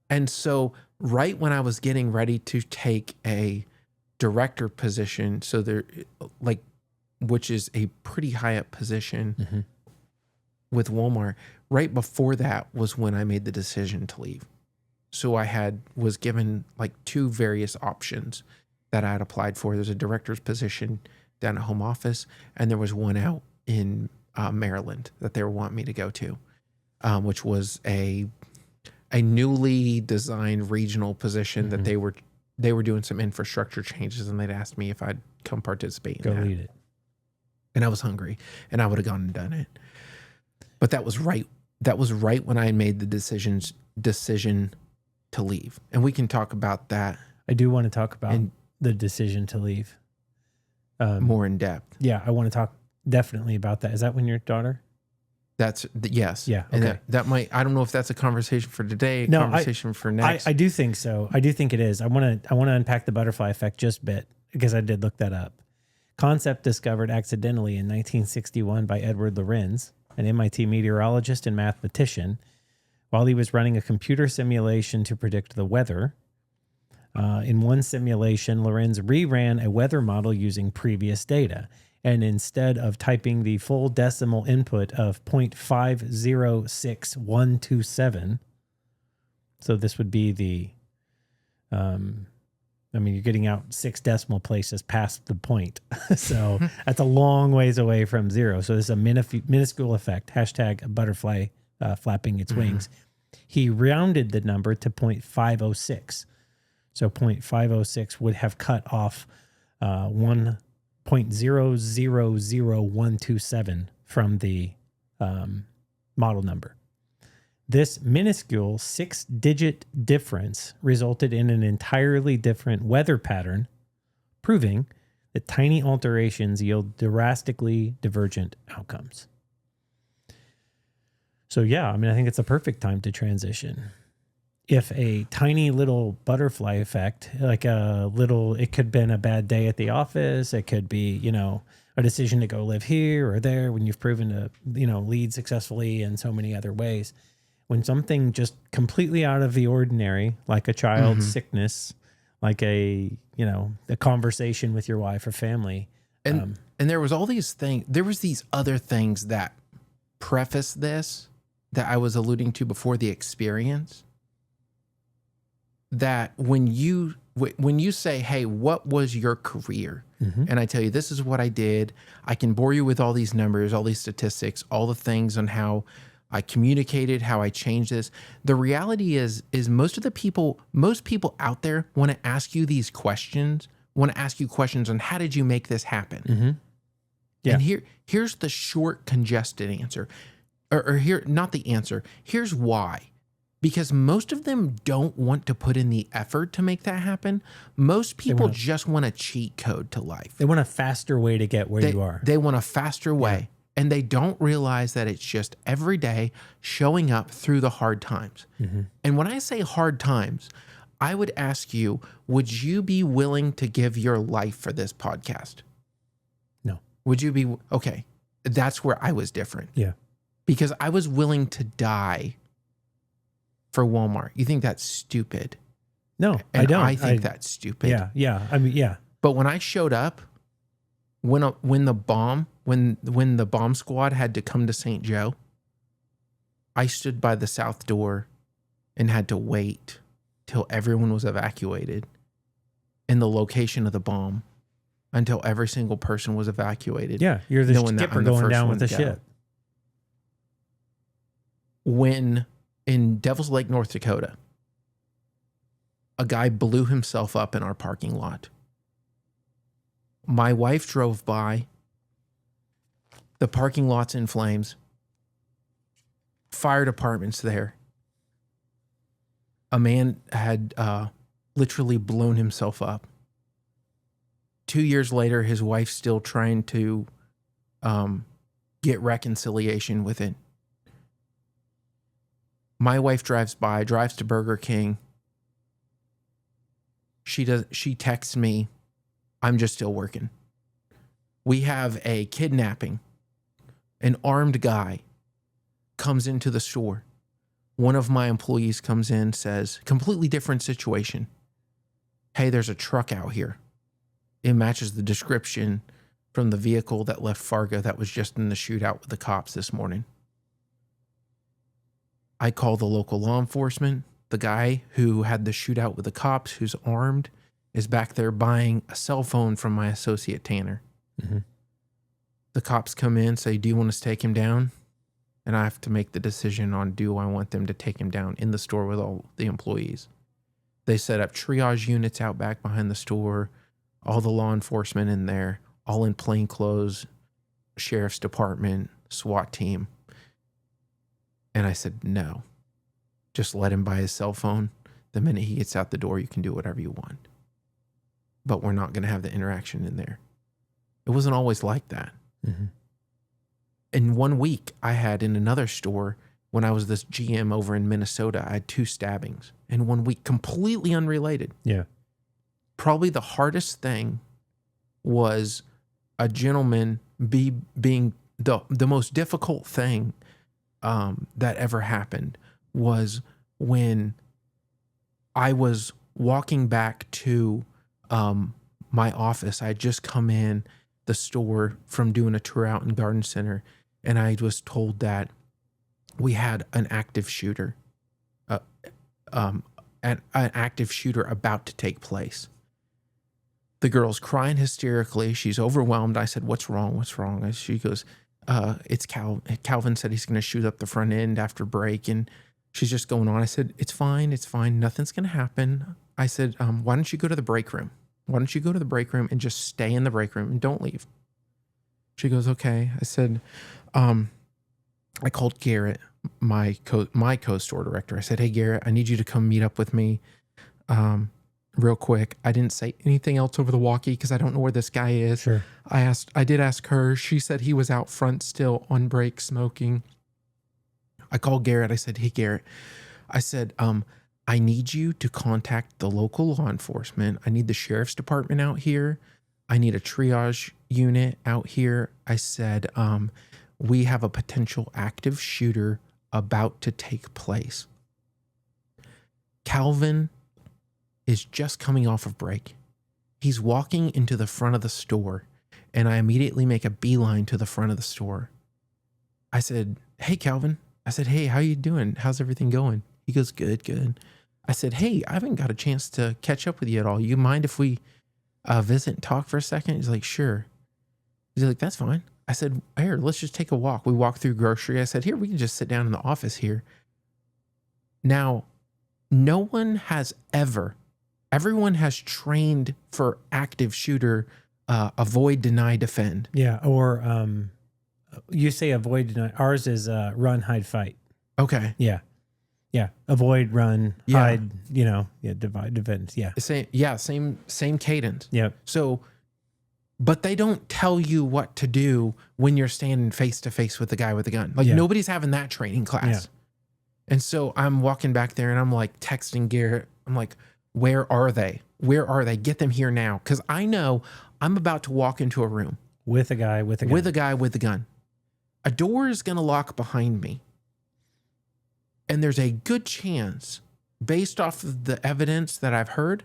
[SPEAKER 1] And so right when I was getting ready to take a director position, which is a pretty high up position with Walmart, right before that was when I made the decision to leave. So I was given like 2 various options that I had applied for. There's a director's position down at home office, and there was one out in Maryland that they were wanting me to go to, which was a newly designed regional position that they were doing some infrastructure changes, and they'd asked me if I'd come participate in that. Lead it. And I was hungry, and I would have gone and done it. But that was right. That was right when I made the decision to leave, and we can talk about that.
[SPEAKER 2] I do want to talk about the decision to leave
[SPEAKER 1] more in depth.
[SPEAKER 2] Yeah, I want to talk definitely about that. Is that when your daughter?
[SPEAKER 1] Yes.
[SPEAKER 2] Yeah. Okay.
[SPEAKER 1] And that might, I don't know if that's a conversation for today, conversation for next.
[SPEAKER 2] I do think so. I do think it is. I want to unpack the butterfly effect just a bit because I did look that up. Concept discovered accidentally in 1961 by Edward Lorenz, an MIT meteorologist and mathematician, while he was running a computer simulation to predict the weather. In one simulation, Lorenz reran a weather model using previous data. And instead of typing the full decimal input of 0.506127, so this would be the, you're getting out 6 decimal places past the point. So that's a long ways away from 0. So this is a minuscule effect, hashtag a butterfly flapping its wings. He rounded the number to 0.506. So 0.506 would have cut off 1.000127 from the model number. This minuscule 6-digit difference resulted in an entirely different weather pattern, proving that tiny alterations yield drastically divergent outcomes. So yeah, I think it's a perfect time to transition. If a tiny little butterfly effect, it could have been a bad day at the office. It could be, a decision to go live here or there when you've proven to, lead successfully in so many other ways. When something just completely out of the ordinary, like a child's sickness, like a conversation with your wife or family.
[SPEAKER 1] And there was all these things, there was these other things that preface this that I was alluding to before the experience. That when you say, hey, what was your career? And I tell you, this is what I did. I can bore you with all these numbers, all these statistics, all the things on how I communicated, how I changed this. The reality is most people out there want to ask you these questions, want to ask you questions on how did you make this happen? Yeah. And here's the short, congested answer. Or here, not the answer. Here's why. Because most of them don't want to put in the effort to make that happen. Most people just want a cheat code to life.
[SPEAKER 2] They want a faster way to get where you are.
[SPEAKER 1] They want a faster way. And they don't realize that it's just every day showing up through the hard times. And when I say hard times, I would ask you, would you be willing to give your life for this podcast?
[SPEAKER 2] No.
[SPEAKER 1] Would you be? Okay. That's where I was different.
[SPEAKER 2] Yeah.
[SPEAKER 1] Because I was willing to die for Walmart. You think that's stupid?
[SPEAKER 2] No,
[SPEAKER 1] and
[SPEAKER 2] I don't.
[SPEAKER 1] I think that's stupid.
[SPEAKER 2] Yeah. Yeah.
[SPEAKER 1] But when I showed up, when the bomb squad had to come to St. Joe, I stood by the south door and had to wait till everyone was evacuated in the location of the bomb until every single person was evacuated.
[SPEAKER 2] Yeah, you're the skipper going down with the ship.
[SPEAKER 1] When in Devil's Lake, North Dakota, a guy blew himself up in our parking lot. My wife drove by. The parking lot's in flames. Fire department's there. A man had literally blown himself up. 2 years later, his wife's still trying to get reconciliation with it. My wife drives to Burger King. She texts me I'm just still working. We have a kidnapping. An armed guy comes into the store. One of my employees comes in, says, completely different situation. Hey, there's a truck out here. It matches the description from the vehicle that left Fargo that was just in the shootout with the cops this morning. I call the local law enforcement. The guy who had the shootout with the cops, who's armed, is back there buying a cell phone from my associate Tanner.
[SPEAKER 2] Mm-hmm.
[SPEAKER 1] The cops come in, say, do you want us to take him down? And I have to make the decision on, do I want them to take him down in the store with all the employees? They set up triage units out back behind the store, all the law enforcement in there, all in plain clothes, sheriff's department, SWAT team. And I said, no, just let him buy his cell phone. The minute he gets out the door, you can do whatever you want. But we're not going to have the interaction in there. It wasn't always like that.
[SPEAKER 2] Mm-hmm.
[SPEAKER 1] In 1 week, I had in another store, when I was this GM over in Minnesota, I had 2 stabbings in 1 week, completely unrelated.
[SPEAKER 2] Yeah.
[SPEAKER 1] Probably the hardest thing was a gentleman being the most difficult thing that ever happened was when I was walking back to my office. I had just come in the store from doing a tour out in Garden Center, and I was told that we had an active shooter, an active shooter about to take place. The girl's crying hysterically. She's overwhelmed. I said, what's wrong? What's wrong? And she goes, it's Calvin said he's going to shoot up the front end after break. And she's just going on. I said, it's fine. It's fine. Nothing's going to happen. I said, why don't you go to the break room? Why don't you go to the break room and just stay in the break room and don't leave? She goes, okay. I said, I called Garrett, my co-store director. I said, hey, Garrett, I need you to come meet up with me real quick. I didn't say anything else over the walkie because I don't know where this guy is.
[SPEAKER 2] Sure.
[SPEAKER 1] I did ask her. She said he was out front still on break smoking. I called Garrett. I said, hey, Garrett. I said, I need you to contact the local law enforcement. I need the sheriff's department out here. I need a triage unit out here. I said, we have a potential active shooter about to take place. Calvin is just coming off of break. He's walking into the front of the store, and I immediately make a beeline to the front of the store. I said, hey, Calvin. I said, hey, how you doing? How's everything going? He goes, good, good. I said, hey, I haven't got a chance to catch up with you at all. You mind if we visit and talk for a second? He's like, sure. He's like, that's fine. I said, here, let's just take a walk. We walked through grocery. I said, here, we can just sit down in the office here. Now, no one has everyone has trained for active shooter, avoid, deny, defend.
[SPEAKER 2] Yeah. Or you say avoid, deny. Ours is run, hide, fight.
[SPEAKER 1] Okay.
[SPEAKER 2] Yeah. Yeah. Avoid, run,
[SPEAKER 1] Yeah.
[SPEAKER 2] hide, divide, defend. Yeah.
[SPEAKER 1] Same cadence.
[SPEAKER 2] Yep.
[SPEAKER 1] So, but they don't tell you what to do when you're standing face to face with the guy with the gun. Like nobody's having that training class.
[SPEAKER 2] Yeah.
[SPEAKER 1] And so I'm walking back there and I'm like texting Garrett. I'm like, where are they? Where are they? Get them here now. Cause I know I'm about to walk into a room
[SPEAKER 2] With a guy with a gun.
[SPEAKER 1] with a guy with a gun. A door is going to lock behind me. And there's a good chance, based off of the evidence that I've heard,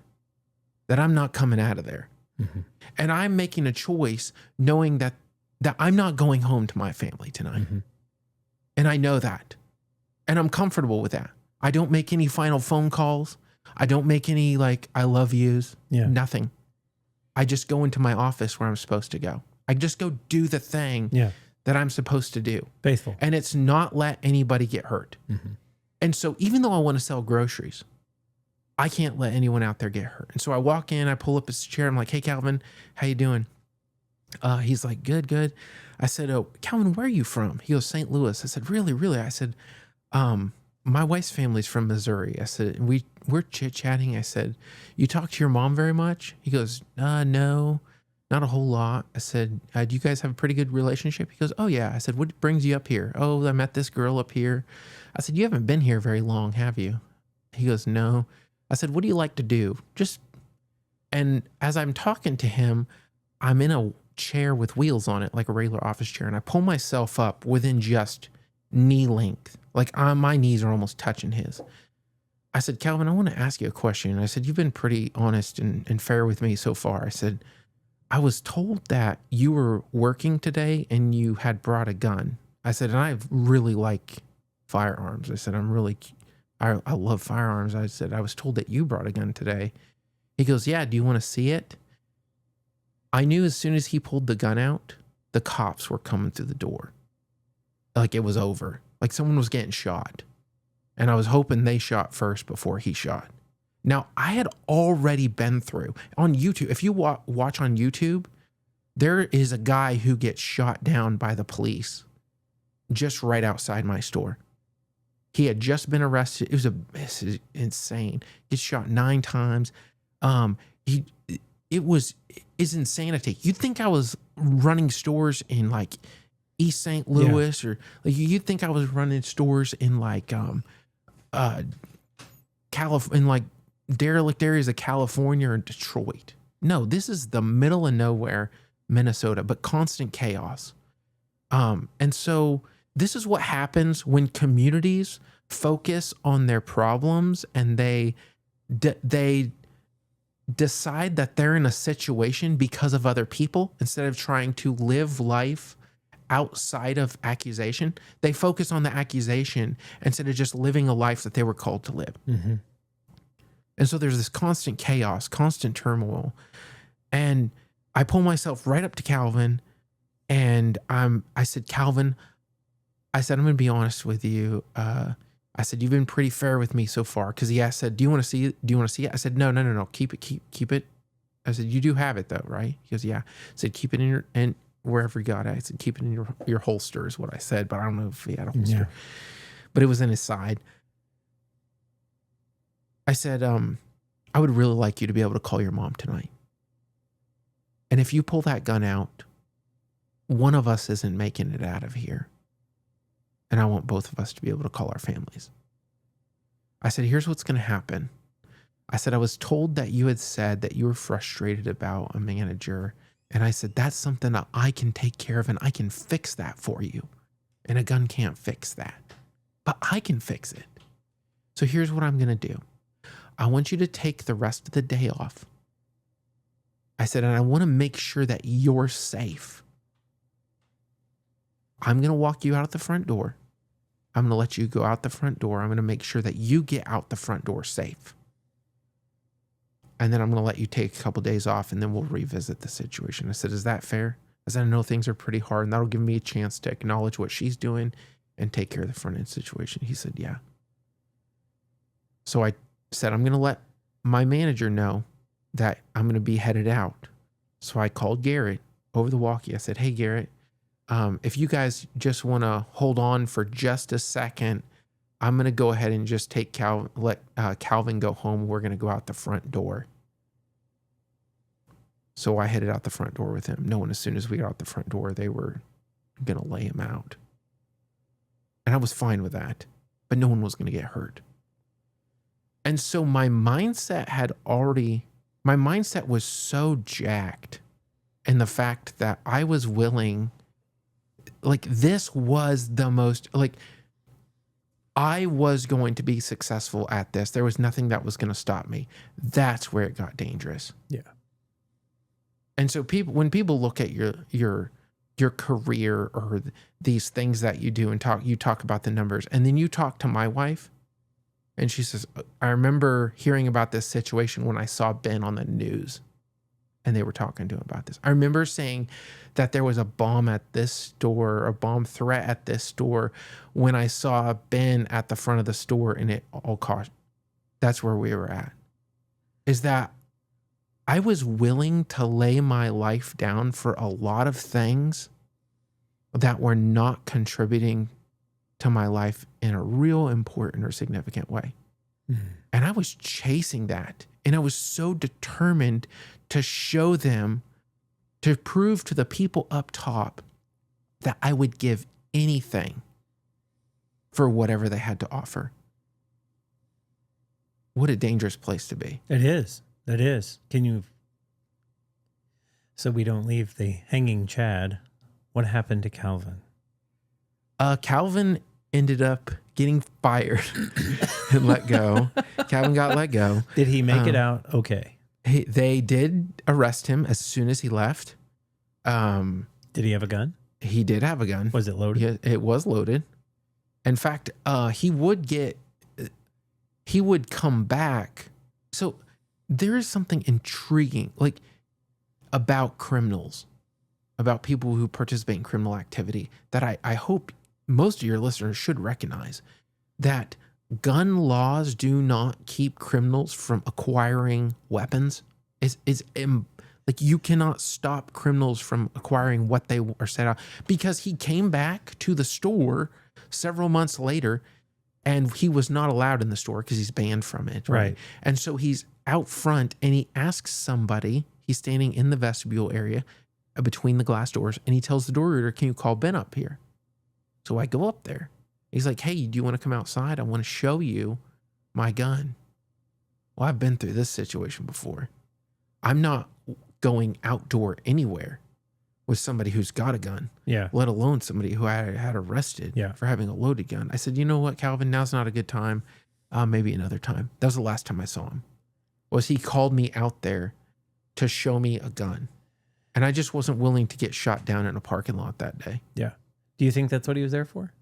[SPEAKER 1] that I'm not coming out of there.
[SPEAKER 2] Mm-hmm.
[SPEAKER 1] And I'm making a choice knowing that I'm not going home to my family tonight.
[SPEAKER 2] Mm-hmm.
[SPEAKER 1] And I know that. And I'm comfortable with that. I don't make any final phone calls. I don't make any I love yous.
[SPEAKER 2] Yeah.
[SPEAKER 1] Nothing. I just go into my office where I'm supposed to go. I just go do the thing that I'm supposed to do.
[SPEAKER 2] Faithful.
[SPEAKER 1] And it's not let anybody get hurt.
[SPEAKER 2] Mm-hmm.
[SPEAKER 1] And so even though I want to sell groceries, I can't let anyone out there get hurt. And so I walk in, I pull up his chair. I'm like, hey, Calvin, how you doing? He's like, good, good. I said, oh, Calvin, where are you from? He goes, St. Louis. I said, really, really? I said, my wife's family's from Missouri. I said, we're chit-chatting. I said, you talk to your mom very much? He goes, no, not a whole lot. I said, do you guys have a pretty good relationship? He goes, oh, yeah. I said, what brings you up here? Oh, I met this girl up here. I said, you haven't been here very long, have you? He goes, no. I said, what do you like to do? And as I'm talking to him, I'm in a chair with wheels on it, like a regular office chair. And I pull myself up within just knee length. Like my knees are almost touching his. I said, Calvin, I want to ask you a question. And I said, you've been pretty honest and fair with me so far. I said, I was told that you were working today and you had brought a gun. I said, and I really like firearms. I said, I love firearms. I said, I was told that you brought a gun today. He goes, yeah, do you want to see it? I knew as soon as he pulled the gun out, the cops were coming through the door. Like it was over. Like someone was getting shot. And I was hoping they shot first before he shot. Now, I had already been through on YouTube. If you watch on YouTube, there is a guy who gets shot down by the police just right outside my store. He had just been arrested. This is insane. Gets shot 9 times. It's insanity. You'd think I was running stores in like East St. Louis, or like you'd think I was running stores in like in like derelict areas of California or Detroit. No, this is the middle of nowhere, Minnesota, but constant chaos. And so this is what happens when communities focus on their problems and they decide that they're in a situation because of other people instead of trying to live life outside of accusation. They focus on the accusation instead of just living a life that they were called to live. Mm-hmm. And so there's this constant chaos, constant turmoil. And I pull myself right up to Calvin and I said, Calvin, I'm going to be honest with you. I said, you've been pretty fair with me so far. Cause he said, do you want to see it? Do you want to see it? I said, no. Keep it. I said, you do have it though, right? He goes, yeah. I said, keep it in wherever you got it. I said, keep it in your holster is what I said, but I don't know if he had a holster, but it was in his side. I said, I would really like you to be able to call your mom tonight. And if you pull that gun out, one of us isn't making it out of here. And I want both of us to be able to call our families. I said, here's what's going to happen. I said, I was told that you had said that you were frustrated about a manager. And I said, that's something that I can take care of and I can fix that for you. And a gun can't fix that, but I can fix it. So here's what I'm going to do. I want you to take the rest of the day off. I said, and I want to make sure that you're safe. I'm going to walk you out the front door. I'm going to let you go out the front door. I'm going to make sure that you get out the front door safe. And then I'm going to let you take a couple days off and then we'll revisit the situation. I said, is that fair? I said, I know things are pretty hard and that'll give me a chance to acknowledge what she's doing and take care of the front end situation. He said, yeah. So I said, I'm going to let my manager know that I'm going to be headed out. So I called Garrett over the walkie. I said, hey, Garrett, if you guys just want to hold on for just a second, I'm going to go ahead and just take let Calvin go home. We're going to go out the front door. So I headed out the front door with him, knowing as soon as we got out the front door, they were going to lay him out. And I was fine with that, but no one was going to get hurt. And so my mindset was so jacked in the fact that I was willing, like this was the most, like I was going to be successful at this. There was nothing that was going to stop me. That's where it got dangerous.
[SPEAKER 2] Yeah.
[SPEAKER 1] And so when people look at your career or these things that you do and you talk about the numbers, and then you talk to my wife and she says, I remember hearing about this situation when I saw Ben on the news and they were talking to him about this. I remember saying that there was a bomb at this store, a bomb threat at this store when I saw Ben at the front of the store and it all cost. That's where we were at. Is that I was willing to lay my life down for a lot of things that were not contributing to my life in a real important or significant way. Mm-hmm. And I was chasing that. And I was so determined to show them, to prove to the people up top that I would give anything for whatever they had to offer. What a dangerous place to be.
[SPEAKER 2] It is. It is. Can you So we don't leave the hanging Chad. What happened to Calvin?
[SPEAKER 1] Calvin ended up getting fired and let go. Calvin got let go.
[SPEAKER 2] Did he make it out okay?
[SPEAKER 1] They did arrest him as soon as he left.
[SPEAKER 2] Did he have a gun?
[SPEAKER 1] He did have a gun.
[SPEAKER 2] Was it loaded?
[SPEAKER 1] Yeah, it was loaded. In fact, he would come back. So there is something intriguing, like, about criminals, about people who participate in criminal activity that I hope most of your listeners should recognize, that gun laws do not keep criminals from acquiring weapons. Like, you cannot stop criminals from acquiring what they are set out, because he came back to the store several months later and he was not allowed in the store because he's banned from it.
[SPEAKER 2] Right.
[SPEAKER 1] And so he's out front and he asks somebody, he's standing in the vestibule area between the glass doors, and he tells the door reader, "Can you call Ben up here?" So I go up there. He's like, "Hey, do you want to come outside? I want to show you my gun." Well, I've been through this situation before. I'm not going outdoor anywhere with somebody who's got a gun, let alone somebody who I had arrested for having a loaded gun. I said, "You know what, Calvin, now's not a good time. Maybe another time." That was the last time I saw him. Was he called me out there to show me a gun. And I just wasn't willing to get shot down in a parking lot that day.
[SPEAKER 2] Yeah. Do you think that's what he was there for?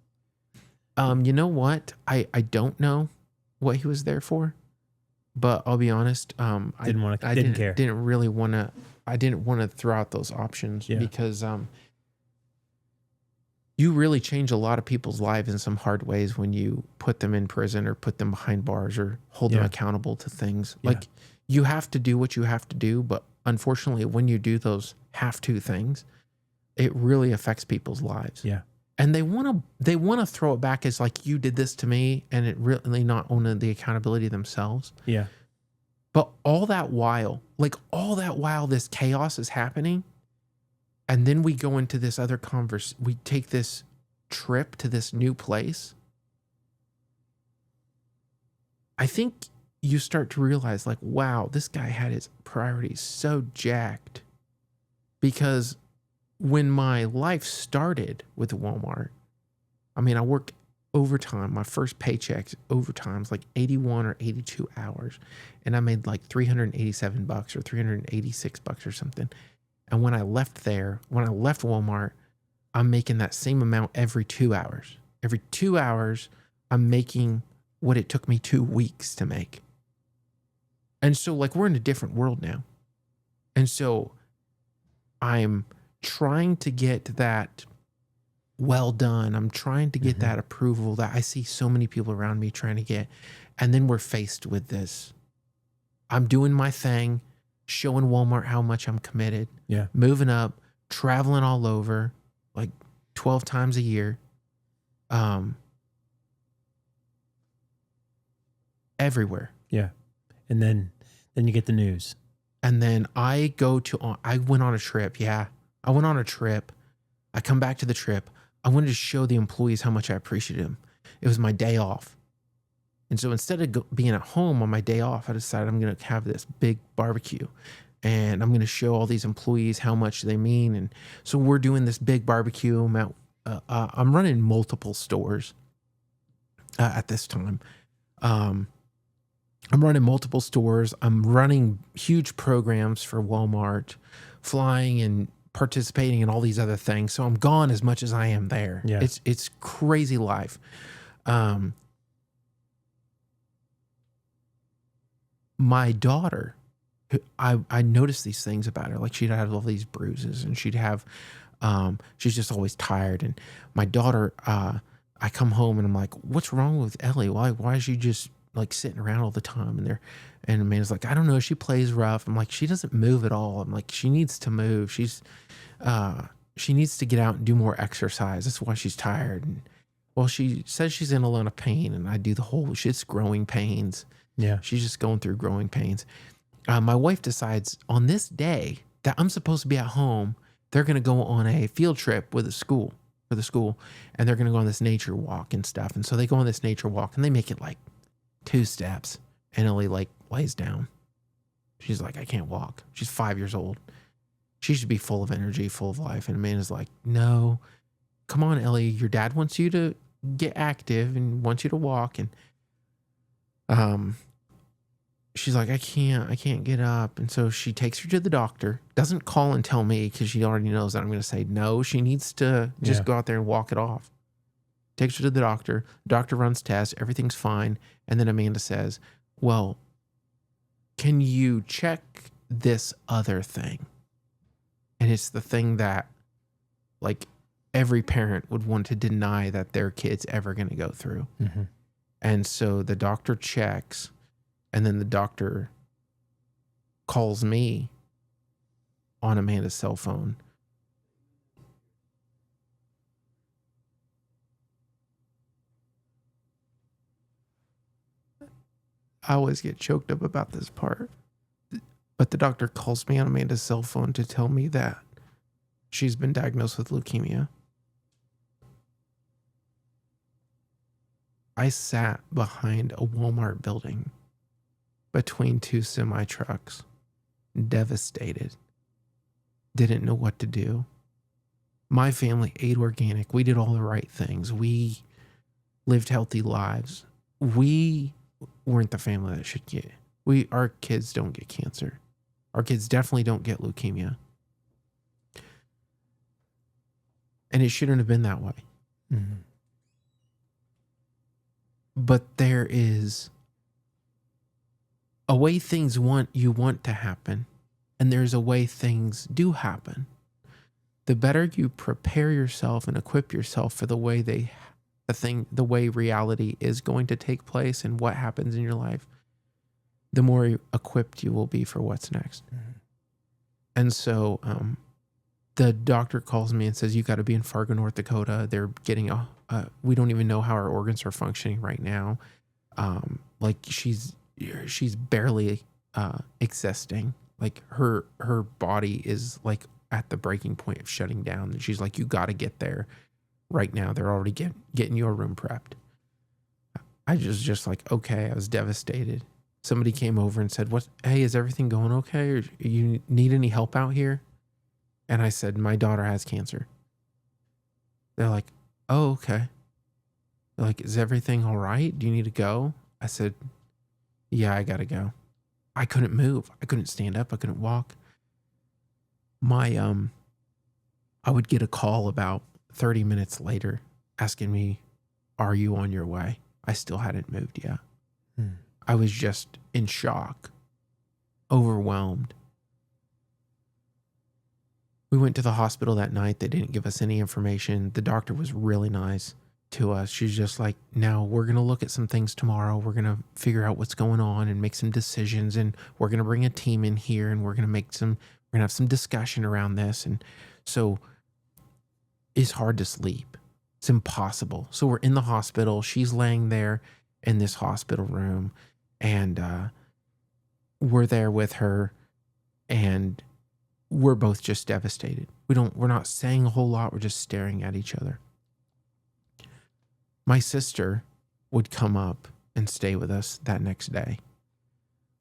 [SPEAKER 1] You know what? I don't know what he was there for, but I'll be honest. I didn't care. I didn't want to throw out those options because you really change a lot of people's lives in some hard ways when you put them in prison or put them behind bars or hold them accountable to things. Like, you have to do what you have to do, but unfortunately, when you do those have to things, it really affects people's lives.
[SPEAKER 2] Yeah.
[SPEAKER 1] And they want to throw it back as like, you did this to me, and it really not own the accountability themselves.
[SPEAKER 2] Yeah.
[SPEAKER 1] But all that while this chaos is happening, and then we go into this other we take this trip to this new place, I think you start to realize, like, wow, this guy had his priorities so jacked. Because when my life started with Walmart, I mean, I worked overtime. My first paycheck's overtime's like 81 or 82 hours. And I made like $387 or $386 or something. And when I left Walmart, I'm making that same amount every 2 hours. Every 2 hours, I'm making what it took me 2 weeks to make. And so, like, we're in a different world now. And so I'm trying to get that well done. I'm trying to get that approval that I see so many people around me trying to get. And then we're faced with this. I'm doing my thing, showing Walmart how much I'm committed, moving up, traveling all over, like 12 times a year, everywhere.
[SPEAKER 2] Yeah. And then you get the news.
[SPEAKER 1] And then I went on a trip. Yeah. I went on a trip. I come back to the trip. I wanted to show the employees how much I appreciated them. It was my day off. And so instead of being at home on my day off, I decided I'm going to have this big barbecue. And I'm going to show all these employees how much they mean. And so we're doing this big barbecue. I'm running multiple stores at this time. I'm running multiple stores. I'm running huge programs for Walmart, flying and participating in all these other things. So I'm gone as much as I am there.
[SPEAKER 2] Yeah.
[SPEAKER 1] It's crazy life. My daughter, I noticed these things about her. Like, she'd have all these bruises, and she'd have, she's just always tired. And my daughter, I come home and I'm like, "What's wrong with Ellie? Why is she just like sitting around all the time?" And Amanda's like, "I don't know. She plays rough." I'm like, "She doesn't move at all." I'm like, "She needs to move. She needs to get out and do more exercise. That's why she's tired." And well, she says she's in a lot of pain, and I do the whole shit's growing pains.
[SPEAKER 2] Yeah.
[SPEAKER 1] She's just going through growing pains. My wife decides on this day that I'm supposed to be at home, they're going to go on a field trip with the school, and they're going to go on this nature walk and stuff. And so they go on this nature walk, and they make it like 2 steps, and Ellie like lays down. She's like, "I can't walk." She's 5 years old. She should be full of energy, full of life. And Amanda's like, no, come on, Ellie. Your dad wants you to get active and wants you to walk. And she's like, I can't get up. And so she takes her to the doctor, doesn't call and tell me because she already knows that I'm going to say no. She needs to just go out there and walk it off. Takes her to the doctor. Doctor runs tests. Everything's fine. And then Amanda says, well, can you check this other thing? And it's the thing that like every parent would want to deny that their kid's ever going to go through. Mm-hmm. And so the doctor checks, and then the doctor calls me on Amanda's cell phone. I always get choked up about this part. But the doctor calls me on Amanda's cell phone to tell me that she's been diagnosed with leukemia. I sat behind a Walmart building between two semi trucks, devastated, didn't know what to do. My family ate organic. We did all the right things. We lived healthy lives. We weren't the family that should get. Our kids don't get cancer. Our kids definitely don't get leukemia. And it shouldn't have been that way. Mm-hmm. But there is a way things you want to happen, and there's a way things do happen. The better you prepare yourself and equip yourself for the way reality is going to take place and what happens in your life, the more equipped you will be for what's next. Mm-hmm. And so the doctor calls me and says, you got to be in Fargo, North Dakota. They're getting we don't even know how our organs are functioning right now. Like she's barely existing. Like her body is like at the breaking point of shutting down. And she's like, you got to get there right now. They're already getting your room prepped. I was just like, okay. I was devastated. Somebody came over and said, hey, is everything going okay? Or you need any help out here? And I said, my daughter has cancer. They're like, oh, okay. They're like, is everything all right? Do you need to go? I said, yeah, I got to go. I couldn't move. I couldn't stand up. I couldn't walk. I would get a call about 30 minutes later asking me, are you on your way? I still hadn't moved yet. I was just in shock, overwhelmed. We went to the hospital that night. They didn't give us any information. The doctor was really nice to us. She's just like, now we're going to look at some things tomorrow. We're going to figure out what's going on and make some decisions. And we're going to bring a team in here and we're going to have some discussion around this. And so it's hard to sleep. It's impossible. So we're in the hospital. She's laying there in this hospital room, and we're there with her, and we're both just devastated. We're not saying a whole lot. We're just staring at each other. My sister would come up and stay with us that next day.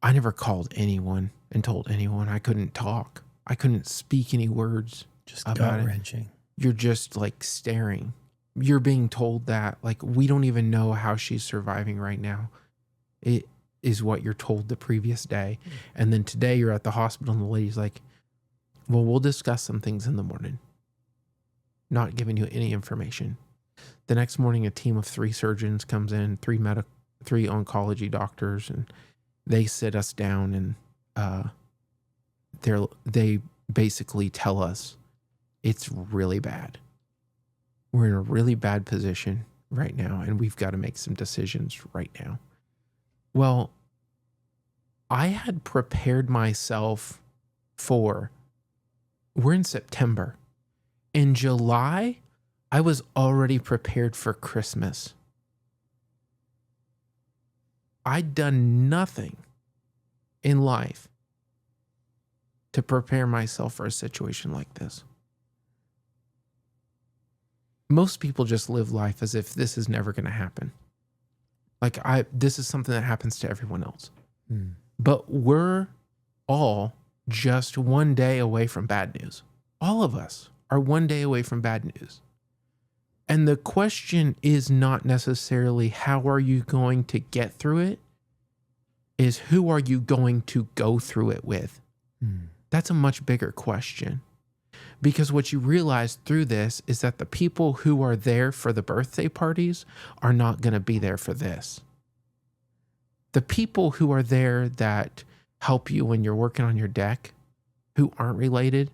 [SPEAKER 1] I never called anyone and told anyone. I couldn't talk. I couldn't speak any words.
[SPEAKER 2] Just gut-wrenching.
[SPEAKER 1] You're just like staring. You're being told that, like, we don't even know how she's surviving right now. It is what you're told the previous day. And then today you're at the hospital and the lady's like, well, we'll discuss some things in the morning. Not giving you any information. The next morning, a team of 3 surgeons comes in, 3 oncology doctors, and they sit us down, and they basically tell us it's really bad. We're in a really bad position right now, and we've got to make some decisions right now. Well, I had prepared myself we're in September. In July, I was already prepared for Christmas. I'd done nothing in life to prepare myself for a situation like this. Most people just live life as if this is never going to happen. Like this is something that happens to everyone else. But we're all just one day away from bad news. All of us are one day away from bad news. And the question is not necessarily how are you going to get through it, is who are you going to go through it with? That's a much bigger question. Because what you realize through this is that the people who are there for the birthday parties are not going to be there for this. The people who are there that help you when you're working on your deck, who aren't related,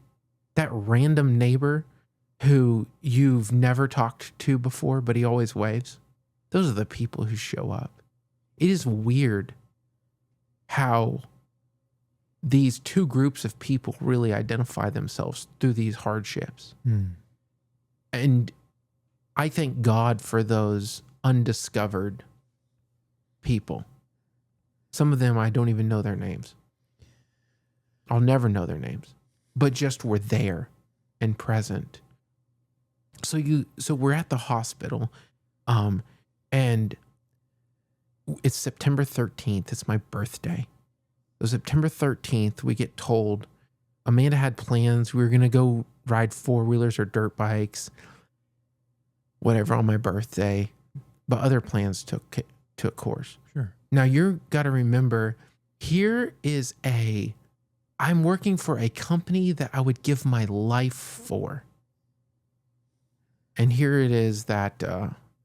[SPEAKER 1] that random neighbor who you've never talked to before, but he always waves, those are the people who show up. It is weird how these two groups of people really identify themselves through these hardships. And I thank God for those undiscovered people. Some of them, I don't even know their names. I'll never know their names, but just were there and present. So we're at the hospital, and it's September 13th. It's my birthday. So September 13th, we get told Amanda had plans. We were going to go ride four-wheelers or dirt bikes, whatever, on my birthday. But other plans took course.
[SPEAKER 2] Sure.
[SPEAKER 1] Now, you got to remember, I'm working for a company that I would give my life for. And here it is that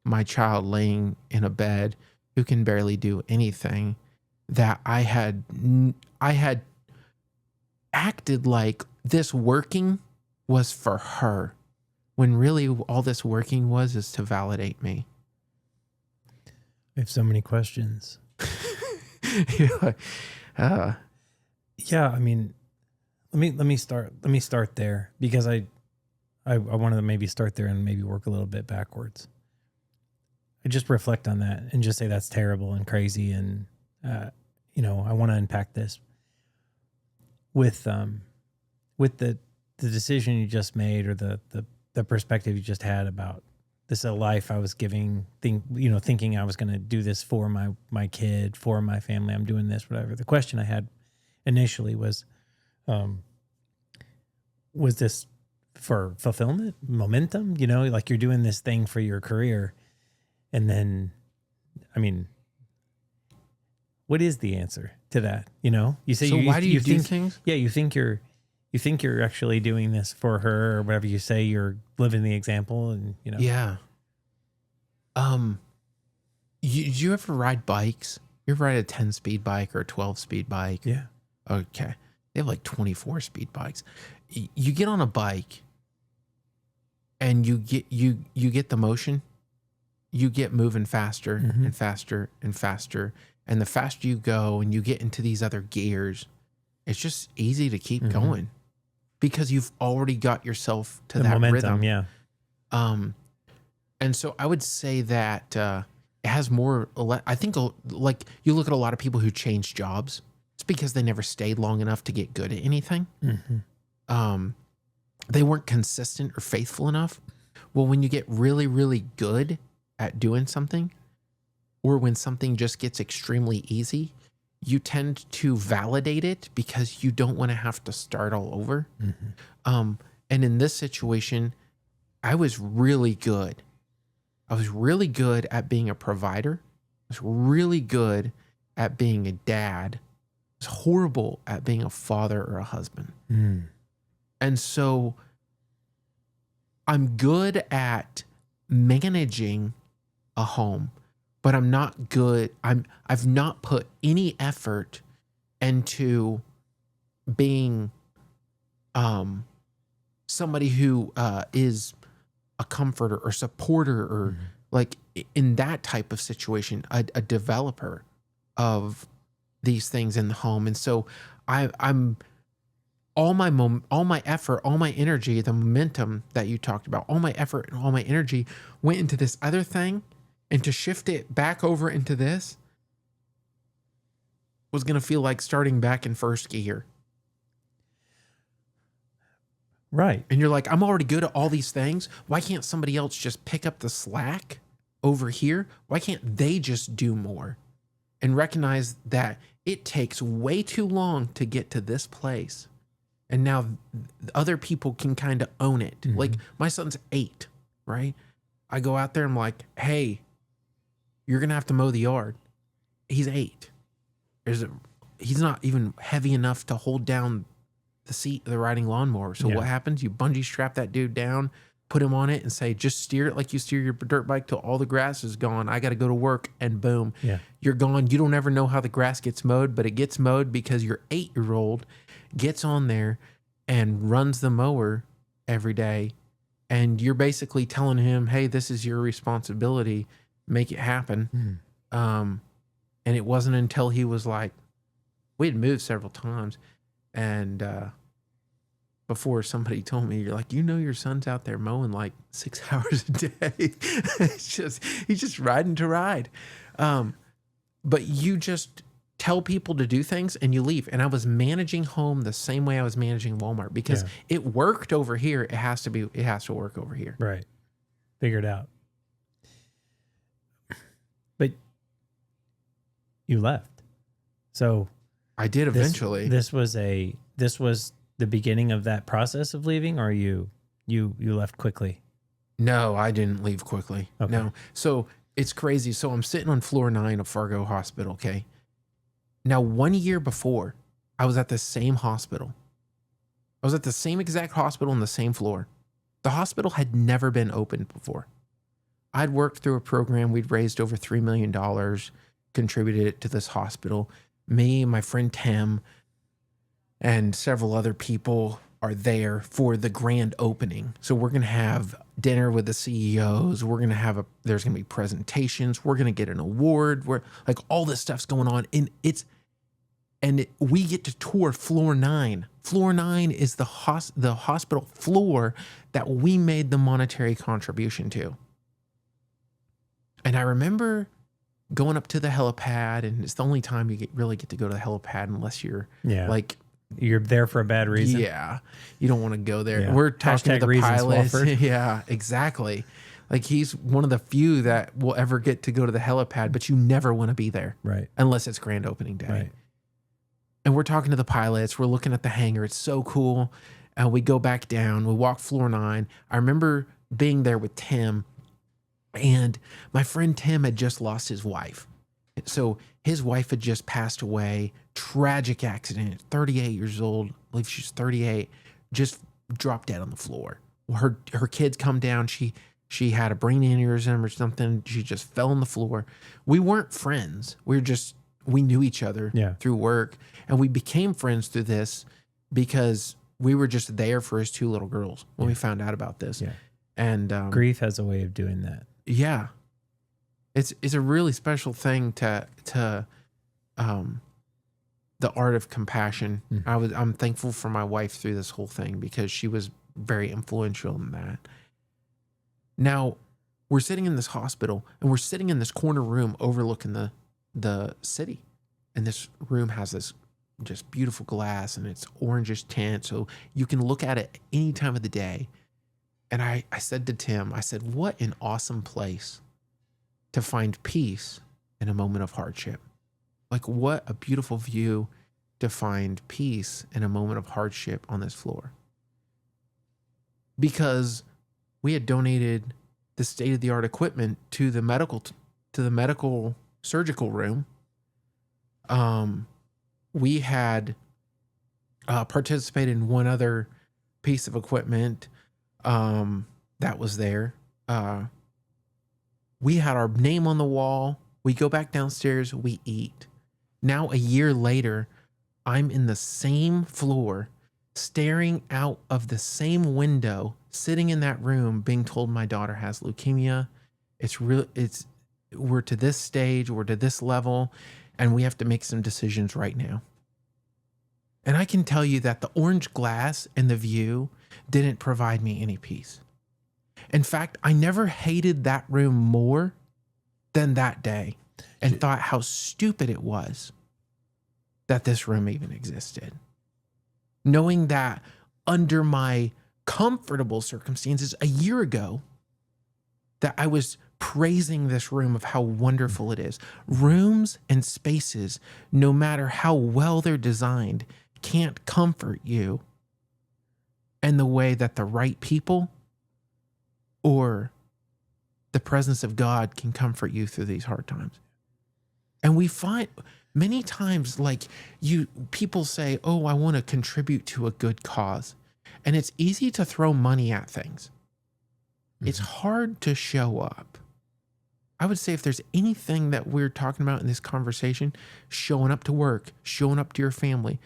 [SPEAKER 1] my child laying in a bed who can barely do anything, that I had acted like this working was for her, when really all this working is to validate me.
[SPEAKER 2] I have so many questions.
[SPEAKER 1] Yeah,
[SPEAKER 2] I mean, let me start there, because I wanted to maybe start there and maybe work a little bit backwards. I just reflect on that and just say that's terrible and crazy, and I want to unpack this with the decision you just made, or the perspective you just had about this life I was thinking I was going to do this for my kid, for my family. I'm doing this, whatever. The question I had initially was this for fulfillment, momentum? Like you're doing this thing for your career, and then, I mean, what is the answer to that? You say,
[SPEAKER 1] so why do you do things?
[SPEAKER 2] Yeah, you think you're actually doing this for her, or whatever. You say you're living the example, and
[SPEAKER 1] Yeah. You ever ride bikes? You ever ride a 10-speed bike or a 12-speed bike?
[SPEAKER 2] Yeah.
[SPEAKER 1] Okay. They have like 24-speed bikes. You get on a bike, and you get the motion. You get moving faster and faster and faster. And the faster you go and you get into these other gears, it's just easy to keep going, because you've already got yourself to that
[SPEAKER 2] momentum,
[SPEAKER 1] rhythm.
[SPEAKER 2] Yeah.
[SPEAKER 1] And so I would say that it has more, I think, like you look at a lot of people who change jobs, it's because they never stayed long enough to get good at anything. They weren't consistent or faithful enough. Well, when you get really, really good at doing something, or when something just gets extremely easy, you tend to validate it because you don't want to have to start all over. And in this situation, I was really good. I was really good at being a provider. I was really good at being a dad. I was horrible at being a father or a husband. And so I'm good at managing a home, but I'm not good. I've not put any effort into being somebody who is a comforter or supporter, or like in that type of situation, a developer of these things in the home. And so I'm all my effort, all my energy, the momentum that you talked about, all my effort and all my energy went into this other thing, and to shift it back over into this was going to feel like starting back in first gear.
[SPEAKER 2] Right.
[SPEAKER 1] And you're like, I'm already good at all these things. Why can't somebody else just pick up the slack over here? Why can't they just do more? And recognize that it takes way too long to get to this place. And now other people can kind of own it. Like my son's 8, right? I go out there, I'm like, hey, you're going to have to mow the yard. He's 8. He's not even heavy enough to hold down the seat of the riding lawnmower. So what happens? You bungee strap that dude down, put him on it, and say, just steer it like you steer your dirt bike till all the grass is gone. I got to go to work, and boom, you're gone. You don't ever know how the grass gets mowed, but it gets mowed because your 8-year-old gets on there and runs the mower every day. And you're basically telling him, hey, this is your responsibility. Make it happen. And it wasn't until he was like, we had moved several times. And before somebody told me, you're like, your son's out there mowing like 6 hours a day. He's just riding to ride. But you just tell people to do things and you leave. And I was managing home the same way I was managing Walmart because it worked over here. It has to work over here.
[SPEAKER 2] Right. Figure it out. But you left. So
[SPEAKER 1] I did eventually.
[SPEAKER 2] This was the beginning of that process of leaving, or you left quickly?
[SPEAKER 1] No, I didn't leave quickly.
[SPEAKER 2] Okay.
[SPEAKER 1] No. So it's crazy. So I'm sitting on floor 9 of Fargo Hospital. Okay. Now, 1 year before, I was at the same hospital. I was at the same exact hospital on the same floor. The hospital had never been opened before. I'd worked through a program. We'd raised over $3 million, contributed it to this hospital. Me, my friend Tim, and several other people are there for the grand opening. So we're going to have dinner with the CEOs. We're going to have there's going to be presentations. We're going to get an award. We're like, all this stuff's going on. And we get to tour floor 9. Floor 9 is the hospital floor that we made the monetary contribution to. And I remember going up to the helipad, and it's the only time you really get to go to the helipad unless you're like,
[SPEAKER 2] you're there for a bad reason.
[SPEAKER 1] Yeah, you don't want to go there.
[SPEAKER 2] Yeah.
[SPEAKER 1] We're talking to the pilot.
[SPEAKER 2] Swofford.
[SPEAKER 1] Yeah, exactly. Like, he's one of the few that will ever get to go to the helipad, but you never want to be there,
[SPEAKER 2] right?
[SPEAKER 1] Unless it's grand opening day.
[SPEAKER 2] Right.
[SPEAKER 1] And we're talking to the pilots. We're looking at the hangar. It's so cool. And we go back down. We walk floor 9. I remember being there with Tim, and my friend Tim had just lost his wife. So his wife had just passed away. Tragic accident. 38 years old. I believe she's 38. Just dropped dead on the floor. Her kids come down. She had a brain aneurysm or something. She just fell on the floor. We weren't friends. We knew each other through work. And we became friends through this because we were just there for his 2 little girls when we found out about this.
[SPEAKER 2] Yeah.
[SPEAKER 1] And
[SPEAKER 2] grief has a way of doing that.
[SPEAKER 1] Yeah. It's a really special thing to the art of compassion. Mm-hmm. I'm thankful for my wife through this whole thing because she was very influential in that. Now, we're sitting in this hospital, and we're sitting in this corner room overlooking the city. And this room has this just beautiful glass, and it's orangish tint, so you can look at it any time of the day. And I said to Tim, I said, what an awesome place to find peace in a moment of hardship. Like, what a beautiful view to find peace in a moment of hardship on this floor. Because we had donated the state-of-the-art equipment to the medical surgical room. We had participated in one other piece of equipment that was there. We had our name on the wall. We go back downstairs, we eat. Now, a year later, I'm in the same floor, staring out of the same window, sitting in that room, being told my daughter has leukemia. We're to this stage, we're to this level, and we have to make some decisions right now. And I can tell you that the orange glass and the view didn't provide me any peace. In fact, I never hated that room more than that day, and thought how stupid it was that this room even existed. Knowing that under my comfortable circumstances a year ago, that I was praising this room of how wonderful it is. Rooms and spaces, no matter how well they're designed, can't comfort you and the way that the right people or the presence of God can comfort you through these hard times. And we find many times, like people say, oh, I want to contribute to a good cause. And it's easy to throw money at things. It's hard to show up. I would say if there's anything that we're talking about in this conversation, showing up to work, showing up to your family,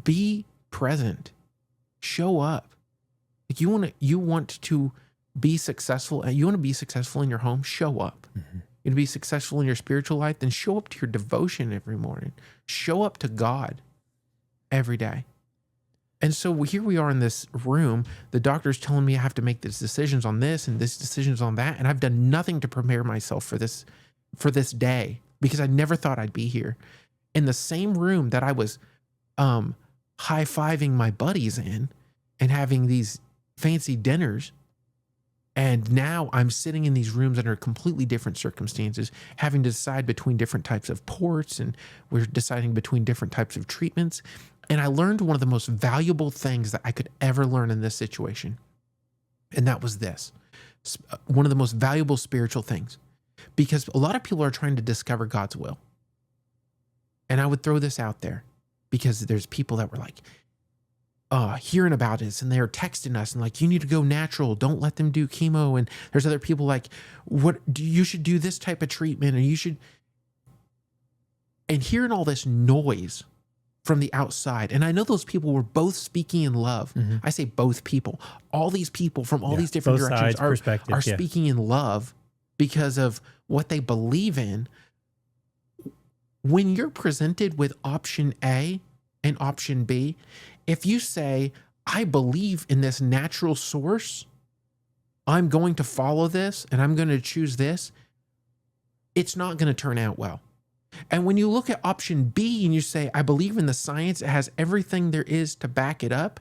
[SPEAKER 1] be present, show up. Like you want to be successful. You want to be successful in your home, show up. You want to be successful in your spiritual life, then show up to your devotion every morning. Show up to God every day. And so here we are in this room. The doctor's telling me I have to make these decisions on this and this decisions on that. And I've done nothing to prepare myself for this day because I never thought I'd be here. In the same room that I was high-fiving my buddies in and having these fancy dinners. And now I'm sitting in these rooms under completely different circumstances, having to decide between different types of ports, and we're deciding between different types of treatments. And I learned one of the most valuable things that I could ever learn in this situation. And that was this. One of the most valuable spiritual things. Because a lot of people are trying to discover God's will. And I would throw this out there because there's people that were like, hearing about this, and they're texting us and like, you need to go natural. Don't let them do chemo. And there's other people like, you should do this type of treatment, and you should. And hearing all this noise from the outside. And I know those people were both speaking in love. I say both people. All these people from all these different directions are speaking in love because of what they believe in. When you're presented with option A and option B, if you say, I believe in this natural source, I'm going to follow this and I'm going to choose this, it's not going to turn out well. And when you look at option B and you say, I believe in the science, it has everything there is to back it up.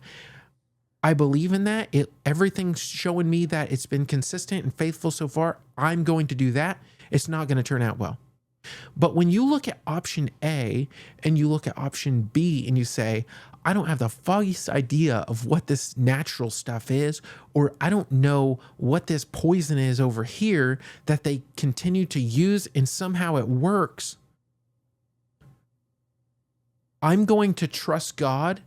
[SPEAKER 1] I believe in that. Everything's showing me that it's been consistent and faithful so far. I'm going to do that. It's not going to turn out well. But when you look at option A and you look at option B and you say, I don't have the foggiest idea of what this natural stuff is, or I don't know what this poison is over here that they continue to use and somehow it works. I'm going to trust God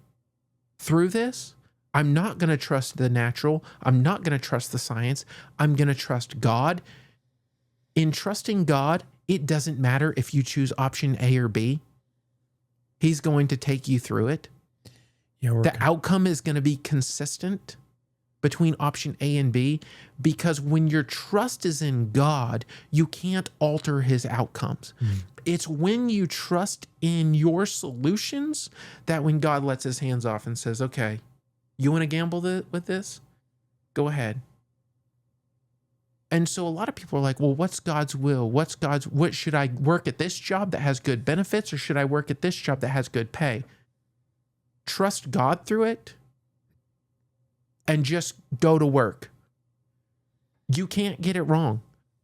[SPEAKER 1] through this. I'm not going to trust the natural. I'm not going to trust the science. I'm going to trust God. In trusting God, it doesn't matter if you choose option A or B. He's going to take you through it. The outcome is going to be consistent between option A and B, because when your trust is in God, you can't alter his outcomes. It's when you trust in your solutions that when God lets his hands off and says, okay, you want to gamble with this? Go ahead. And so a lot of people are like, well, what's God's will? What should I work at this job that has good benefits, or should I work at this job that has good pay? Trust God through it and just go to work. You can't get it wrong.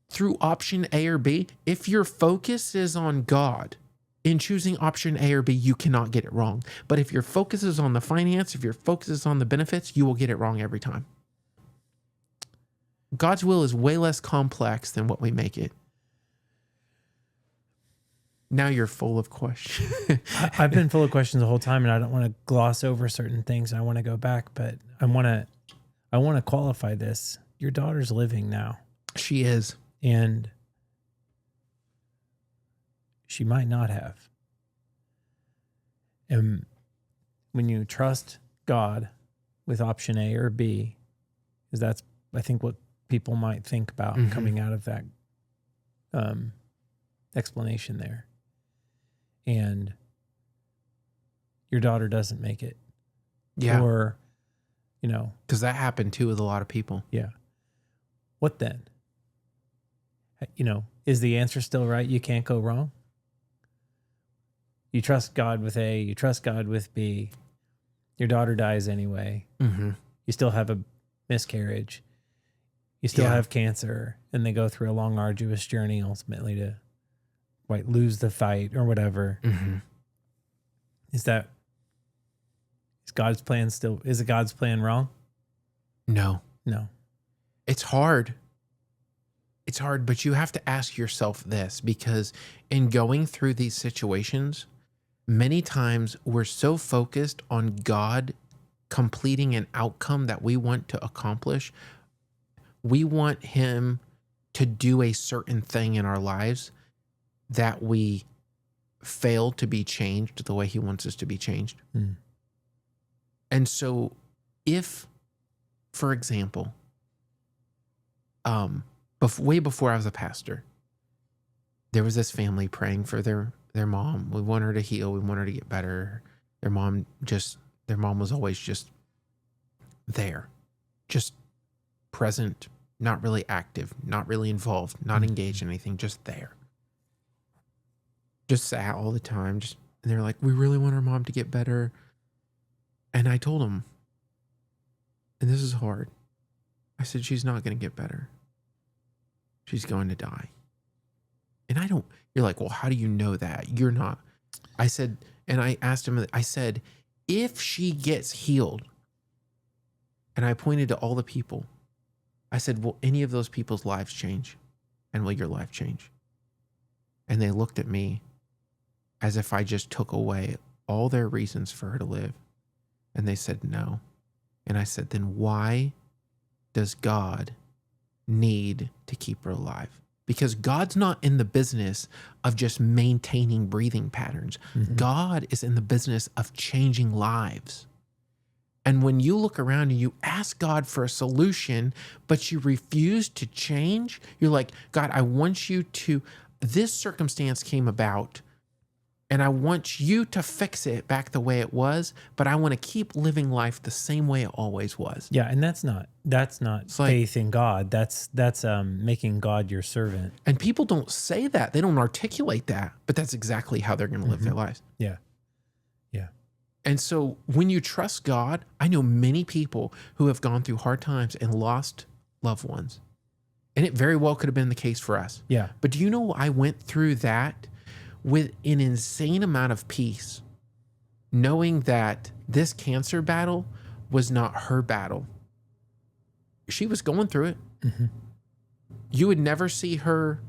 [SPEAKER 1] Through option A or B, if your focus is on God in choosing option A or B, you cannot get it wrong. But if your focus is on the finance, if your focus is on the benefits, you will get it wrong every time. God's will is way less complex than what we make it. Now you're full of questions.
[SPEAKER 2] I've been full of questions the whole time, and I don't want to gloss over certain things. I want to go back, but I want to qualify this. Your daughter's living now.
[SPEAKER 1] She is.
[SPEAKER 2] And she might not have. And when you trust God with option A or B, because that's, I think, what people might think about coming out of that explanation there. And your daughter doesn't make it.
[SPEAKER 1] Yeah.
[SPEAKER 2] Or, you know.
[SPEAKER 1] Because that happened too with a lot of people.
[SPEAKER 2] Yeah. What then? You know, is the answer still right? You can't go wrong? You trust God with A, you trust God with B. Your daughter dies anyway. You still have a miscarriage. You still have cancer. And they go through a long, arduous journey ultimately to lose the fight or whatever. Is Is it God's plan wrong?
[SPEAKER 1] No. It's hard. It's hard, but you have to ask yourself this, because in going through these situations, many times we're so focused on God completing an outcome that we want to accomplish. We want him to do a certain thing in our lives that we fail to be changed the way he wants us to be changed. And so if, for example, way before I was a pastor, there was this family praying for their mom. We want her to heal. We want her to get better. Their mom was always just there, just present, not really active, not really involved, not engaged in anything, just there. Just sat all the time. And they're like, we really want our mom to get better. And I told them, and this is hard, I said, she's not going to get better. She's going to die. And you're like, well, how do you know that? You're not. I said, and I asked him, I said, if she gets healed, and I pointed to all the people, I said, will any of those people's lives change? And will your life change? And they looked at me as if I just took away all their reasons for her to live. And they said, no. And I said, then why does God need to keep her alive? Because God's not in the business of just maintaining breathing patterns. God is in the business of changing lives. And when you look around and you ask God for a solution, but you refuse to change, you're like, God, I want you to, this circumstance came about, and I want you to fix it back the way it was, but I want to keep living life the same way it always was.
[SPEAKER 2] Yeah, and that's not faith in God. That's making God your servant.
[SPEAKER 1] And people don't say that. They don't articulate that, but that's exactly how they're going to live their lives.
[SPEAKER 2] Yeah.
[SPEAKER 1] And so when you trust God, I know many people who have gone through hard times and lost loved ones. And it very well could have been the case for us.
[SPEAKER 2] Yeah.
[SPEAKER 1] But do you know, I went through that with an insane amount of peace, knowing that this cancer battle was not her battle. She was going through it. You would never see her,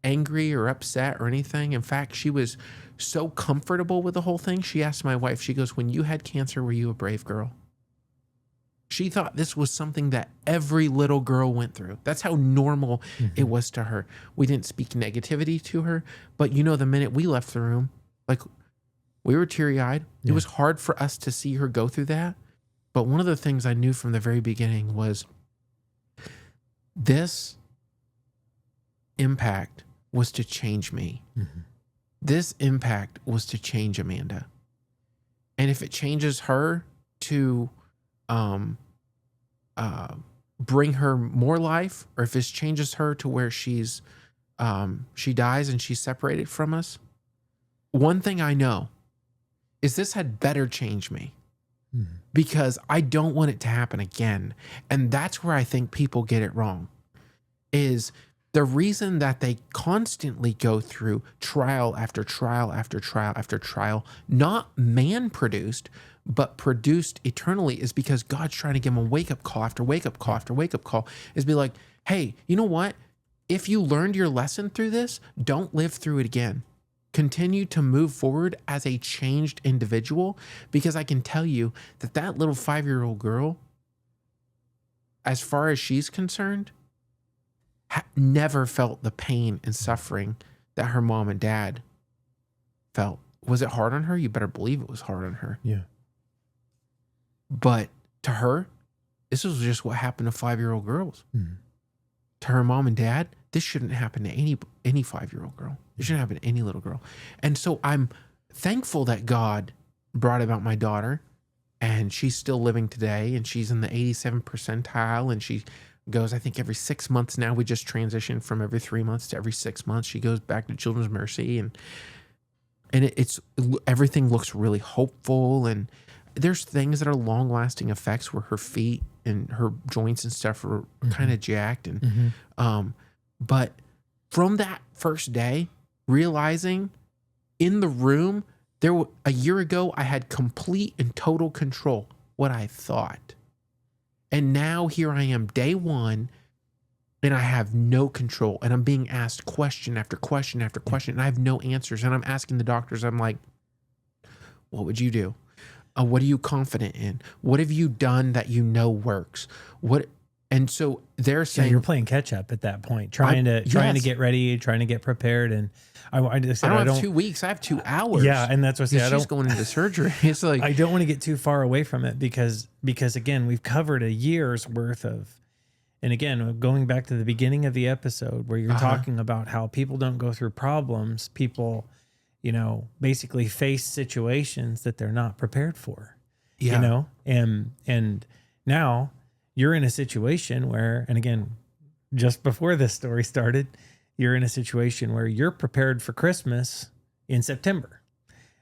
[SPEAKER 1] angry or upset or anything. In fact, she was so comfortable with the whole thing. She asked my wife, she goes, when you had cancer, were you a brave girl? She thought this was something that every little girl went through. That's how normal it was to her. We didn't speak negativity to her, but the minute we left the room, like, we were teary-eyed. It was hard for us to see her go through that. But one of the things I knew from the very beginning was this impact was to change me. This impact was to change Amanda. And if it changes her to bring her more life, or if it changes her to where she dies and she's separated from us, one thing I know is this had better change me, because I don't want it to happen again. And that's where I think people get it wrong, is the reason that they constantly go through trial after trial after trial after trial, not man-produced, but produced eternally, is because God's trying to give them a wake-up call after wake-up call after wake-up call, is be like, hey, you know what? If you learned your lesson through this, don't live through it again. Continue to move forward as a changed individual, because I can tell you that little 5-year-old girl, as far as she's concerned, never felt the pain and suffering that her mom and dad felt. Was it hard on her? You better believe it was hard on her.
[SPEAKER 2] Yeah.
[SPEAKER 1] But to her, this was just what happened to 5-year-old girls. To her mom and dad, this shouldn't happen to any 5-year-old girl. It shouldn't happen to any little girl. And so I'm thankful that God brought about my daughter, and she's still living today, and she's in the 87th percentile, and she goes, I think, every 6 months now. We just transitioned from every 3 months to every 6 months. She goes back to Children's Mercy, and it's everything looks really hopeful, and there's things that are long-lasting effects where her feet and her joints and stuff are kind of jacked, and but from that first day, realizing in the room A year ago, I had complete and total control, what I thought. And now here I am, day one, and I have no control. And I'm being asked question after question after question, and I have no answers. And I'm asking the doctors, I'm like, what would you do? What are you confident in? What have you done that you know works? And so they're saying,
[SPEAKER 2] you're playing catch up at that point, trying to get ready, trying to get prepared. And I just said,
[SPEAKER 1] I don't have 2 weeks. I have 2 hours.
[SPEAKER 2] Yeah. And that's what
[SPEAKER 1] she's going into surgery. It's like,
[SPEAKER 2] I don't want to get too far away from it because again, we've covered a year's worth of, and again, going back to the beginning of the episode where you're talking about how people don't go through problems, people, basically face situations that they're not prepared for, and now you're in a situation where, and again, just before this story started, you're in a situation where you're prepared for Christmas in September.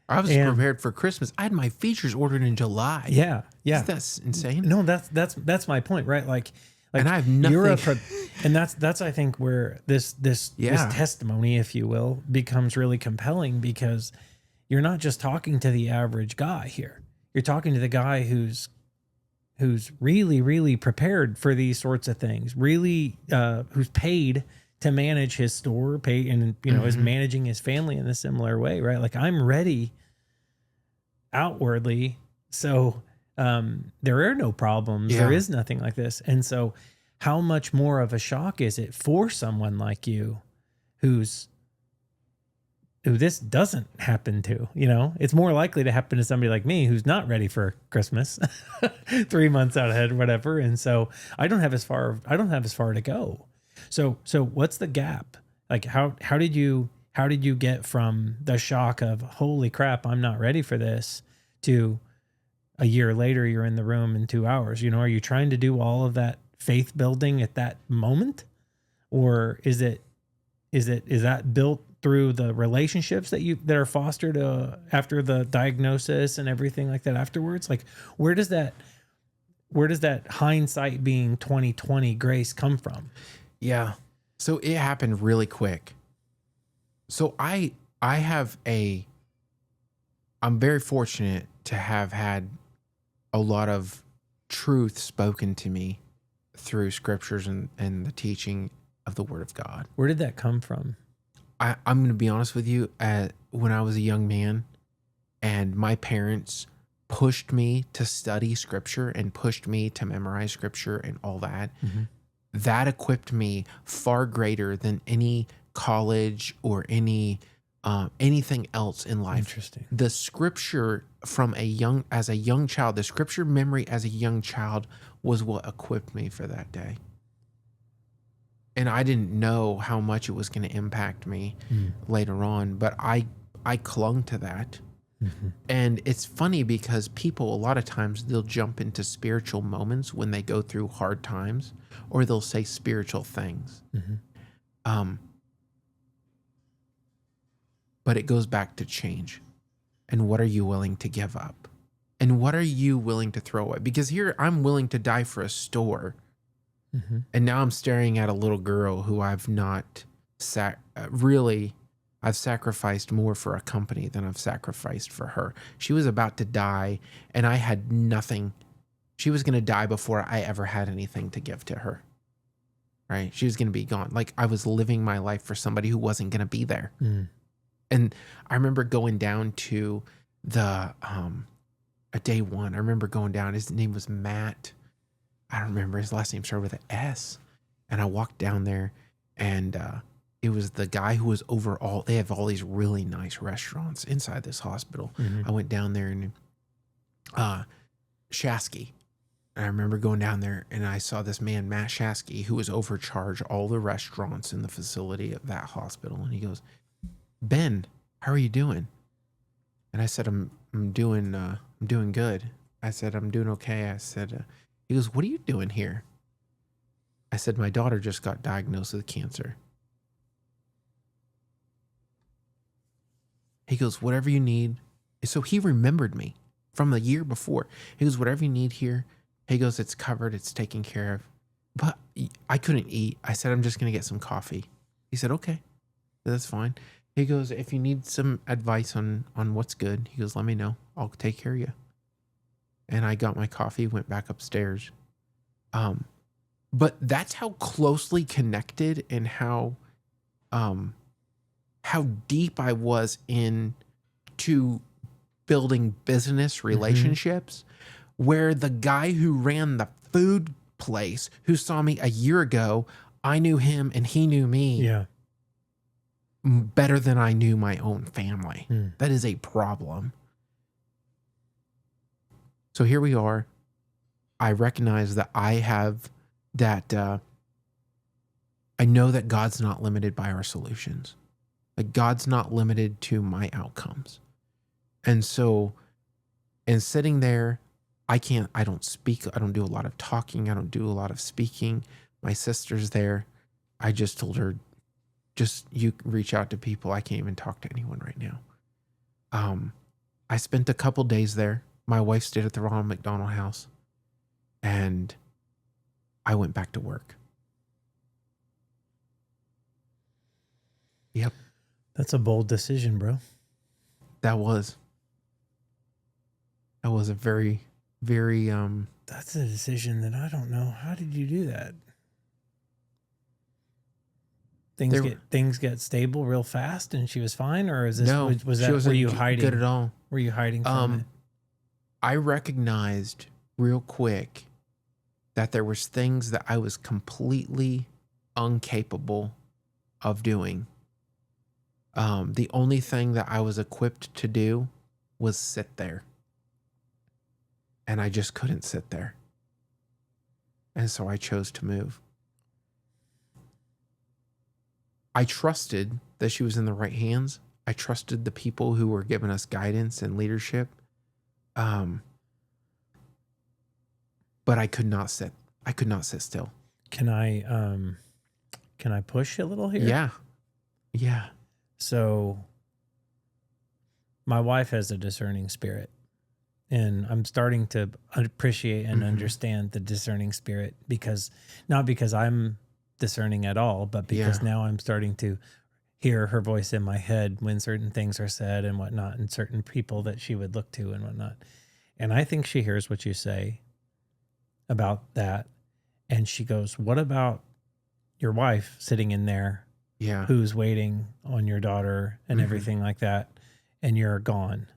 [SPEAKER 1] I was prepared for Christmas. I had my features ordered in July.
[SPEAKER 2] Yeah. Yeah.
[SPEAKER 1] That's insane.
[SPEAKER 2] No, that's my point, right? Like,
[SPEAKER 1] and I have nothing.
[SPEAKER 2] And that's I think where this testimony, if you will, becomes really compelling because you're not just talking to the average guy here. You're talking to the guy who's really, really prepared for these sorts of things. Really, who's paid to manage his store, is managing his family in a similar way, right? Like I'm ready outwardly, so. There are no problems. Yeah. There is nothing like this. And so how much more of a shock is it for someone like you who this doesn't happen to, it's more likely to happen to somebody like me who's not ready for Christmas 3 months out ahead, whatever. And so I don't have as far to go. So what's the gap? Like how did you get from the shock of holy crap, I'm not ready for this to a year later, you're in the room in 2 hours? Are you trying to do all of that faith building at that moment? Or is that built through the relationships that are fostered after the diagnosis and everything like that afterwards? Like where does that hindsight being 2020 grace come from?
[SPEAKER 1] Yeah. So it happened really quick. So I'm very fortunate to have had a lot of truth spoken to me through scriptures and the teaching of the Word of God.
[SPEAKER 2] Where did that come from?
[SPEAKER 1] I'm going to be honest with you. When I was a young man and my parents pushed me to study scripture and pushed me to memorize scripture and all that, that equipped me far greater than any college or anything else in life.
[SPEAKER 2] Interesting.
[SPEAKER 1] The scripture as a young child, the scripture memory as a young child was what equipped me for that day. And I didn't know how much it was going to impact me later on, but I clung to that. Mm-hmm. And it's funny because people, a lot of times they'll jump into spiritual moments when they go through hard times, or they'll say spiritual things. Mm-hmm. But it goes back to change. And what are you willing to give up? And what are you willing to throw away? Because here I'm willing to die for a store. Mm-hmm. And now I'm staring at a little girl who I've not I've sacrificed more for a company than I've sacrificed for her. She was about to die and I had nothing. She was going to die before I ever had anything to give to her. Right? She was going to be gone. Like I was living my life for somebody who wasn't going to be there. Mm. And I remember going down to a day one. I remember going down. His name was Matt. I don't remember. His last name started with an S. And I walked down there, and it was the guy who was over they have all these really nice restaurants inside this hospital. Mm-hmm. I went down there and Shasky. And I remember going down there and I saw this man, Matt Shasky, who was overcharged all the restaurants in the facility of that hospital. And he goes, Ben, how are you doing? And I said, I'm doing good. I said, I'm doing okay. I said, he goes, what are you doing here? I said, my daughter just got diagnosed with cancer. He goes, whatever you need. So he remembered me from the year before. He goes, whatever you need here. He goes, it's covered. It's taken care of. But I couldn't eat. I said, I'm just going to get some coffee. He said, okay, that's fine. He goes, if you need some advice on what's good, he goes, let me know. I'll take care of you. And I got my coffee, went back upstairs. But that's how closely connected and how deep I was into building business relationships, where the guy who ran the food place, who saw me a year ago, I knew him and he knew me better than I knew my own family. That is a problem. So here we are. I recognize that I have that. I know that God's not limited by our solutions. Like, God's not limited to my outcomes. And so, in sitting there, I don't speak. I don't do a lot of talking. I don't do a lot of speaking. My sister's there. I just told her, you reach out to people. I can't even talk to anyone right now. I spent a couple days there. My wife stayed at the Ronald McDonald House, and I went back to work. Yep.
[SPEAKER 2] That's a bold decision, bro.
[SPEAKER 1] That was a very, very,
[SPEAKER 2] That's a decision that I don't know. How did you do that? Things get stable real fast and she was fine, or is this were you hiding
[SPEAKER 1] good at all?
[SPEAKER 2] Were you hiding from it?
[SPEAKER 1] I recognized real quick that there was things that I was completely incapable of doing. The only thing that I was equipped to do was sit there. And I just couldn't sit there. And so I chose to move. I trusted that she was in the right hands. I trusted the people who were giving us guidance and leadership. But I could not sit. I could not sit still.
[SPEAKER 2] Can I push a little here?
[SPEAKER 1] Yeah. Yeah.
[SPEAKER 2] So my wife has a discerning spirit, and I'm starting to appreciate and understand the discerning spirit, not because I'm discerning at all, but because now I'm starting to hear her voice in my head when certain things are said and whatnot, and certain people that she would look to and whatnot. And I think she hears what you say about that. And she goes, what about your wife sitting in there?
[SPEAKER 1] Yeah.
[SPEAKER 2] Who's waiting on your daughter and everything like that, and you're gone.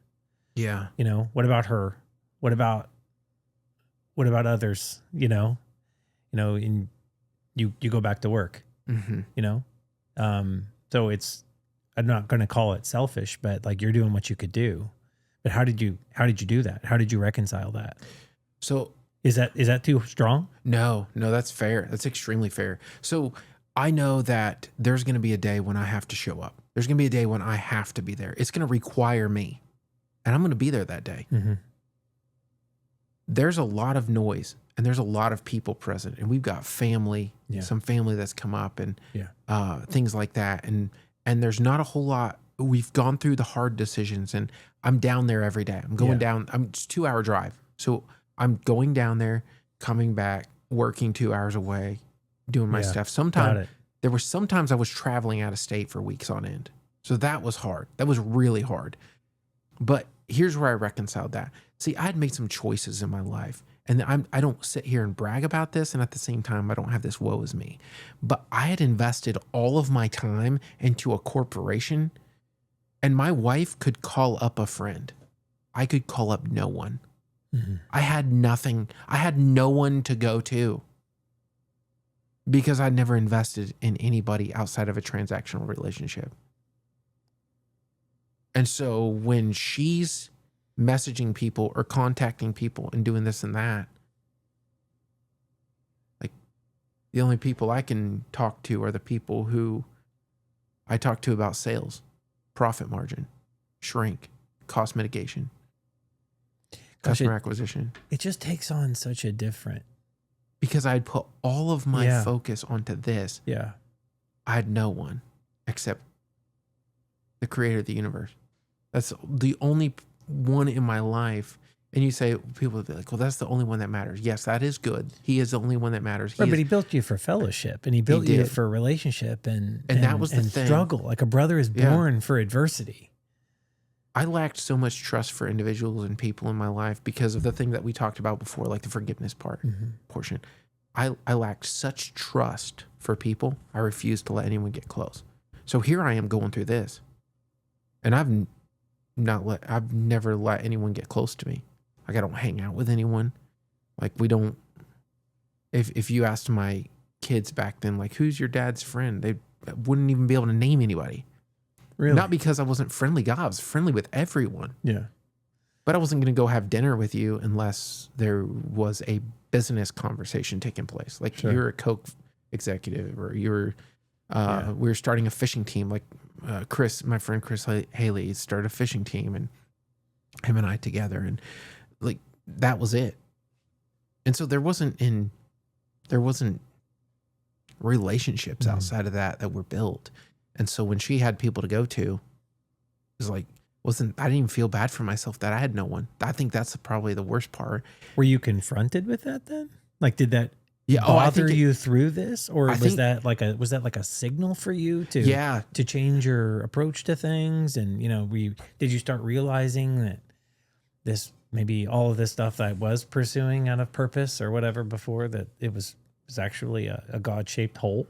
[SPEAKER 1] Yeah.
[SPEAKER 2] You know, what about her? What about others? And you go back to work, so I'm not going to call it selfish, but like, you're doing what you could do. But how did you do that? How did you reconcile that?
[SPEAKER 1] So
[SPEAKER 2] is that too strong?
[SPEAKER 1] No, that's fair. That's extremely fair. So I know that there's going to be a day when I have to show up. There's going to be a day when I have to be there. It's going to require me, and I'm going to be there that day. There's a lot of noise, and there's a lot of people present, and we've got family, some family that's come up, and things like that. And there's not a whole lot. We've gone through the hard decisions, and I'm down there every day. I'm going down. It's a 2-hour drive. So I'm going down there, coming back, working 2 hours away, doing my stuff. Sometimes I was traveling out of state for weeks on end. So that was hard. That was really hard. But here's where I reconciled that. See, I had made some choices in my life, and I don't sit here and brag about this, and at the same time, I don't have this woe is me. But I had invested all of my time into a corporation, and my wife could call up a friend. I could call up no one. I had nothing. I had no one to go to because I'd never invested in anybody outside of a transactional relationship. And so when she's messaging people or contacting people and doing this and that, like, the only people I can talk to are the people who I talk to about sales, profit margin, shrink, cost mitigation, customer acquisition.
[SPEAKER 2] It just takes on such a different...
[SPEAKER 1] Because I'd put all of my focus onto this.
[SPEAKER 2] Yeah.
[SPEAKER 1] I had no one except the creator of the universe. That's the only one in my life. And you say, people would be like, well, that's the only one that matters. Yes, that is good. He is the only one that matters.
[SPEAKER 2] Right, but he built you for fellowship, and he built you for relationship and
[SPEAKER 1] that was the thing.
[SPEAKER 2] Struggle. Like a brother is born for adversity.
[SPEAKER 1] I lacked so much trust for individuals and people in my life because of the thing that we talked about before, like the forgiveness portion. I lacked such trust for people. I refused to let anyone get close. So here I am going through this, and I've never let anyone get close to me. Like, I don't hang out with anyone. Like, we don't, if you asked my kids back then, like, who's your dad's friend? They wouldn't even be able to name anybody.
[SPEAKER 2] Really?
[SPEAKER 1] Not because I wasn't friendly. God, I was friendly with everyone.
[SPEAKER 2] Yeah.
[SPEAKER 1] But I wasn't going to go have dinner with you unless there was a business conversation taking place. Like, you're a Coke executive, or you're, we were starting a fishing team. Like, my friend Chris Haley started a fishing team, and him and I together, and like, that was it. And so there wasn't relationships outside of that were built. And so when she had people to go to, it was like, I didn't even feel bad for myself that I had no one. I think that's probably the worst part.
[SPEAKER 2] Were you confronted with that then? Like, did that
[SPEAKER 1] I
[SPEAKER 2] bother you through this, or was that like a signal for you to change your approach to things? And did you start realizing that this, maybe all of this stuff that I was pursuing out of purpose or whatever before, that it was actually a God-shaped hole?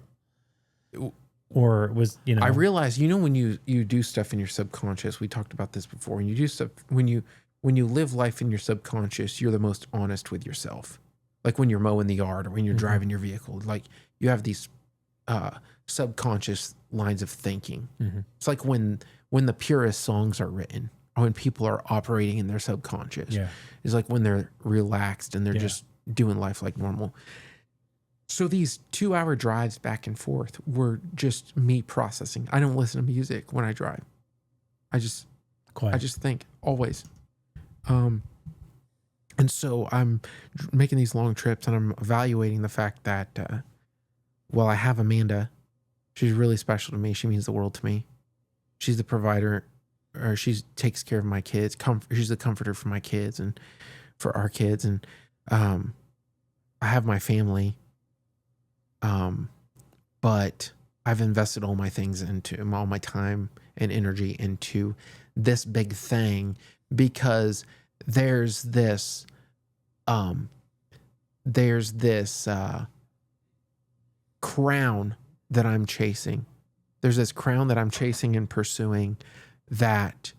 [SPEAKER 2] Or was,
[SPEAKER 1] I realized, when you do stuff in your subconscious, we talked about this before, when you do stuff, when you live life in your subconscious, you're the most honest with yourself. Like when you're mowing the yard, or when you're driving your vehicle, like you have these subconscious lines of thinking. It's like when the purest songs are written, or when people are operating in their subconscious. It's like when they're relaxed and they're just doing life like normal. So these 2-hour drives back and forth were just me processing. I don't listen to music when I drive. I just think always. And so I'm making these long trips, and I'm evaluating the fact that, I have Amanda. She's really special to me. She means the world to me. She's the provider, or she takes care of my kids. She's the comforter for my kids and for our kids. And I have my family. But I've invested all my things all my time and energy into this big thing, because there's this crown that I'm chasing. There's this crown that I'm chasing and pursuing, that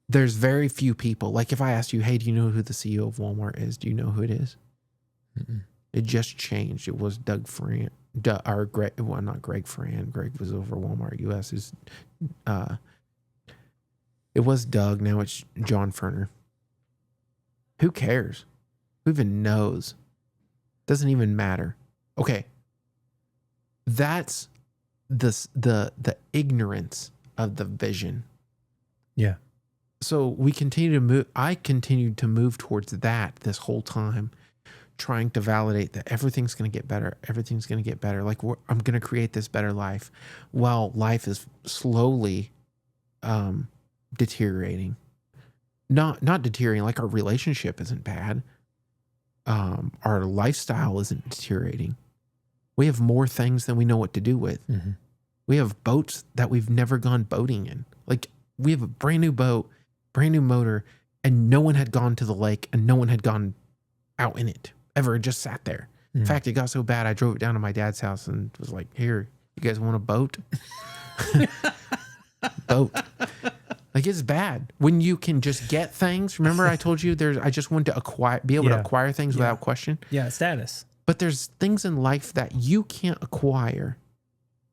[SPEAKER 1] there's very few people. Like, if I asked you, hey, do you know who the CEO of Walmart is? Do you know who it is? It just changed. It was Doug Fran, or Greg. Well, not Greg Fran. Greg was over Walmart US. It was Doug. Now it's John Ferner. Who cares? Who even knows? Doesn't even matter. Okay. That's the ignorance of the vision.
[SPEAKER 2] Yeah.
[SPEAKER 1] So we continue to move. I continued to move towards that this whole time, trying to validate that everything's going to get better. Everything's going to get better. Like, I'm going to create this better life, while life is slowly deteriorating. Not deteriorating. Like, our relationship isn't bad. Our lifestyle isn't deteriorating. We have more things than we know what to do with. We have boats that we've never gone boating in. Like, we have a brand new boat, brand new motor, and no one had gone to the lake, and no one had gone out in it ever. It just sat there. In fact, it got so bad, I drove it down to my dad's house and was like, here, you guys want a boat? Boat. Like, it's bad when you can just get things. Remember I told you I just wanted to be able to acquire things without question.
[SPEAKER 2] Yeah. Status.
[SPEAKER 1] But there's things in life that you can't acquire.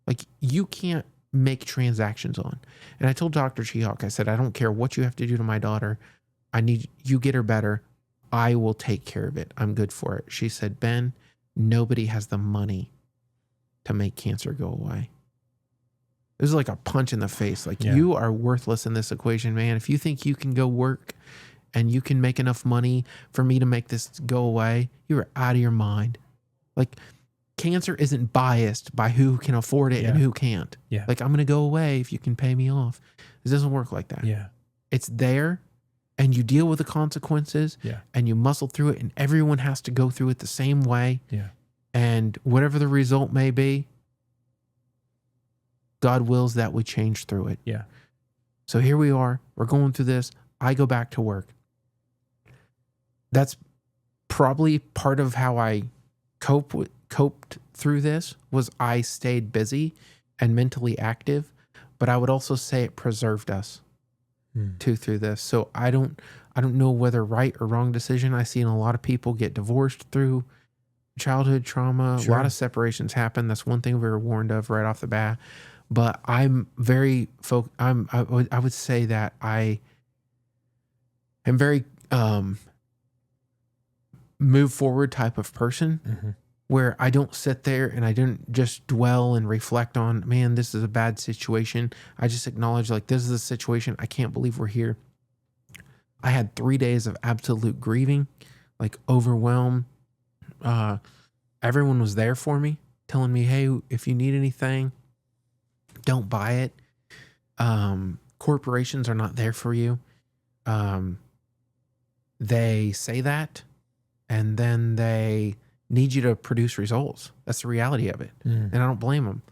[SPEAKER 1] Like, you can't make transactions on. And I told Dr. Chihawk, I said, I don't care what you have to do to my daughter. I need you get her better. I will take care of it. I'm good for it. She said, Ben, nobody has the money to make cancer go away. It was like a punch in the face. Like, you are worthless in this equation, man. If you think you can go work and you can make enough money for me to make this go away, you are out of your mind. Like, cancer isn't biased by who can afford it and who can't. Like, I'm going to go away if you can pay me off. It doesn't work like that. It's there. and you deal with the consequences
[SPEAKER 2] Yeah.
[SPEAKER 1] and you muscle through it, and everyone has to go through it the same way.
[SPEAKER 2] Yeah.
[SPEAKER 1] And whatever the result may be, God wills that we change through it.
[SPEAKER 2] Yeah.
[SPEAKER 1] So here we are. We're going through this. I go back to work. That's probably part of how I coped through this, was I stayed busy and mentally active, but I would also say it preserved us too through this. So I don't know whether right or wrong decision. I've seen a lot of people get divorced through childhood trauma.
[SPEAKER 2] Sure.
[SPEAKER 1] A lot of separations happen. That's one thing we were warned of right off the bat. But I'm very I would say that I am very move forward type of person, where I don't sit there and I don't just dwell and reflect on, man, this is a bad situation. I just acknowledge, like, this is a situation. I can't believe we're here. I had 3 days of absolute grieving, like overwhelm. Everyone was there for me, telling me, hey, if you need anything, don't buy it. Corporations are not there for you. They say that, and then they need you to produce results. That's the reality of it. And I don't blame them.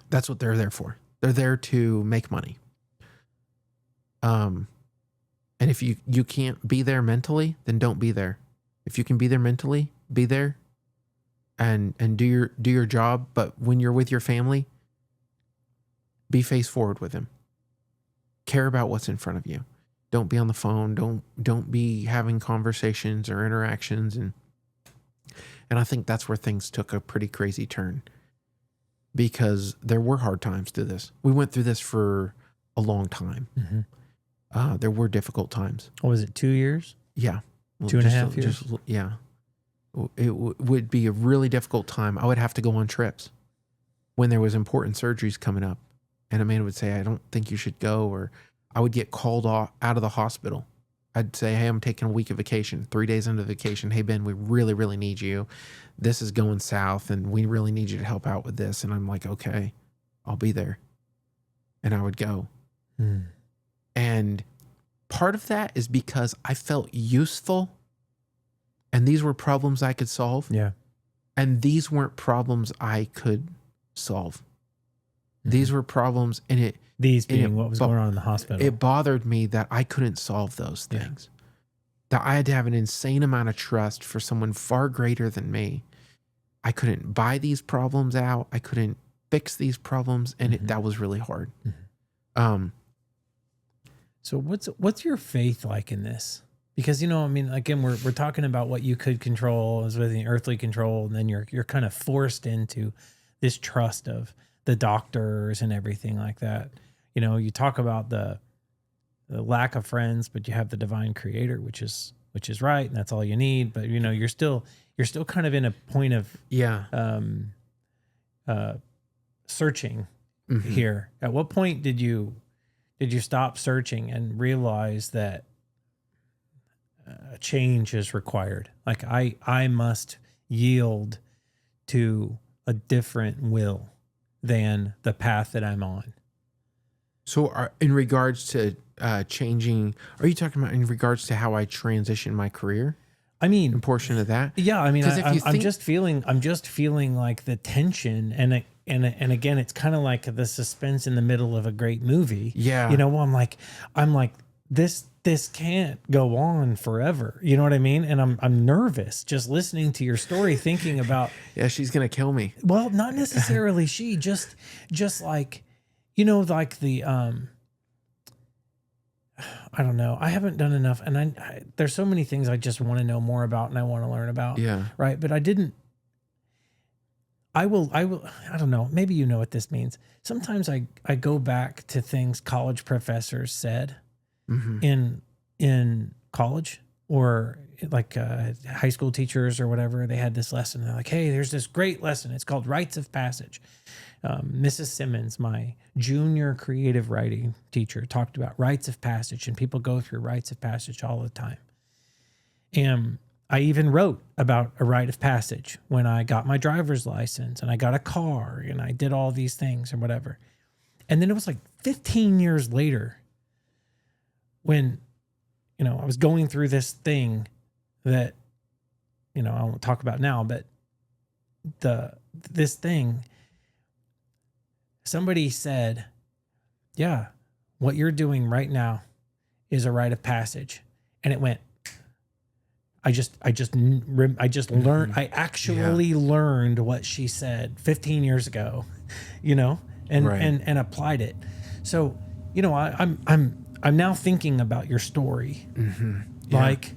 [SPEAKER 1] That's what they're there for. They're there to make money. And if you can't be there mentally, then don't be there. If you can be there mentally, be there and do your job. But when you're with your family, be face forward with them. Care about what's in front of you. Don't be on the phone. Don't be having conversations or interactions. And I think that's where things took a pretty crazy turn, because there were hard times through this. We went through this for a long time. There were difficult times.
[SPEAKER 2] What was it, 2 years?
[SPEAKER 1] Yeah.
[SPEAKER 2] 2.5 years?
[SPEAKER 1] Yeah. It would be a really difficult time. I would have to go on trips when there was important surgeries coming up. And Amanda would say, I don't think you should go. Or I would get called out of the hospital. I'd say, hey, I'm taking a week of vacation, 3 days into vacation. Hey, Ben, we really, really need you. This is going south, and we really need you to help out with this. And I'm like, okay, I'll be there. And I would go. And part of that is because I felt useful, and these were problems I could solve.
[SPEAKER 2] Yeah.
[SPEAKER 1] And these weren't problems I could solve. These were problems, and it...
[SPEAKER 2] These being what was going on in the hospital.
[SPEAKER 1] It bothered me that I couldn't solve those things. That I had to have an insane amount of trust for someone far greater than me. I couldn't buy these problems out. I couldn't fix these problems, and that was really hard.
[SPEAKER 2] So what's your faith like in this? Because, you know, I mean, again, we're talking about what you could control as with the earthly control, and then you're kind of forced into this trust of the doctors and everything like that. You know, you talk about the lack of friends, but you have the divine creator, which is right, and that's all you need. But you know, you're still kind of in a point of searching here. At what point did you stop searching and realize that a change is required? Like I must yield to a different will than the path that I'm on.
[SPEAKER 1] So in regards to changing, are you talking about in regards to how I transition my career?
[SPEAKER 2] I mean,
[SPEAKER 1] a portion of that.
[SPEAKER 2] Yeah, I mean, I'm just feeling like the tension, and again, it's kind of like the suspense in the middle of a great movie.
[SPEAKER 1] Yeah,
[SPEAKER 2] you know, I'm like this can't go on forever. You know what I mean? And I'm nervous just listening to your story, thinking about
[SPEAKER 1] yeah, she's gonna kill me.
[SPEAKER 2] Well, not necessarily she, just like, you know, like the I don't know. I haven't done enough, and there's so many things I just want to know more about and I want to learn about.
[SPEAKER 1] Yeah.
[SPEAKER 2] Right. But I will. I don't know. Maybe you know what this means. Sometimes I go back to things college professors said in college, or like high school teachers or whatever. They had this lesson. They're like, hey, there's this great lesson. It's called Rites of Passage. Mrs. Simmons, my junior creative writing teacher, talked about rites of passage, and people go through rites of passage all the time. And I even wrote about a rite of passage when I got my driver's license and I got a car and I did all these things or whatever. And then it was like 15 years later when, I was going through this thing that, I won't talk about now, but this thing, somebody said, yeah, what you're doing right now is a rite of passage. And it went, I just learned, I actually learned what she said 15 years ago, and applied it. So, I'm now thinking about your story, like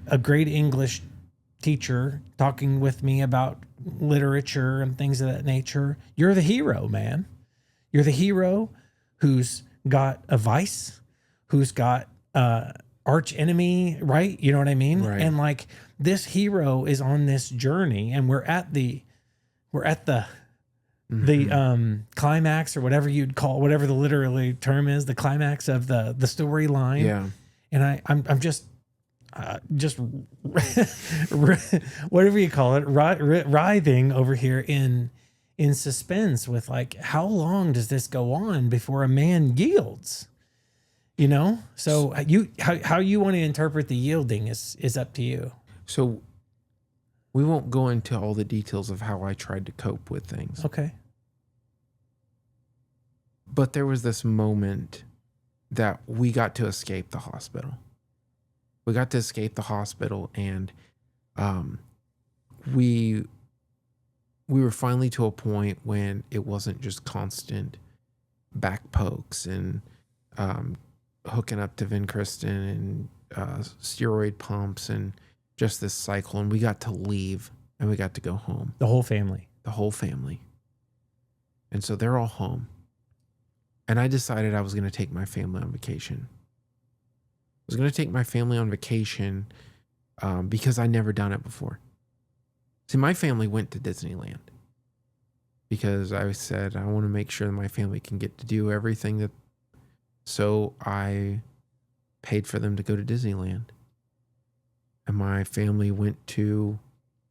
[SPEAKER 2] a great English teacher talking with me about literature and things of that nature. You're the hero, man. You're the hero who's got a vice, who's got arch enemy, right? You know what I mean?
[SPEAKER 1] Right.
[SPEAKER 2] And like this hero is on this journey, and we're at the climax, or whatever you'd call, whatever the literally term is, the climax of the storyline.
[SPEAKER 1] Yeah.
[SPEAKER 2] And I'm just whatever you call it, writhing over here in suspense with like, how long does this go on before a man yields? So how you want to interpret the yielding is up to you.
[SPEAKER 1] So we won't go into all the details of how I tried to cope with things.
[SPEAKER 2] Okay.
[SPEAKER 1] But there was this moment that we got to escape the hospital. We got to escape the hospital, and we were finally to a point when it wasn't just constant back pokes and hooking up to Vincristine and steroid pumps and just this cycle. And we got to leave, and we got to go home.
[SPEAKER 2] The whole family.
[SPEAKER 1] And so they're all home. And I decided I was going to take my family on vacation. I was going to take my family on vacation because I never done it before. See, my family went to Disneyland because I said I want to make sure that my family can get to do everything that. So I paid for them to go to Disneyland. And my family went to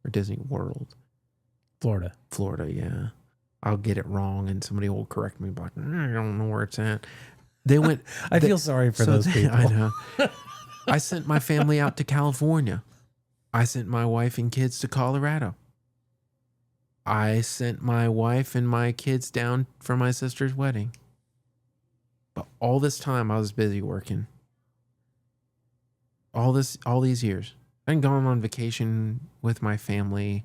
[SPEAKER 1] Disney World.
[SPEAKER 2] Florida,
[SPEAKER 1] yeah. I'll get it wrong and somebody will correct me, but I don't know where it's at. They went.
[SPEAKER 2] I feel sorry for those people.
[SPEAKER 1] I know. I sent my family out to California. I sent my wife and kids to Colorado. I sent my wife and my kids down for my sister's wedding. But all this time I was busy working. All these years. I hadn't gone on vacation with my family.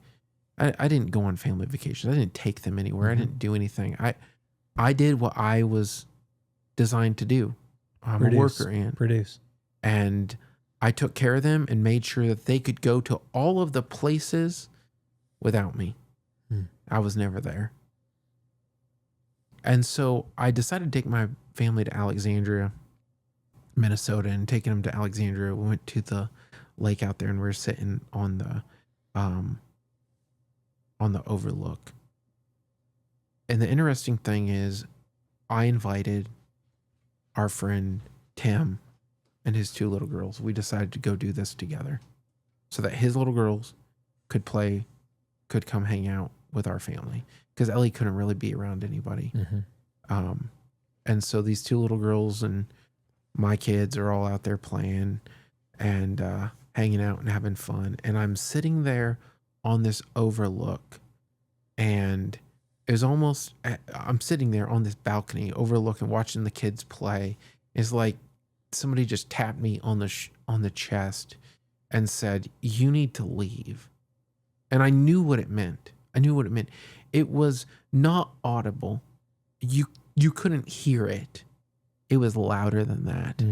[SPEAKER 1] I didn't go on family vacations. I didn't take them anywhere. I didn't do anything. I did what I was designed to do. I'm a worker, and
[SPEAKER 2] produce.
[SPEAKER 1] And I took care of them and made sure that they could go to all of the places without me. I was never there. And so I decided to take my family to Alexandria, Minnesota, and taking them to Alexandria. We went to the lake out there, and we were sitting on the overlook. And the interesting thing is, I invited our friend Tim and his two little girls. We decided to go do this together so that his little girls could come hang out with our family, because Ellie couldn't really be around anybody. And so these two little girls and my kids are all out there playing and hanging out and having fun. And I'm sitting there on this overlook, and it was almost, I'm sitting there on this balcony overlooking, watching the kids play. It's like somebody just tapped me on the chest and said, "You need to leave." And I knew what it meant. It was not audible. You couldn't hear it. It was louder than that.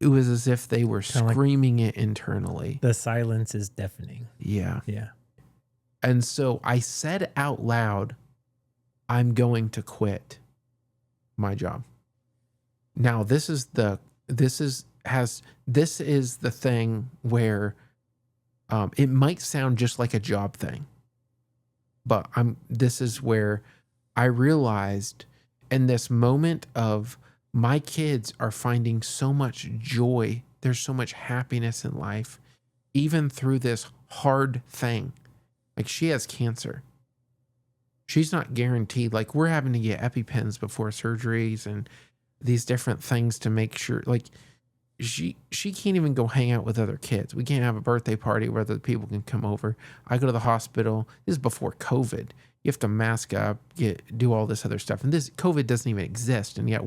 [SPEAKER 1] It was as if they were screaming it internally.
[SPEAKER 2] The silence is deafening.
[SPEAKER 1] Yeah.
[SPEAKER 2] Yeah.
[SPEAKER 1] And so I said out loud, "I'm going to quit my job." Now this is the thing where it might sound just like a job thing, but this is where I realized in this moment of my kids are finding so much joy. There's so much happiness in life, even through this hard thing. Like, she has cancer. She's not guaranteed. Like, we're having to get EpiPens before surgeries, and these different things to make sure, like, she can't even go hang out with other kids. We can't have a birthday party where the people can come over. I go to the hospital. This is before COVID. You have to mask up, do all this other stuff. And this COVID doesn't even exist. And yet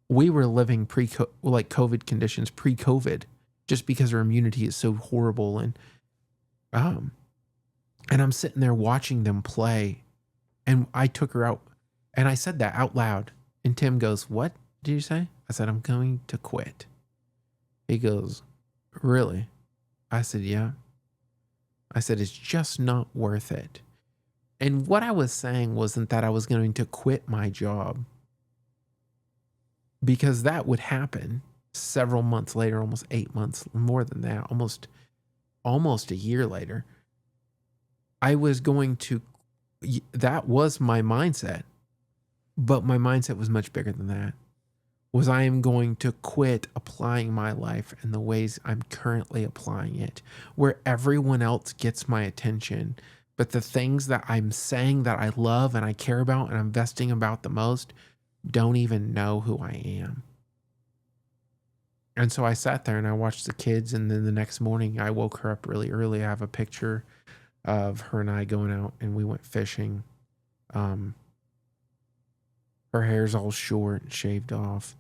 [SPEAKER 1] we were living COVID conditions pre-COVID, just because our immunity is so horrible. And I'm sitting there watching them play, and I took her out, and I said that out loud. And Tim goes, "What did you say?" I said, "I'm going to quit." He goes, "Really?" I said, "Yeah." I said, "It's just not worth it." And what I was saying wasn't that I was going to quit my job, because that would happen several months later, almost 8 months, more than that, almost a year later. I was going to, that was my mindset, but my mindset was much bigger than that. Was I am going to quit applying my life in the ways I'm currently applying it, where everyone else gets my attention, but the things that I'm saying that I love and I care about and I'm investing about the most don't even know who I am. And so I sat there and I watched the kids, and then the next morning I woke her up really early. I have a picture of her and I going out, and we went fishing. Her hair's all short and shaved off.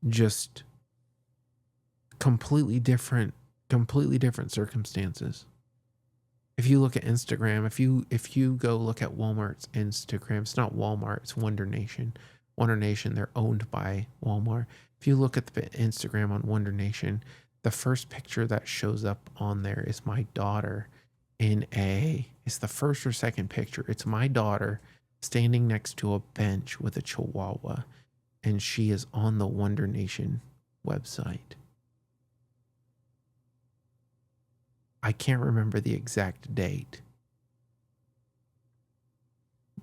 [SPEAKER 1] Just completely different circumstances. If you look at Instagram, if you go look at Walmart's Instagram, it's not Walmart, it's Wonder Nation. Wonder Nation, they're owned by Walmart. If you look at the Instagram on Wonder Nation, the first picture that shows up on there is my daughter it's the first or second picture. It's my daughter standing next to a bench with a chihuahua, and she is on the Wonder Nation website. I can't remember the exact date,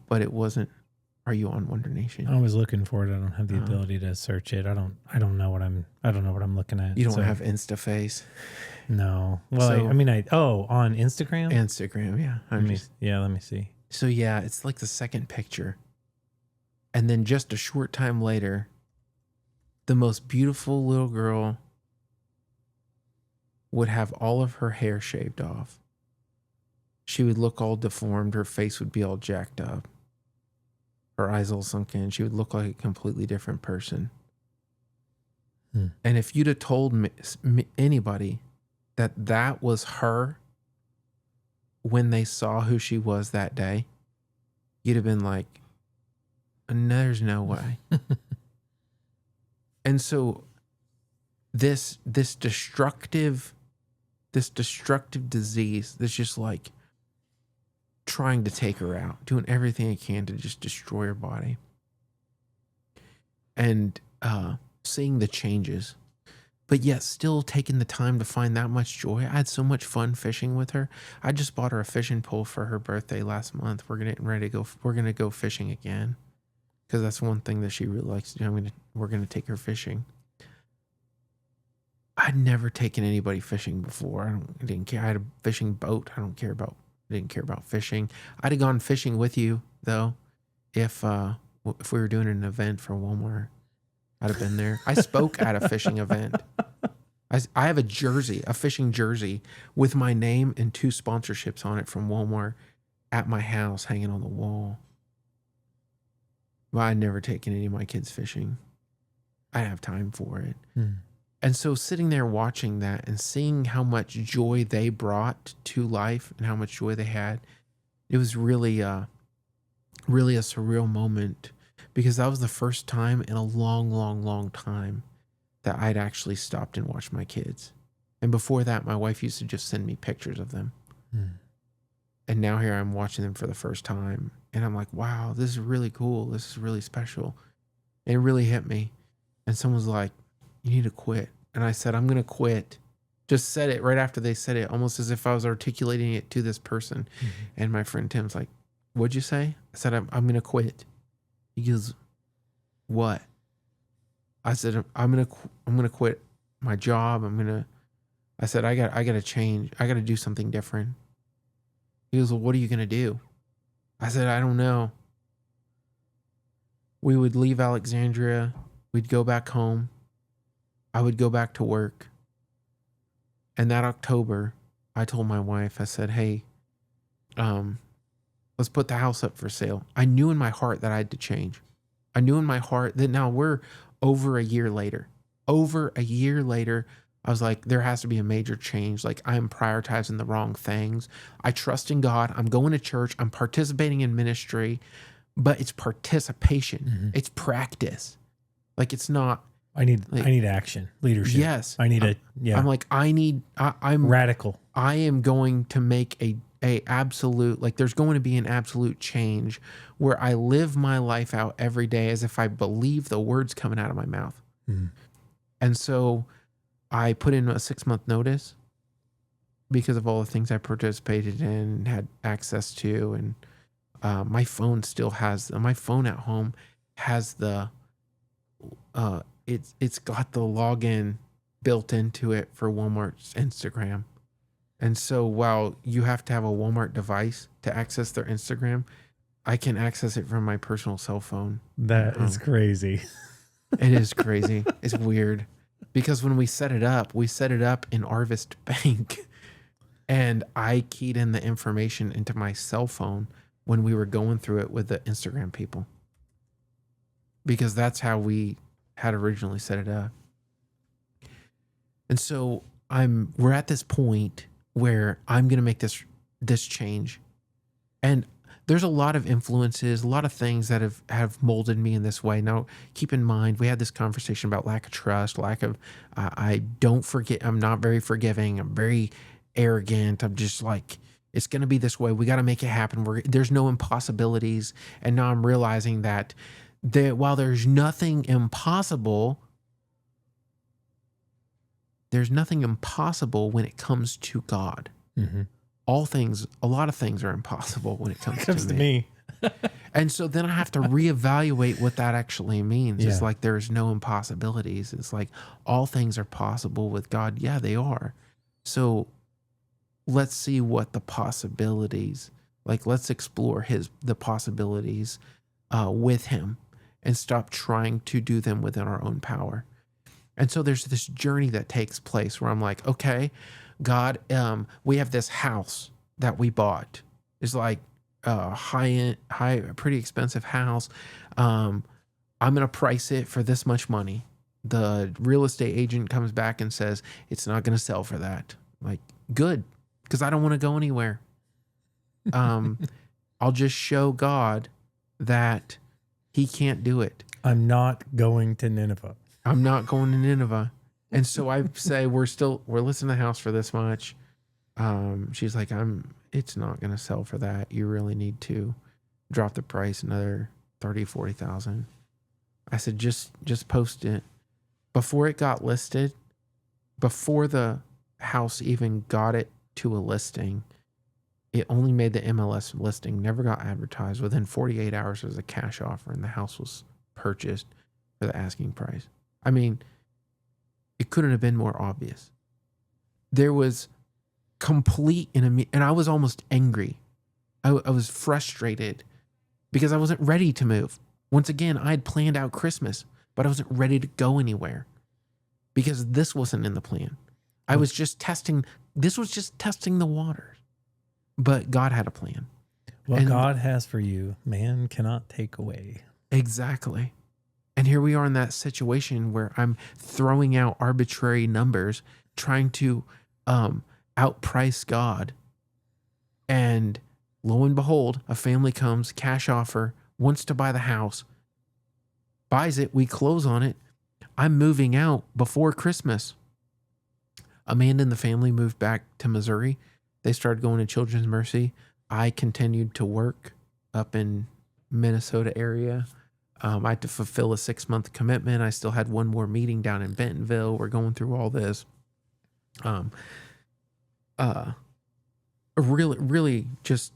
[SPEAKER 1] but it wasn't. Are you on Wonder Nation?
[SPEAKER 2] I was looking for it. I don't have the ability to search it. I don't know what I'm looking at.
[SPEAKER 1] You don't have InstaFace?
[SPEAKER 2] No. Well,
[SPEAKER 1] So,
[SPEAKER 2] on Instagram?
[SPEAKER 1] Instagram, yeah.
[SPEAKER 2] Let me see.
[SPEAKER 1] So yeah, it's like the second picture. And then just a short time later, the most beautiful little girl would have all of her hair shaved off. She would look all deformed. Her face would be all jacked up. Her eyes all sunk in. She would look like a completely different person. And if you'd have told anybody that was her when they saw who she was that day, you'd have been like, there's no way. And so this destructive disease that's just like trying to take her out, doing everything it can to just destroy her body. And seeing the changes, but yet still taking the time to find that much joy. I had so much fun fishing with her. I just bought her a fishing pole for her birthday last month. We're gonna go fishing again, because that's one thing that she really likes to do. We're gonna take her fishing. I'd never taken anybody fishing before. I didn't care. I had a fishing boat. I didn't care about fishing. I'd have gone fishing with you though, if we were doing an event for Walmart. I'd have been there. I spoke at a fishing event. I have a fishing jersey with my name and 2 sponsorships on it from Walmart at my house hanging on the wall. But I'd never taken any of my kids fishing. I didn't have time for it. And so sitting there watching that and seeing how much joy they brought to life and how much joy they had, it was really a surreal moment, because that was the first time in a long time that I'd actually stopped and watched my kids. And before that, my wife used to just send me pictures of them. And now here I'm watching them for the first time. And I'm like, wow, this is really cool. This is really special. And it really hit me. And someone's like, you need to quit. And I said, I'm going to quit. Just said it right after they said it, almost as if I was articulating it to this person. And my friend Tim's like, what'd you say? I said, I'm going to quit. He goes, what? I said, I'm going to quit my job. I said, I got to change. I got to do something different. He goes, well, what are you going to do? I said, I don't know. we would leave Alexandria. We'd go back home. I would go back to work. And that October, I told my wife, I said, hey, let's put the house up for sale. I knew in my heart that I had to change. I knew in my heart that now we're over a year later. Over a year later, I was like, there has to be a major change. Like, I'm prioritizing the wrong things. I trust in God. I'm going to church. I'm participating in ministry, but it's participation.
[SPEAKER 2] Mm-hmm.
[SPEAKER 1] It's practice. Like, it's not.
[SPEAKER 2] I need action, leadership.
[SPEAKER 1] Yes.
[SPEAKER 2] I need
[SPEAKER 1] I'm like, I'm
[SPEAKER 2] radical.
[SPEAKER 1] I am going to make a absolute, like, there's going to be an absolute change where I live my life out every day as if I believe the words coming out of my mouth.
[SPEAKER 2] Mm-hmm.
[SPEAKER 1] And so I put in a 6-month notice because of all the things I participated in and had access to. And my phone still has, my phone at home has the, it's got the login built into it for Walmart's Instagram. And so while you have to have a Walmart device to access their Instagram, I can access it from my personal cell phone.
[SPEAKER 2] That is crazy.
[SPEAKER 1] It is crazy. It's weird. Because when we set it up in Arvest Bank, and I keyed in the information into my cell phone when we were going through it with the Instagram people. Because that's how we had originally set it up. And so we're at this point where I'm going to make this change. And there's a lot of influences, a lot of things that have molded me in this way. Now, keep in mind, we had this conversation about lack of trust, lack of, I don't forget, I'm not very forgiving. I'm very arrogant. I'm just like, it's going to be this way. We got to make it happen. There's no impossibilities. And now I'm realizing that while there's nothing impossible, there's nothing impossible when it comes to God.
[SPEAKER 2] Mm-hmm.
[SPEAKER 1] A lot of things are impossible when it comes to me. And so then I have to reevaluate what that actually means. Yeah. It's like there's no impossibilities. It's like all things are possible with God. Yeah, they are. So let's see what the possibilities, like let's explore the possibilities with him and stop trying to do them within our own power. And so there's this journey that takes place where I'm like, okay, God, we have this house that we bought. It's like a pretty expensive house. I'm going to price it for this much money. The real estate agent comes back and says, it's not going to sell for that. I'm like, good, because I don't want to go anywhere. I'll just show God that he can't do it.
[SPEAKER 2] I'm not going to Nineveh.
[SPEAKER 1] I'm not going to Nineveh. And so I say, we're listing the house for this much. She's like, it's not going to sell for that. You really need to drop the price another 30, 40,000. I said, just post it. Before it got listed, before the house even got it to a listing, it only made the MLS listing, never got advertised. Within 48 hours, there was a cash offer and the house was purchased for the asking price. I mean, it couldn't have been more obvious. There was complete and I was almost angry. I was frustrated because I wasn't ready to move. Once again, I had planned out Christmas, but I wasn't ready to go anywhere because this wasn't in the plan. I was just testing. This was just testing the waters, but God had a plan.
[SPEAKER 2] What God has for you, man cannot take away.
[SPEAKER 1] Exactly. And here we are in that situation where I'm throwing out arbitrary numbers, trying to outprice God. And lo and behold, a family comes, cash offer, wants to buy the house, buys it, we close on it. I'm moving out before Christmas. Amanda and the family moved back to Missouri. They started going to Children's Mercy. I continued to work up in Minnesota area. I had to fulfill a 6-month commitment. I still had one more meeting down in Bentonville. We're going through all this. Really just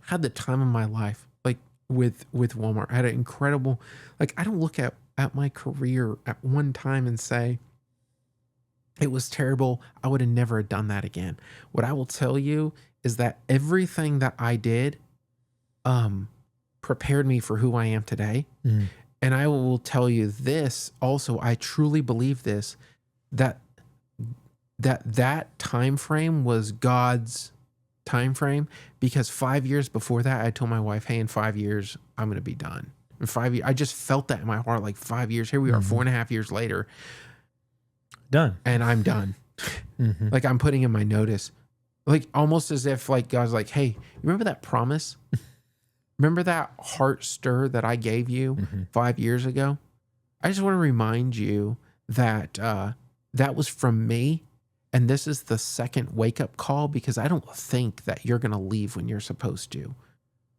[SPEAKER 1] had the time of my life, like with Walmart. I had an incredible, like, I don't look at my career at one time and say, it was terrible. I would have never done that again. What I will tell you is that everything that I did, prepared me for who I am today.
[SPEAKER 2] Mm.
[SPEAKER 1] And I will tell you this also, I truly believe this, that time frame was God's time frame, because 5 years before that, I told my wife, hey, in 5 years, I'm going to be done. In 5 years, I just felt that in my heart, like 5 years. Here we are, 4.5 years later.
[SPEAKER 2] Done.
[SPEAKER 1] And I'm done. Like I'm putting in my notice, like almost as if like God's like, hey, you remember that promise? Remember that heart stir that I gave you 5 years ago? I just want to remind you that that was from me. And this is the second wake up call, because I don't think that you're going to leave when you're supposed to.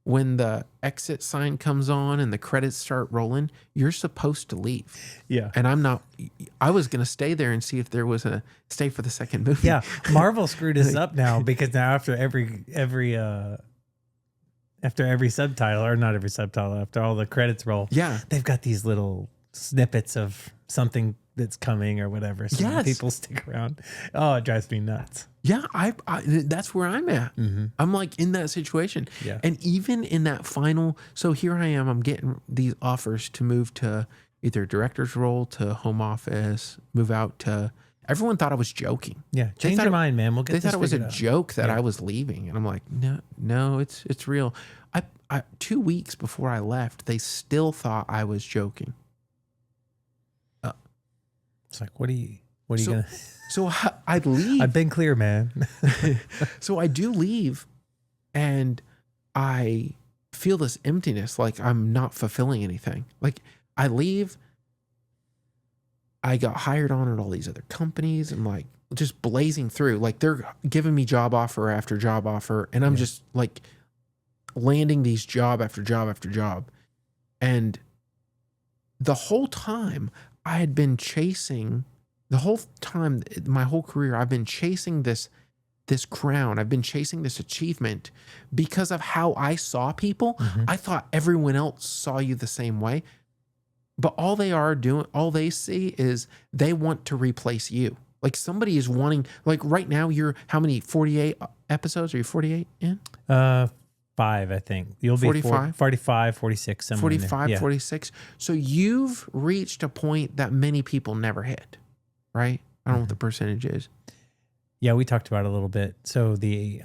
[SPEAKER 1] When the exit sign comes on and the credits start rolling, you're supposed to leave.
[SPEAKER 2] Yeah.
[SPEAKER 1] And I'm not. I was going to stay there and see if there was a stay for the second movie.
[SPEAKER 2] Yeah. Marvel screwed us up now, because now after every subtitle, or not every subtitle, after all the credits roll,
[SPEAKER 1] Yeah.
[SPEAKER 2] they've got these little snippets of something that's coming or whatever. So
[SPEAKER 1] Yes.
[SPEAKER 2] people stick around. Oh, it drives me nuts.
[SPEAKER 1] Yeah, I that's where I'm at. I'm like in that situation.
[SPEAKER 2] Yeah.
[SPEAKER 1] And even in that final, so here I am, I'm getting these offers to move to either director's role, to home office, move out to, everyone thought I was joking.
[SPEAKER 2] Yeah. Change your mind, man. We'll get
[SPEAKER 1] They
[SPEAKER 2] this
[SPEAKER 1] thought it was a
[SPEAKER 2] figured out.
[SPEAKER 1] joke that I was leaving. And I'm like, no, it's real. I 2 weeks before I left, they still thought I was joking.
[SPEAKER 2] It's like, what are you going to...
[SPEAKER 1] So I leave.
[SPEAKER 2] I've been clear, man.
[SPEAKER 1] So I do leave, and I feel this emptiness, like I'm not fulfilling anything. Like I leave, I got hired on at all these other companies. I'm like just blazing through. Like they're giving me job offer after job offer, and I'm just like landing these job after job after job. And the whole time I had been chasing, the whole time, my whole career, I've been chasing this crown. I've been chasing this achievement because of how I saw people. I thought everyone else saw you the same way, but all they see is they want to replace you. Like somebody is wanting, like right now you're how many, 48 episodes? Are you 48 in?
[SPEAKER 2] 5, I think. You'll be
[SPEAKER 1] 45?
[SPEAKER 2] 45, 46, somewhere in there.
[SPEAKER 1] 45,
[SPEAKER 2] Yeah.
[SPEAKER 1] 46. So you've reached a point that many people never hit, right? I don't know what the percentage is.
[SPEAKER 2] Yeah, we talked about it a little bit. So the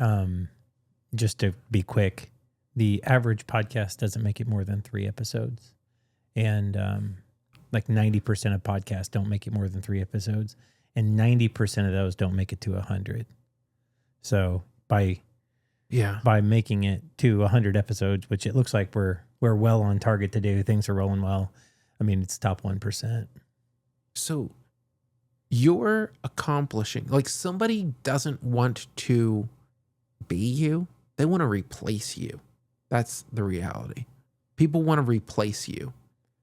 [SPEAKER 2] just to be quick, the average podcast doesn't make it more than 3 episodes. And like 90% of podcasts don't make it more than 3 episodes. And 90% of those don't make it to 100. So by making it to 100 episodes, which it looks like we're well on target to do, things are rolling well. I mean, it's top 1%.
[SPEAKER 1] So you're accomplishing, like somebody doesn't want to be you. They want to replace you. That's the reality. People want to replace you,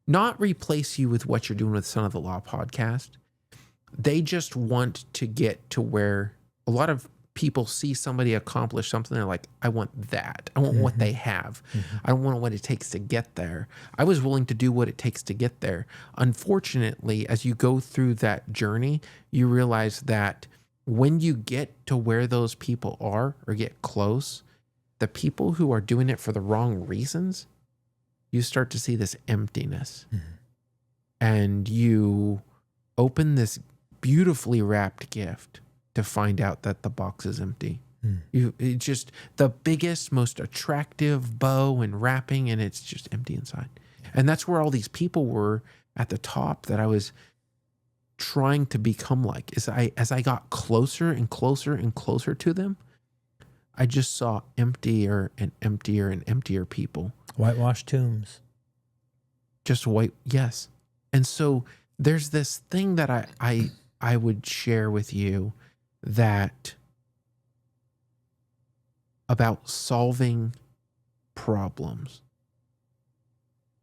[SPEAKER 1] not replace you with what you're doing with Son of the Law podcast. They just want to get to where a lot of people see somebody accomplish something. They're like, I want that. I want what they have. I don't want what it takes to get there. I was willing to do what it takes to get there. Unfortunately, as you go through that journey, you realize that when you get to where those people are or get close, the people who are doing it for the wrong reasons, you start to see this emptiness. And you open this beautifully wrapped gift to find out that the box is empty. It's just the biggest, most attractive bow and wrapping, and it's just empty inside. And that's where all these people were at the top that I was trying to become like. As I got closer and closer and closer to them, I just saw emptier and emptier and emptier people.
[SPEAKER 2] Whitewashed tombs.
[SPEAKER 1] Just white, yes. And so there's this thing that I would share with you that about solving problems.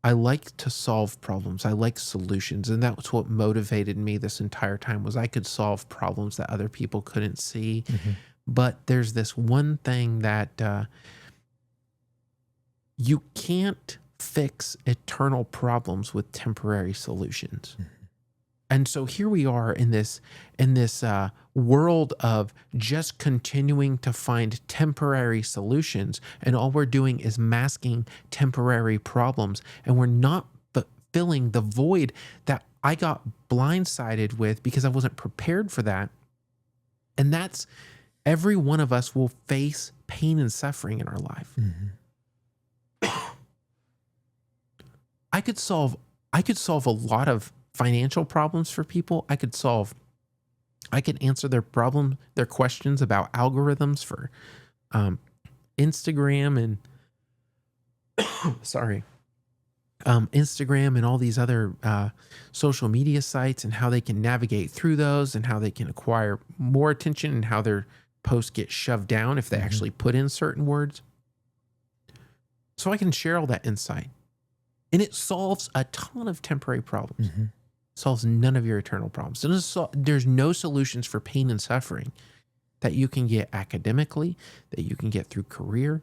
[SPEAKER 1] I like to solve problems. I like solutions. And that's what motivated me this entire time, was I could solve problems that other people couldn't see. But there's this one thing that you can't fix eternal problems with temporary solutions. And so here we are in this world of just continuing to find temporary solutions, and all we're doing is masking temporary problems, and we're not filling the void that I got blindsided with because I wasn't prepared for that. And that's, every one of us will face pain and suffering in our life.
[SPEAKER 2] Mm-hmm.
[SPEAKER 1] I could solve a lot of financial problems for people. I could answer their questions about algorithms for Instagram and Instagram and all these other social media sites, and how they can navigate through those, and how they can acquire more attention, and how their posts get shoved down if they actually put in certain words. So I can share all that insight. And it solves a ton of temporary problems.
[SPEAKER 2] Mm-hmm.
[SPEAKER 1] Solves none of your eternal problems. There's no solutions for pain and suffering that you can get academically, that you can get through career,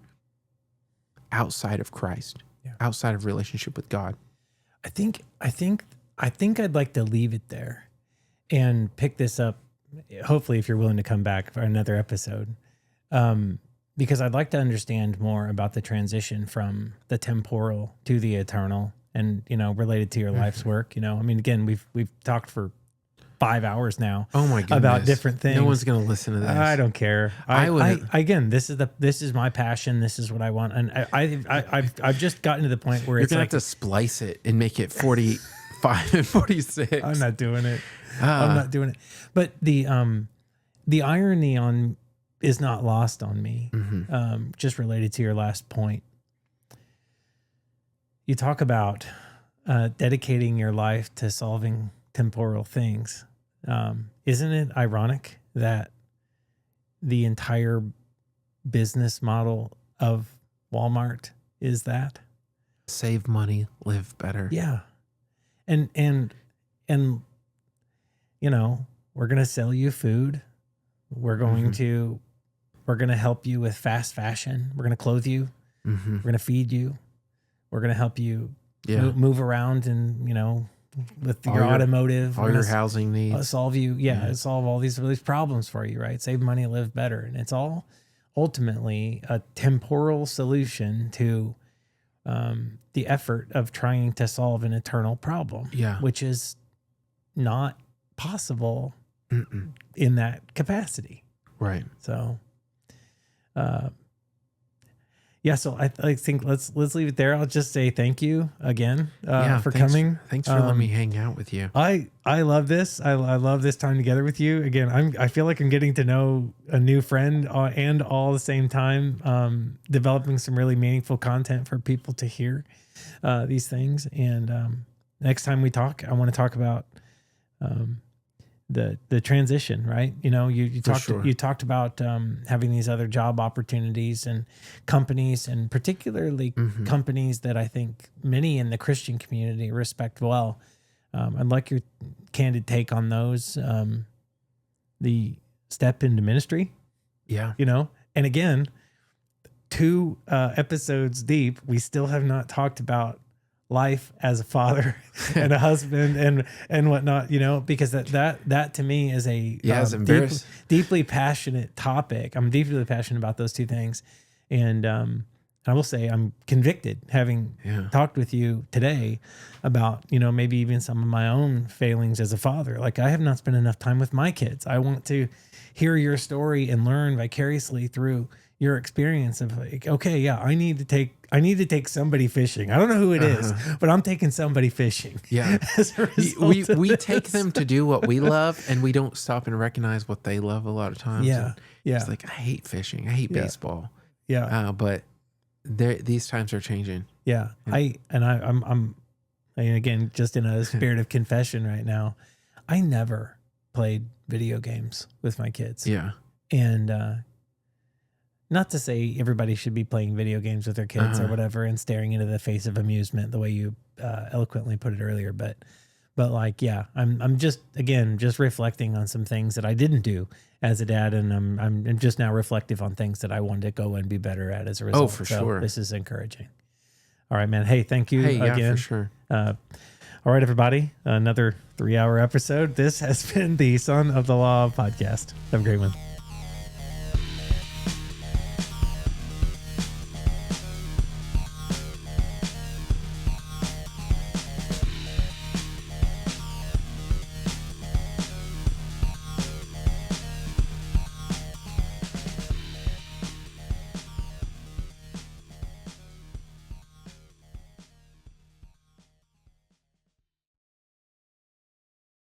[SPEAKER 1] outside of Christ, outside of relationship with God.
[SPEAKER 2] I think I'd like to leave it there and pick this up, hopefully, if you're willing to come back for another episode, because I'd like to understand more about the transition from the temporal to the eternal, and, related to your life's work. I mean, again, we've talked for 5 hours now.
[SPEAKER 1] Oh my goodness.
[SPEAKER 2] About different things.
[SPEAKER 1] No one's going to listen to this.
[SPEAKER 2] I don't care. Again, this is my passion. This is what I want. And I've just gotten to the point where
[SPEAKER 1] you're
[SPEAKER 2] it's
[SPEAKER 1] going to have to splice it and make it 45 and 46.
[SPEAKER 2] I'm not doing it. I'm not doing it. But the irony is not lost on me.
[SPEAKER 1] Mm-hmm.
[SPEAKER 2] Just related to your last point. You talk about dedicating your life to solving temporal things. Isn't it ironic that the entire business model of Walmart is that?
[SPEAKER 1] Save money, live better.
[SPEAKER 2] Yeah. And we're going to sell you food. We're going to help you with fast fashion. We're going to clothe you.
[SPEAKER 1] Mm-hmm.
[SPEAKER 2] We're going to feed you. We're going to help you move around and, with your automotive.
[SPEAKER 1] All your housing needs.
[SPEAKER 2] Solve all these problems for you, right? Save money, live better. And it's all ultimately a temporal solution to the effort of trying to solve an eternal problem, which is not possible in that capacity.
[SPEAKER 1] Right.
[SPEAKER 2] So, so I think let's leave it there. I'll just say thank you again for coming.
[SPEAKER 1] Thanks for letting me hang out with you.
[SPEAKER 2] I love this. I love this time together with you. Again, I feel like I'm getting to know a new friend and all the same time developing some really meaningful content for people to hear these things. And next time we talk, I want to talk about the transition, right? You talked about having these other job opportunities and companies, and particularly companies that I think many in the Christian community respect well. I'd like your candid take on those. The step into ministry.
[SPEAKER 1] Yeah.
[SPEAKER 2] And again, 2 episodes deep, we still have not talked about life as a father and a husband and whatnot, because that to me is a deeply passionate topic. I'm deeply passionate about those 2 things. And I will say I'm convicted, having talked with you today about, maybe even some of my own failings as a father. Like, I have not spent enough time with my kids. I want to hear your story and learn vicariously through your experience of like, okay, I need to take somebody fishing. I don't know who it is, but I'm taking somebody fishing.
[SPEAKER 1] Yeah. We take them to do what we love, and we don't stop and recognize what they love a lot of times.
[SPEAKER 2] Yeah.
[SPEAKER 1] It's like, I hate fishing. I hate baseball.
[SPEAKER 2] Yeah.
[SPEAKER 1] But these times are changing.
[SPEAKER 2] Yeah. I'm again, just in a spirit of confession right now, I never played video games with my kids.
[SPEAKER 1] Yeah.
[SPEAKER 2] And, not to say everybody should be playing video games with their kids or whatever and staring into the face of amusement the way you eloquently put it earlier, but like, I'm just reflecting on some things that I didn't do as a dad, and I'm just now reflective on things that I wanted to go and be better at as a result.
[SPEAKER 1] Oh, for sure.
[SPEAKER 2] This is encouraging. All right, man. Hey, thank you again.
[SPEAKER 1] Yeah, for sure.
[SPEAKER 2] All right, everybody. Another 3-hour episode. This has been the Son of the Law podcast. Have a great one.